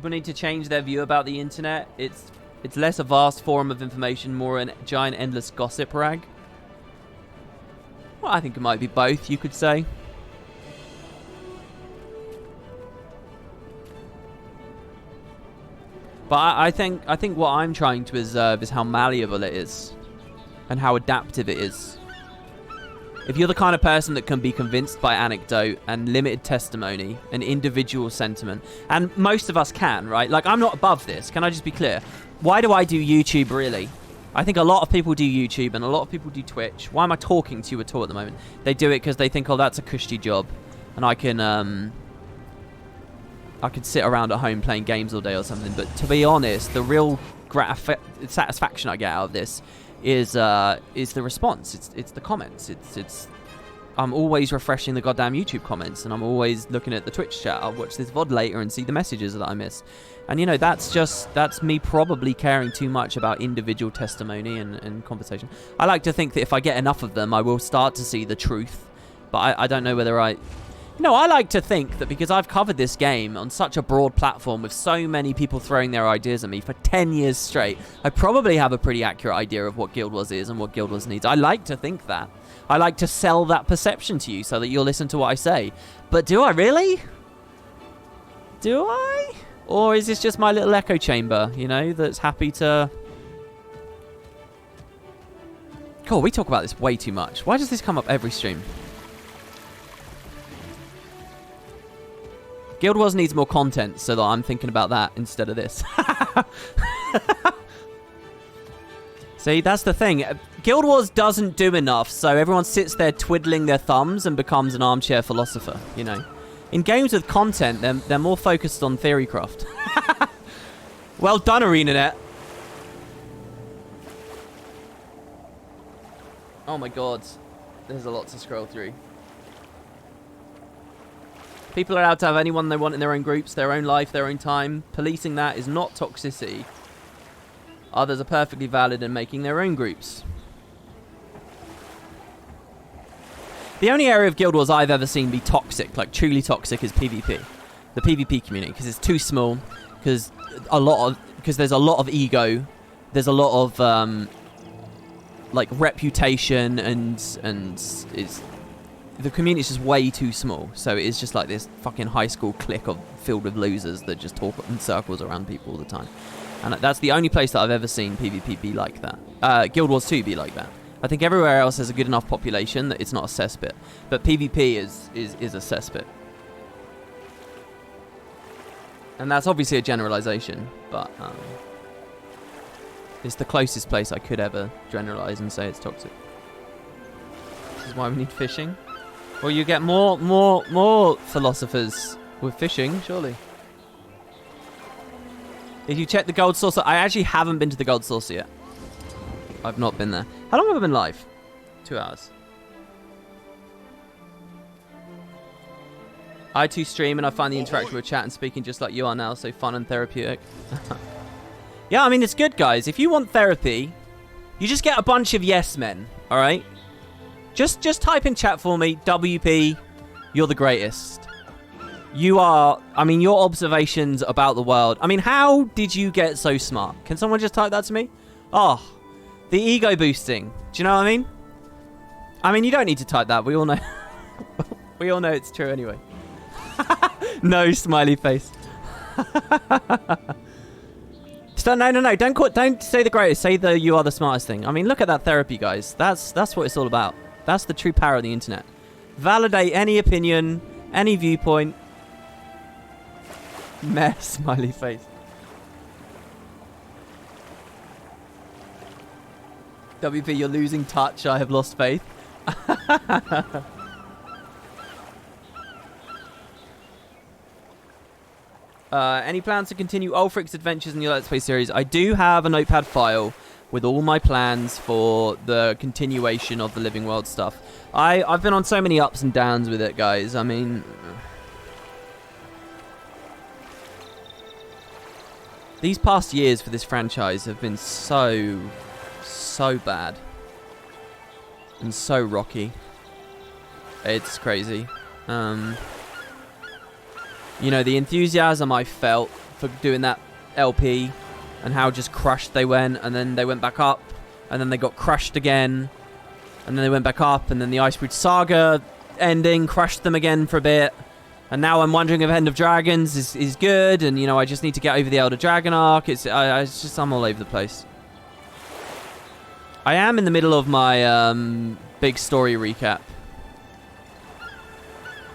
People need to change their view about the internet. It's less a vast forum of information, more a giant endless gossip rag. Well, I think it might be both, you could say. But I think what I'm trying to observe is how malleable it is and how adaptive it is. If you're the kind of person that can be convinced by anecdote and limited testimony and individual sentiment, and most of us can, right? Like, I'm not above this. Can I just be clear? Why do I do YouTube, really? I think a lot of people do YouTube and a lot of people do Twitch. Why am I talking to you at all at the moment? They do it because they think, oh, that's a cushy job. And I can sit around at home playing games all day or something. But to be honest, the real satisfaction I get out of this is the response. It's the comments. I'm always refreshing the goddamn YouTube comments, and I'm always looking at the Twitch chat. I'll watch this VOD later and see the messages that I miss. And you know, that's me probably caring too much about individual testimony and conversation. I like to think that if I get enough of them, I will start to see the truth. But I don't know whether I like to think that because I've covered this game on such a broad platform with so many people throwing their ideas at me for 10 years straight, I probably have a pretty accurate idea of what Guild Wars is and what Guild Wars needs. I like to think that. I like to sell that perception to you so that you'll listen to what I say. But do I really? Do I? Or is this just my little echo chamber, you know, that's happy to... Cool, we talk about this way too much. Why does this come up every stream? Guild Wars needs more content, so that I'm thinking about that instead of this. See, that's the thing. Guild Wars doesn't do enough, so everyone sits there twiddling their thumbs and becomes an armchair philosopher, you know. In games with content, they're more focused on theorycraft. Well done, ArenaNet. Oh my god. There's a lot to scroll through. People are allowed to have anyone they want in their own groups, their own life, their own time. Policing that is not toxicity. Others are perfectly valid in making their own groups. The only area of Guild Wars I've ever seen be toxic, like truly toxic, is PvP. The PvP community, because it's too small, because there's a lot of ego, there's a lot of like reputation, and the community is just way too small. So it's just like this fucking high school clique filled with losers that just talk in circles around people all the time. And that's the only place that I've ever seen PvP be like that. Guild Wars 2 be like that. I think everywhere else has a good enough population that it's not a cesspit. But PvP is a cesspit. And that's obviously a generalization, but it's the closest place I could ever generalize and say it's toxic. This is why we need fishing. Well, you get more philosophers with fishing, surely. If you check the gold saucer, I actually haven't been to the gold saucer yet. I've not been there. How long have I been live? 2 hours. I too stream and I find the interaction with chat and speaking just like you are now so fun and therapeutic. Yeah, I mean, it's good, guys. If you want therapy, you just get a bunch of yes men, all right? Just type in chat for me, WP, you're the greatest. You are, I mean, your observations about the world. I mean, how did you get so smart? Can someone just type that to me? Oh, the ego boosting. Do you know what I mean? I mean, you don't need to type that. We all know. We all know it's true anyway. No smiley face. No. Don't say the greatest. Say the you are the smartest thing. I mean, look at that therapy, guys. That's what it's all about. That's the true power of the internet. Validate any opinion, any viewpoint. Meh, smiley face. WP, you're losing touch. I have lost faith. Any plans to continue Ulfric's adventures in your Let's Play series? I do have a notepad file with all my plans for the continuation of the Living World stuff. I've been on so many ups and downs with it, guys. I mean, these past years for this franchise have been so bad and so rocky. It's crazy. You know, the enthusiasm I felt for doing that LP, and how just crushed they went, and then they went back up, and then they got crushed again, and then they went back up, and then the Ice Bridge Saga ending crushed them again for a bit. And now I'm wondering if End of Dragons is good, and, you know, I just need to get over the Elder Dragon arc. It's just, I'm all over the place. I am in the middle of my big story recap.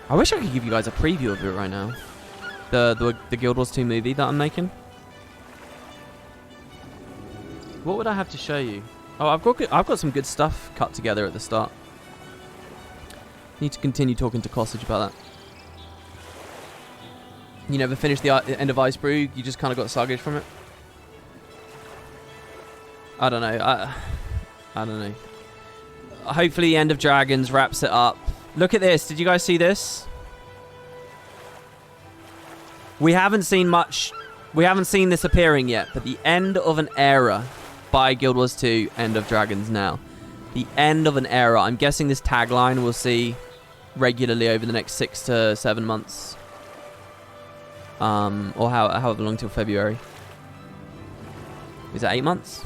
I wish I could give you guys a preview of it right now. The Guild Wars 2 movie that I'm making. What would I have to show you? Oh, I've got some good stuff cut together at the start. Need to continue talking to Cossage about that. You never finished the end of Icebrew? You just kind of got sluggish from it? I don't know. I don't know. Hopefully End of Dragons wraps it up. Look at this. Did you guys see this? We haven't seen much. We haven't seen this appearing yet, but the end of an era by Guild Wars 2, End of Dragons now. The end of an era. I'm guessing this tagline we'll see regularly over the next 6 to 7 months. Or however long till February. Is it 8 months?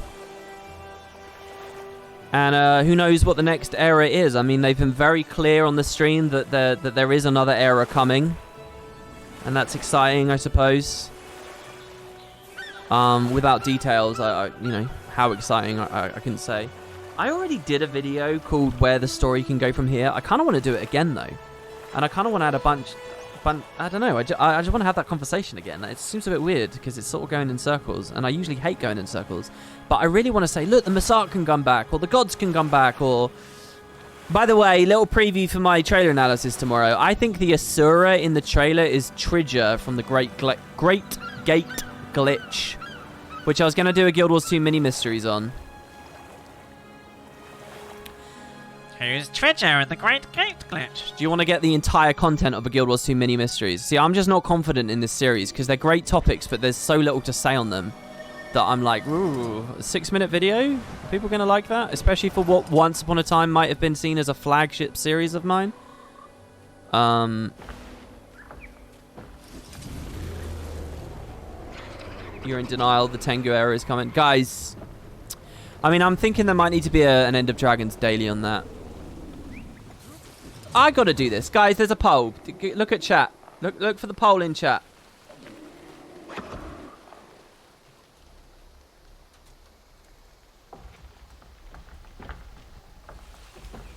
And who knows what the next era is. I mean, they've been very clear on the stream that there is another era coming. And that's exciting, I suppose. Without details, you know, how exciting, I couldn't say. I already did a video called Where the Story Can Go From Here. I kind of want to do it again, though. And I kind of want to add a bunch... I don't know, I just want to have that conversation again. It seems a bit weird because it's sort of going in circles, and I usually hate going in circles. But I really want to say, look, the Masark can come back, or the gods can come back, or... By the way, little preview for my trailer analysis tomorrow. I think the Asura in the trailer is Tridger from the Great Gate Glitch, which I was going to do a Guild Wars 2 mini-mysteries on. Who's Tridger in the Great Gate Glitch? Do you want to get the entire content of a Guild Wars 2 mini-mysteries? See, I'm just not confident in this series because they're great topics, but there's so little to say on them that I'm like, ooh, a 6-minute video? Are people going to like that? Especially for what once upon a time might have been seen as a flagship series of mine. You're in denial. The Tengu era is coming. Guys, I mean, I'm thinking there might need to be an End of Dragons daily on that. I gotta do this. Guys, there's a poll. Look at chat. Look for the poll in chat.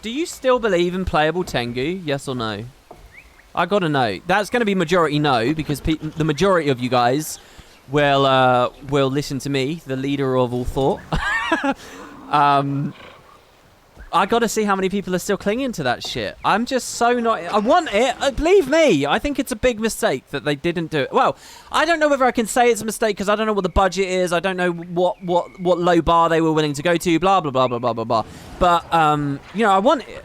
Do you still believe in playable Tengu? Yes or no? I gotta know. That's gonna be majority no, because the majority of you guys will listen to me, the leader of all thought. I gotta see how many people are still clinging to that shit. I'm just so not... I want it. Believe me. I think it's a big mistake that they didn't do it. Well, I don't know whether I can say it's a mistake because I don't know what the budget is. I don't know what low bar they were willing to go to. Blah, blah, blah, blah, blah, blah, blah. But, you know, I want it.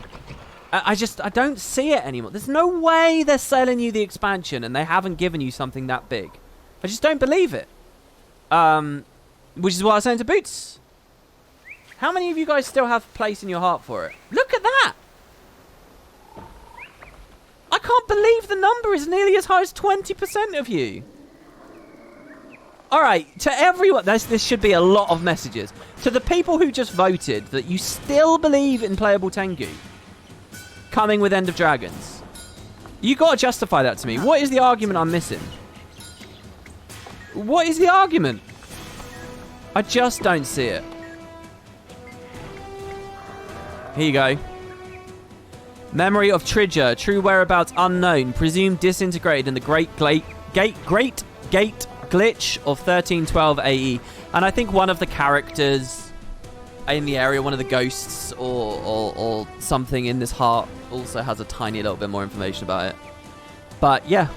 I don't see it anymore. There's no way they're selling you the expansion and they haven't given you something that big. I just don't believe it. Which is why I was saying to Boots... How many of you guys still have place in your heart for it? Look at that! I can't believe the number is nearly as high as 20% of you. Alright, to everyone... This should be a lot of messages. To the people who just voted that you still believe in playable Tengu coming with End of Dragons. You got to justify that to me. What is the argument I'm missing? What is the argument? I just don't see it. Here you go. Memory of Tridger. True whereabouts unknown. Presumed disintegrated in the Great Gate Glitch of 1312 AE. And I think one of the characters in the area, one of the ghosts or something in this heart also has a tiny little bit more information about it. But yeah.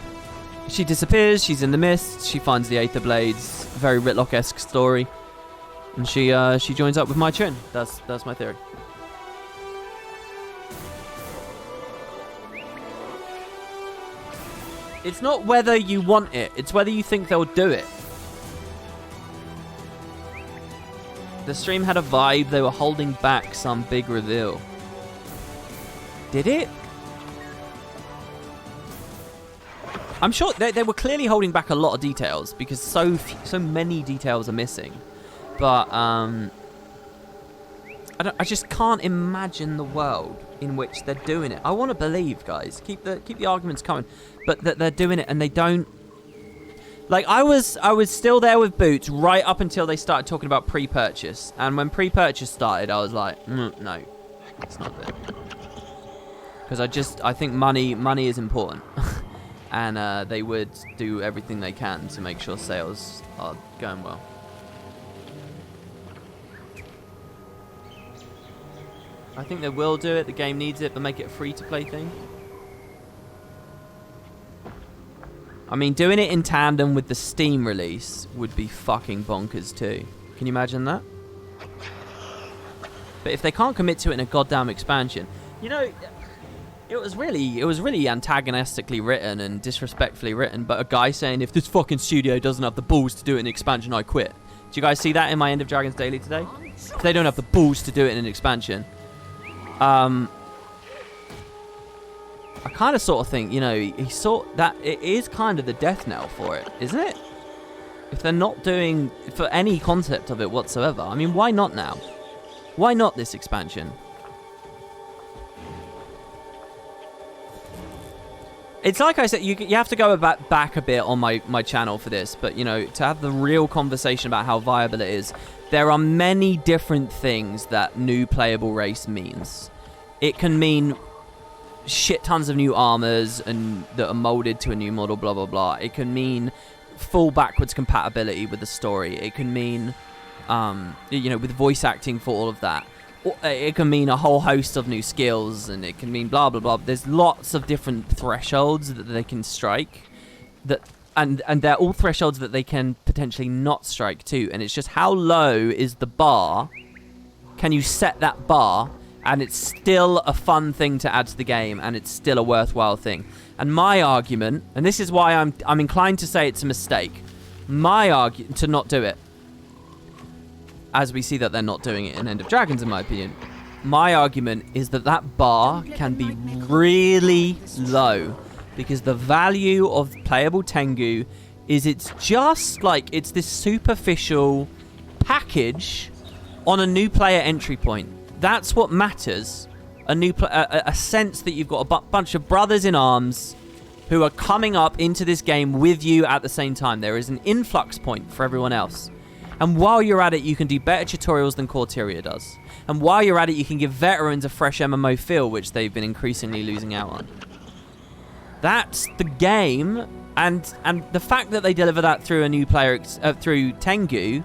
She disappears. She's in the mist. She finds the Aether Blades. Very Ritlock-esque story. And she joins up with Mai Trin. That's my theory. It's not whether you want it, it's whether you think they'll do it. The stream had a vibe they were holding back some big reveal. Did it? I'm sure they were clearly holding back a lot of details because so many details are missing. But I just can't imagine the world in which they're doing it. I want to believe, guys. Keep the arguments coming, but that they're doing it and they don't. Like I was still there with Boots right up until they started talking about pre-purchase, and when pre-purchase started, I was like, no, it's not there. Because I think money is important. And they would do everything they can to make sure sales are going well. I think they will do it. The game needs it, but make it a free-to-play thing. I mean, doing it in tandem with the Steam release would be fucking bonkers too. Can you imagine that? But if they can't commit to it in a goddamn expansion, you know... It was really antagonistically written and disrespectfully written, but a guy saying, if this fucking studio doesn't have the balls to do it in an expansion, I quit. Do you guys see that in my End of Dragons Daily today? If they don't have the balls to do it in an expansion. I kind of sort of think, you know, he sort that it is kind of the death knell for it, isn't it? If they're not doing for any concept of it whatsoever. I mean, why not now? Why not this expansion? It's like I said, you have to go back a bit on my channel for this, but, you know, to have the real conversation about how viable it is, there are many different things that new playable race means. It can mean shit tons of new armors and that are molded to a new model, blah, blah, blah. It can mean full backwards compatibility with the story. It can mean, you know, with voice acting for all of that. It can mean a whole host of new skills, and it can mean blah blah blah. There's lots of different thresholds that they can strike, and they're all thresholds that they can potentially not strike too. And it's just how low is the bar? Can you set that bar, and it's still a fun thing to add to the game, and it's still a worthwhile thing. And my argument, and this is why I'm inclined to say it's a mistake. My argument to not do it. As we see that they're not doing it in End of Dragons, in my opinion. My argument is that that bar can be really low because the value of playable Tengu is it's just like it's this superficial package on a new player entry point. That's what matters. A sense that you've got a bunch of brothers in arms who are coming up into this game with you at the same time. There is an influx point for everyone else. And while you're at it, you can do better tutorials than Corteria does. And while you're at it, you can give veterans a fresh MMO feel, which they've been increasingly losing out on. That's the game, and the fact that they deliver that through a new player, through Tengu,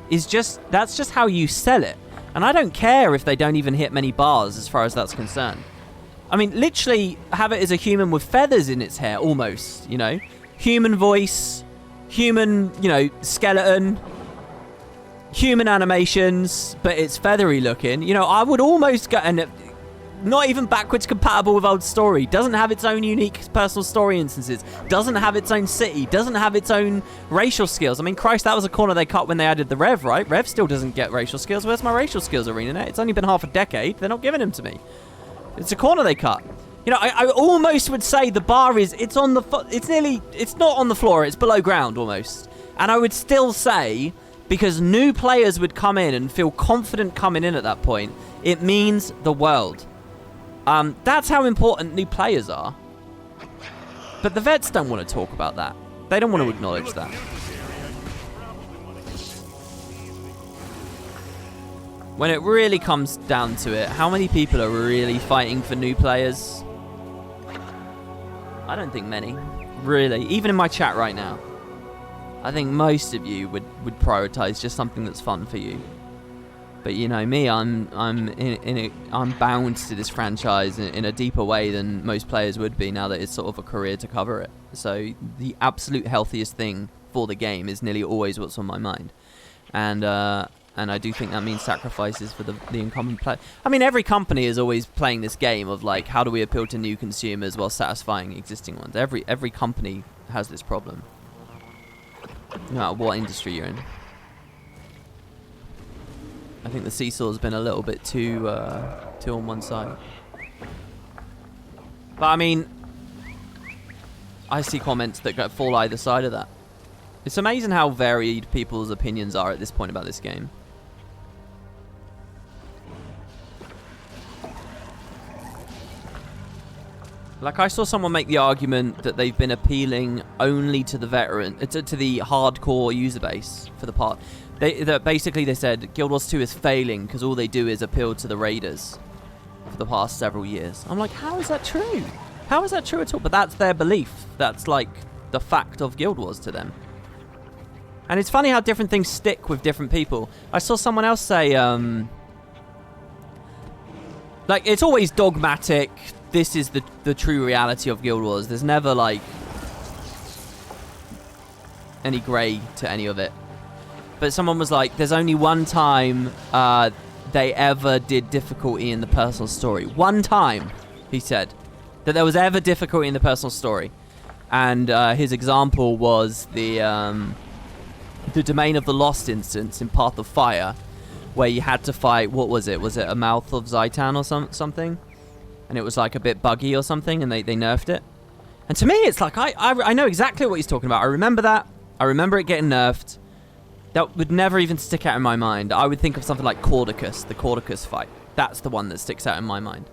is that's just how you sell it. And I don't care if they don't even hit many bars as far as that's concerned. I mean, literally have it as a human with feathers in its hair, almost, you know? Human voice, human, you know, skeleton, human animations, but it's feathery looking. You know, I would almost go, and not even backwards compatible with old story. Doesn't have its own unique personal story instances. Doesn't have its own city. Doesn't have its own racial skills. I mean, Christ, that was a corner they cut when they added the Rev, right? Rev still doesn't get racial skills. Where's my racial skills arena now? It's only been half a decade. They're not giving them to me. It's a corner they cut. You know, I almost would say the bar is, it's on the, it's not on the floor. It's below ground almost. And I would still say, because new players would come in and feel confident coming in at that point, it means the world. That's how important new players are. But the vets don't want to talk about that. They don't want to acknowledge that. When it really comes down to it, how many people are really fighting for new players? I don't think many. Really. Even in my chat right now. I think most of you would prioritize just something that's fun for you. But you know me, I'm bound to this franchise in a deeper way than most players would be now that it's sort of a career to cover it. So the absolute healthiest thing for the game is nearly always what's on my mind. And I do think that means sacrifices for the incumbent player. I mean, every company is always playing this game of like, how do we appeal to new consumers while satisfying existing ones? Every company has this problem. No matter what industry you're in. I think the seesaw's been a little bit too on one side. But I mean, I see comments that fall either side of that. It's amazing how varied people's opinions are at this point about this game. Like, I saw someone make the argument that they've been appealing only to the to the hardcore user base for the part. Basically, they said Guild Wars 2 is failing because all they do is appeal to the raiders for the past several years. I'm like, how is that true? How is that true at all? But that's their belief. That's like the fact of Guild Wars to them. And it's funny how different things stick with different people. I saw someone else say, like, it's always dogmatic. This is the true reality of Guild Wars. There's never, like, any grey to any of it. But someone was like, there's only one time they ever did difficulty in the personal story. One time, he said, that there was ever difficulty in the personal story. And his example was the Domain of the Lost instance in Path of Fire, where you had to fight, what was it? Was it a Mouth of Zaitan or something? And it was like a bit buggy or something, and they nerfed it. And to me, it's like, I know exactly what he's talking about. I remember that. I remember it getting nerfed. That would never even stick out in my mind. I would think of something like Caudicus, the Caudicus fight. That's the one that sticks out in my mind.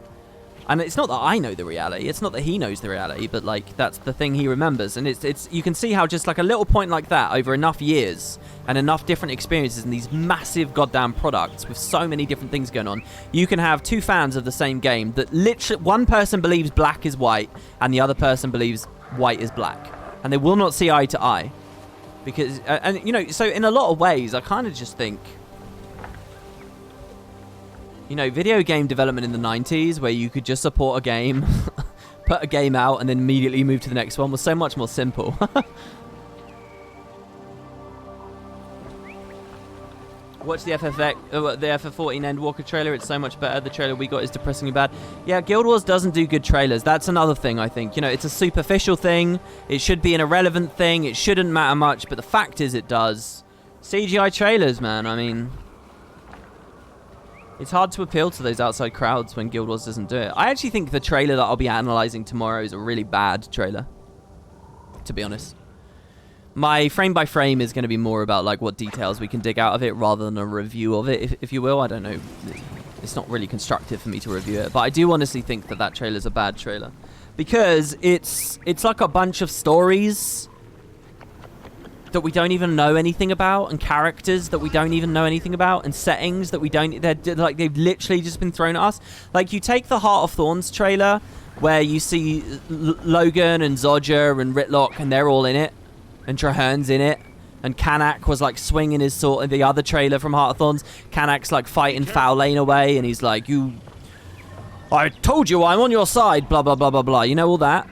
And it's not that I know the reality. It's not that he knows the reality, but like that's the thing he remembers. And it's you can see how just like a little point like that over enough years and enough different experiences in these massive goddamn products with so many different things going on, you can have two fans of the same game that literally one person believes black is white and the other person believes white is black. And they will not see eye to eye. Because, and you know, so in a lot of ways, I kind of just think, you know, video game development in the 90s, where you could just support a game, put a game out, and then immediately move to the next one, was so much more simple. Watch the FF14 Endwalker trailer. It's so much better. The trailer we got is depressingly bad. Yeah, Guild Wars doesn't do good trailers. That's another thing, I think. You know, it's a superficial thing. It should be an irrelevant thing. It shouldn't matter much, but the fact is it does. CGI trailers, man. I mean, it's hard to appeal to those outside crowds when Guild Wars doesn't do it. I actually think the trailer that I'll be analyzing tomorrow is a really bad trailer, to be honest. My frame by frame is going to be more about like what details we can dig out of it rather than a review of it, if you will. I don't know. It's not really constructive for me to review it, but I do honestly think that trailer's a bad trailer because it's like a bunch of stories that we don't even know anything about, and characters that we don't even know anything about, and settings that we don't. They're like they've literally just been thrown at us. Like you take the Heart of Thorns trailer, where you see Logan and Zodja and Ritlock, and they're all in it. And Traherne's in it. And Kanak was like swinging his sword. In the other trailer from Heart of Thorns, Kanak's like fighting Foul Lane away. And he's like, I told you I'm on your side. Blah, blah, blah, blah, blah. You know, all that.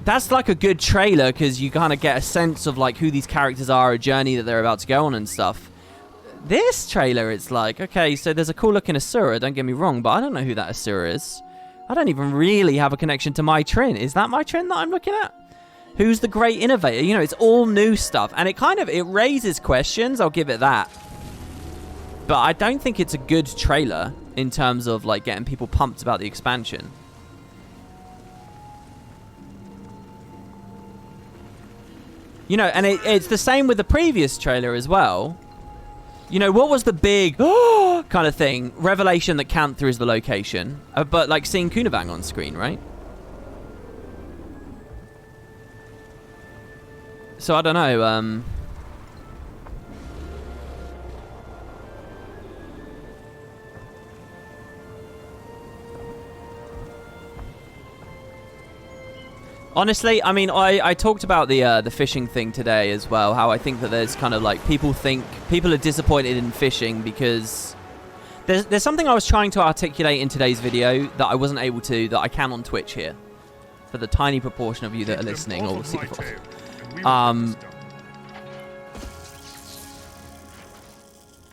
That's like a good trailer because you kind of get a sense of like who these characters are, a journey that they're about to go on and stuff. This trailer, it's like, okay, so there's a cool looking Asura. Don't get me wrong, but I don't know who that Asura is. I don't even really have a connection to my Trin. Is that my Trin that I'm looking at? Who's the great innovator? You know, it's all new stuff. And it raises questions. I'll give it that. But I don't think it's a good trailer in terms of, like, getting people pumped about the expansion. You know, and it's the same with the previous trailer as well. You know, what was the big kind of thing? Revelation that Cantha is the location. But, like, seeing Kunavang on screen, right? So, I don't know, honestly, I mean, I talked about the fishing thing today as well, how I think that there's kind of like, people are disappointed in fishing because there's something I was trying to articulate in today's video that I wasn't able to, that I can on Twitch here, for the tiny proportion of you that are listening or see the VOD.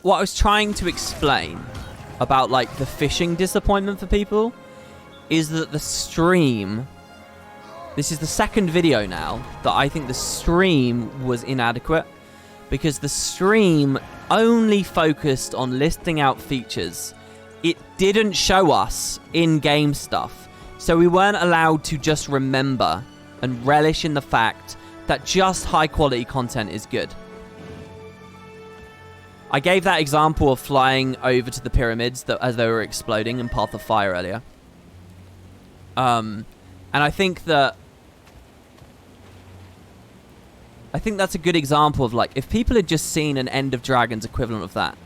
What I was trying to explain about like the fishing disappointment for people is that the stream, this is the second video now that I think the stream was inadequate, because the stream only focused on listing out features. It didn't show us in-game stuff, so we weren't allowed to just remember and relish in the fact that just high quality content is good. I gave that example of flying over to the pyramids as they were exploding in Path of Fire earlier. And I think that's a good example of, like, if people had just seen an End of Dragons equivalent of that,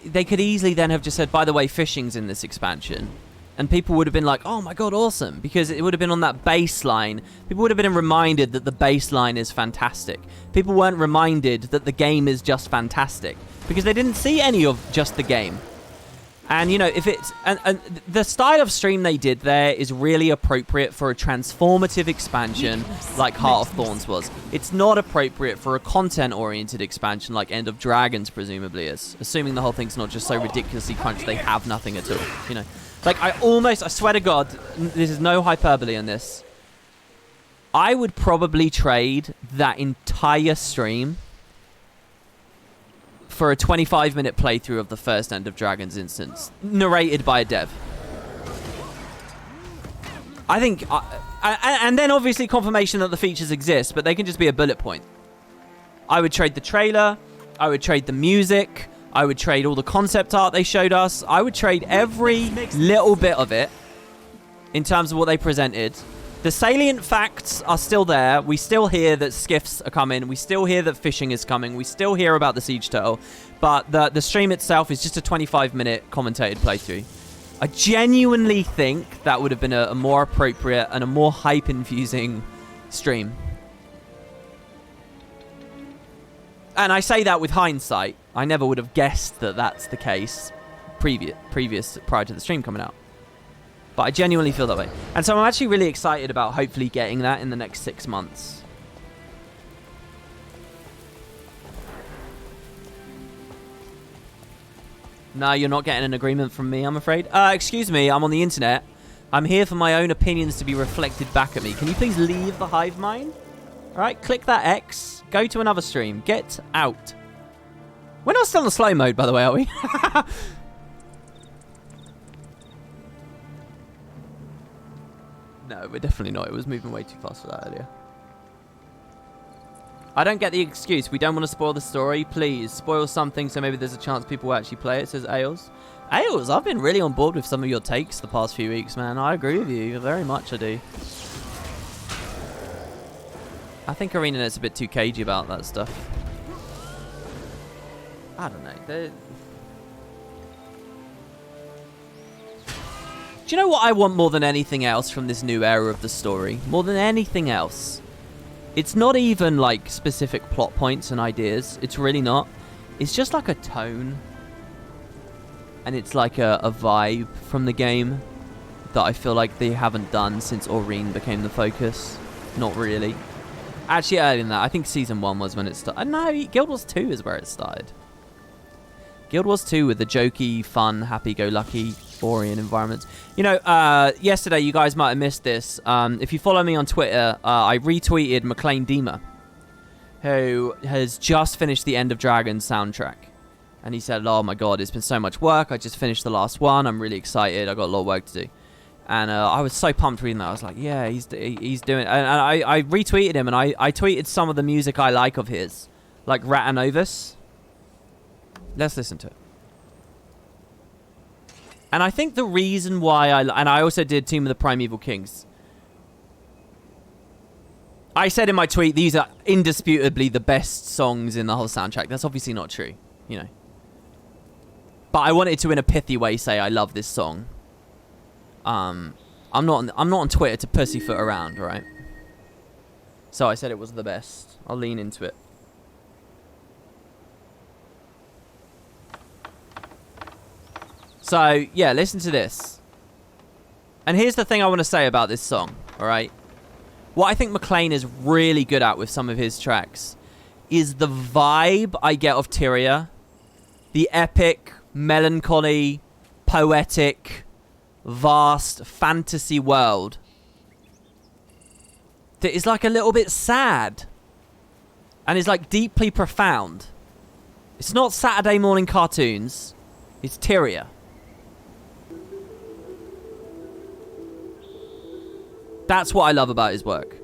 they could easily then have just said, by the way, fishing's in this expansion. And people would have been like, oh my god, awesome. Because it would have been on that baseline. People would have been reminded that the baseline is fantastic. People weren't reminded that the game is just fantastic. Because they didn't see any of just the game. And, you know, if it's... And the style of stream they did there is really appropriate for a transformative expansion like Heart of Thorns was. It's not appropriate for a content-oriented expansion like End of Dragons presumably is. Assuming the whole thing's not just so ridiculously crunched they have nothing at all, you know. Like, I swear to God, this is no hyperbole in this. I would probably trade that entire stream for a 25-minute playthrough of the first End of Dragons instance, narrated by a dev. I think... and then obviously confirmation that the features exist, but they can just be a bullet point. I would trade the trailer. I would trade the music. I would trade all the concept art they showed us. I would trade every little bit of it in terms of what they presented. The salient facts are still there. We still hear that skiffs are coming. We still hear that fishing is coming. We still hear about the siege turtle. But the stream itself is just a 25-minute commentated playthrough. I genuinely think that would have been a more appropriate and a more hype-infusing stream. And I say that with hindsight. I never would have guessed that that's the case prior to the stream coming out. But I genuinely feel that way. And so I'm actually really excited about hopefully getting that in the next 6 months. No, you're not getting an agreement from me, I'm afraid. Excuse me, I'm on the internet. I'm here for my own opinions to be reflected back at me. Can you please leave the hive mind? Alright, click that X. Go to another stream. Get out. We're not still in slow mode, by the way, are we? No, we're definitely not. It was moving way too fast for that earlier. I don't get the excuse. We don't want to spoil the story. Please, spoil something so maybe there's a chance people will actually play it, says Ailes. Ailes, I've been really on board with some of your takes the past few weeks, man. I agree with you. Very much I do. I think ArenaNet's a bit too cagey about that stuff. I don't know. Do you know what I want more than anything else from this new era of the story? More than anything else. It's not even like specific plot points and ideas. It's really not. It's just like a tone. And it's like a vibe from the game that I feel like they haven't done since Aurene became the focus. Not really. Actually, earlier than that, I think Season 1 was when it started. No, Guild Wars 2 is where it started. Guild Wars 2 with the jokey, fun, happy-go-lucky, boring environments. You know, yesterday, you guys might have missed this. If you follow me on Twitter, I retweeted McLean Deemer, who has just finished the End of Dragons soundtrack. And he said, oh my god, it's been so much work. I just finished the last one. I'm really excited. I got a lot of work to do. And I was so pumped reading that. I was like, yeah, he's doing it. And I retweeted him, and I tweeted some of the music I like of his. Like Ratanovis. Let's listen to it. And I think the reason why and I also did Tomb of the Primeval Kings. I said in my tweet, these are indisputably the best songs in the whole soundtrack. That's obviously not true, you know. But I wanted to, in a pithy way, say I love this song. I'm not on Twitter to pussyfoot around, right? So I said it was the best. I'll lean into it. So, yeah, listen to this. And here's the thing I want to say about this song, alright? What I think McLean is really good at with some of his tracks is the vibe I get of Tyria. The epic, melancholy, poetic, vast fantasy world that is like a little bit sad and is like deeply profound. It's not Saturday morning cartoons. It's Tyria. That's what I love about his work.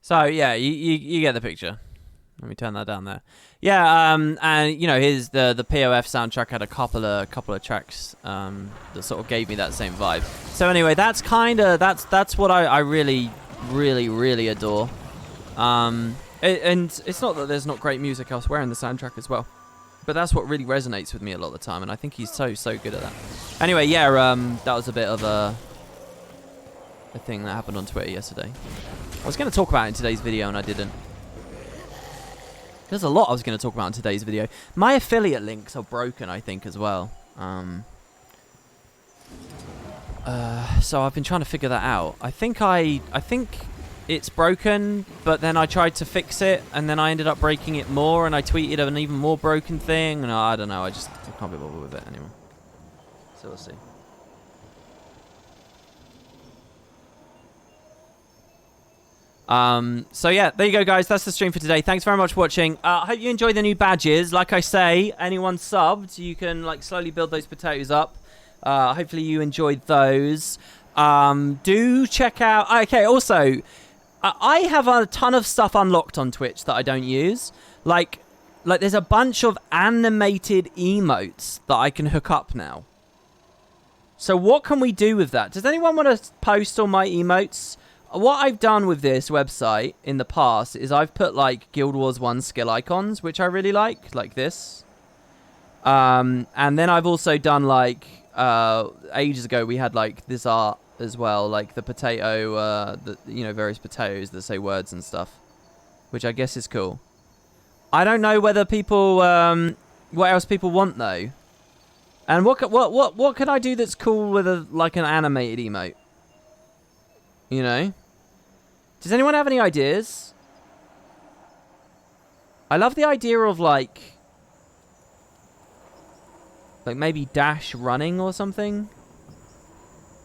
So yeah, you get the picture. Let me turn that down there. Yeah, and you know, here's the POF soundtrack had a couple of tracks that sort of gave me that same vibe. So anyway, that's what I really adore. And it's not that there's not great music elsewhere in the soundtrack as well, but that's what really resonates with me a lot of the time, and I think he's so good at that. Anyway, yeah, that was a bit of a thing that happened on Twitter yesterday. I was going to talk about it in today's video, and I didn't. There's a lot I was going to talk about in today's video. My affiliate links are broken, I think, as well. So I've been trying to figure that out. I think it's broken, but then I tried to fix it, and then I ended up breaking it more, and I tweeted an even more broken thing, and I don't know. I can't be bothered with it anymore. So we'll see. So yeah, there you go, guys. That's the stream for today. Thanks very much for watching. I hope you enjoy the new badges. Like I say, anyone subbed, you can like slowly build those potatoes up. Hopefully you enjoyed those. Do check out. Okay, also, I have a ton of stuff unlocked on Twitch that I don't use. Like there's a bunch of animated emotes that I can hook up now. So what can we do with that? Does anyone want to post all my emotes? What I've done with this website in the past is I've put like Guild Wars 1 skill icons, which I really like this. And then I've also done like ages ago we had like this art as well, like the potato, various potatoes that say words and stuff, which I guess is cool. I don't know whether people, what else people want though, and what can I do that's cool with like an animated emote? You know. Does anyone have any ideas? I love the idea of like maybe dash running or something.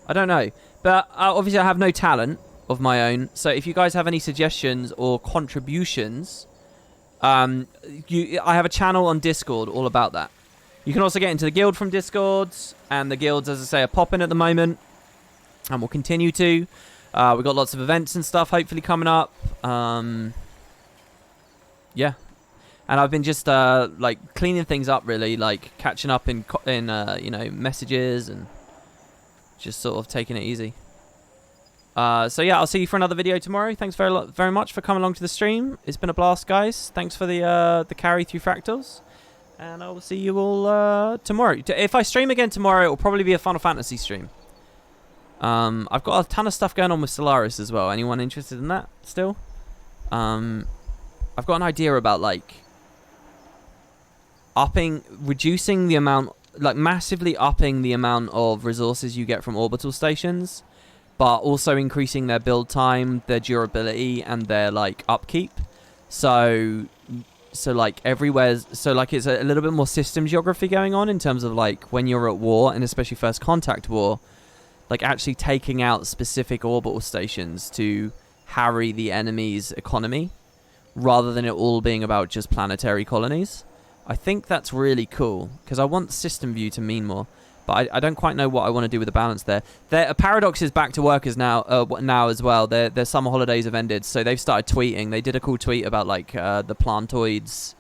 I don't know. But obviously I have no talent of my own. So if you guys have any suggestions or contributions, I have a channel on Discord all about that. You can also get into the guild from Discord. And the guilds, as I say, are popping at the moment. And will continue to. We've got lots of events and stuff hopefully coming up. Yeah. And I've been just like cleaning things up really, like catching up in messages and just sort of taking it easy. So yeah, I'll see you for another video tomorrow. Thanks very much for coming along to the stream. It's been a blast, guys. Thanks for the carry through Fractals. And I will see you all tomorrow. If I stream again tomorrow, it will probably be a Final Fantasy stream. I've got a ton of stuff going on with Solaris as well. Anyone interested in that still? I've got an idea about like reducing the amount, like massively upping the amount of resources you get from orbital stations, but also increasing their build time, their durability, and their like upkeep. So like everywhere, so like it's a little bit more system geography going on in terms of like when you're at war, and especially first contact war, like actually taking out specific orbital stations to harry the enemy's economy, rather than it all being about just planetary colonies. I think that's really cool, because I want system view to mean more, but I don't quite know what I want to do with the balance there. Paradox is back to workers now as well. Their summer holidays have ended, so they've started tweeting. They did a cool tweet about like the Plantoids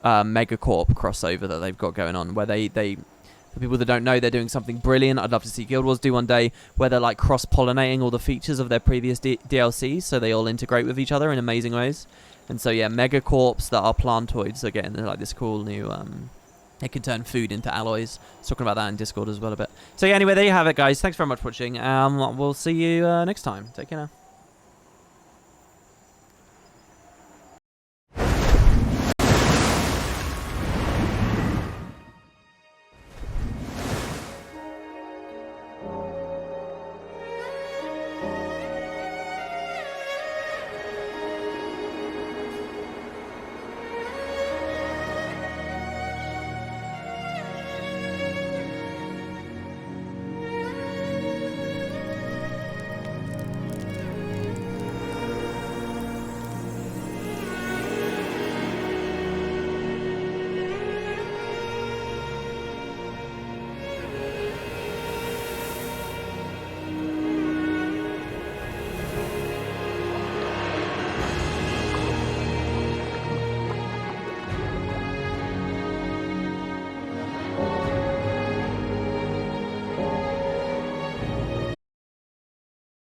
Megacorp crossover that they've got going on, where they for people that don't know, they're doing something brilliant. I'd love to see Guild Wars do one day, where they're like cross-pollinating all the features of their previous DLCs, so they all integrate with each other in amazing ways. And so yeah, Megacorps that are Plantoids are getting like this cool new they can turn food into alloys. I was talking about that in Discord as well a bit. So yeah, anyway, there you have it, guys. Thanks very much for watching. We'll see you next time. Take care now.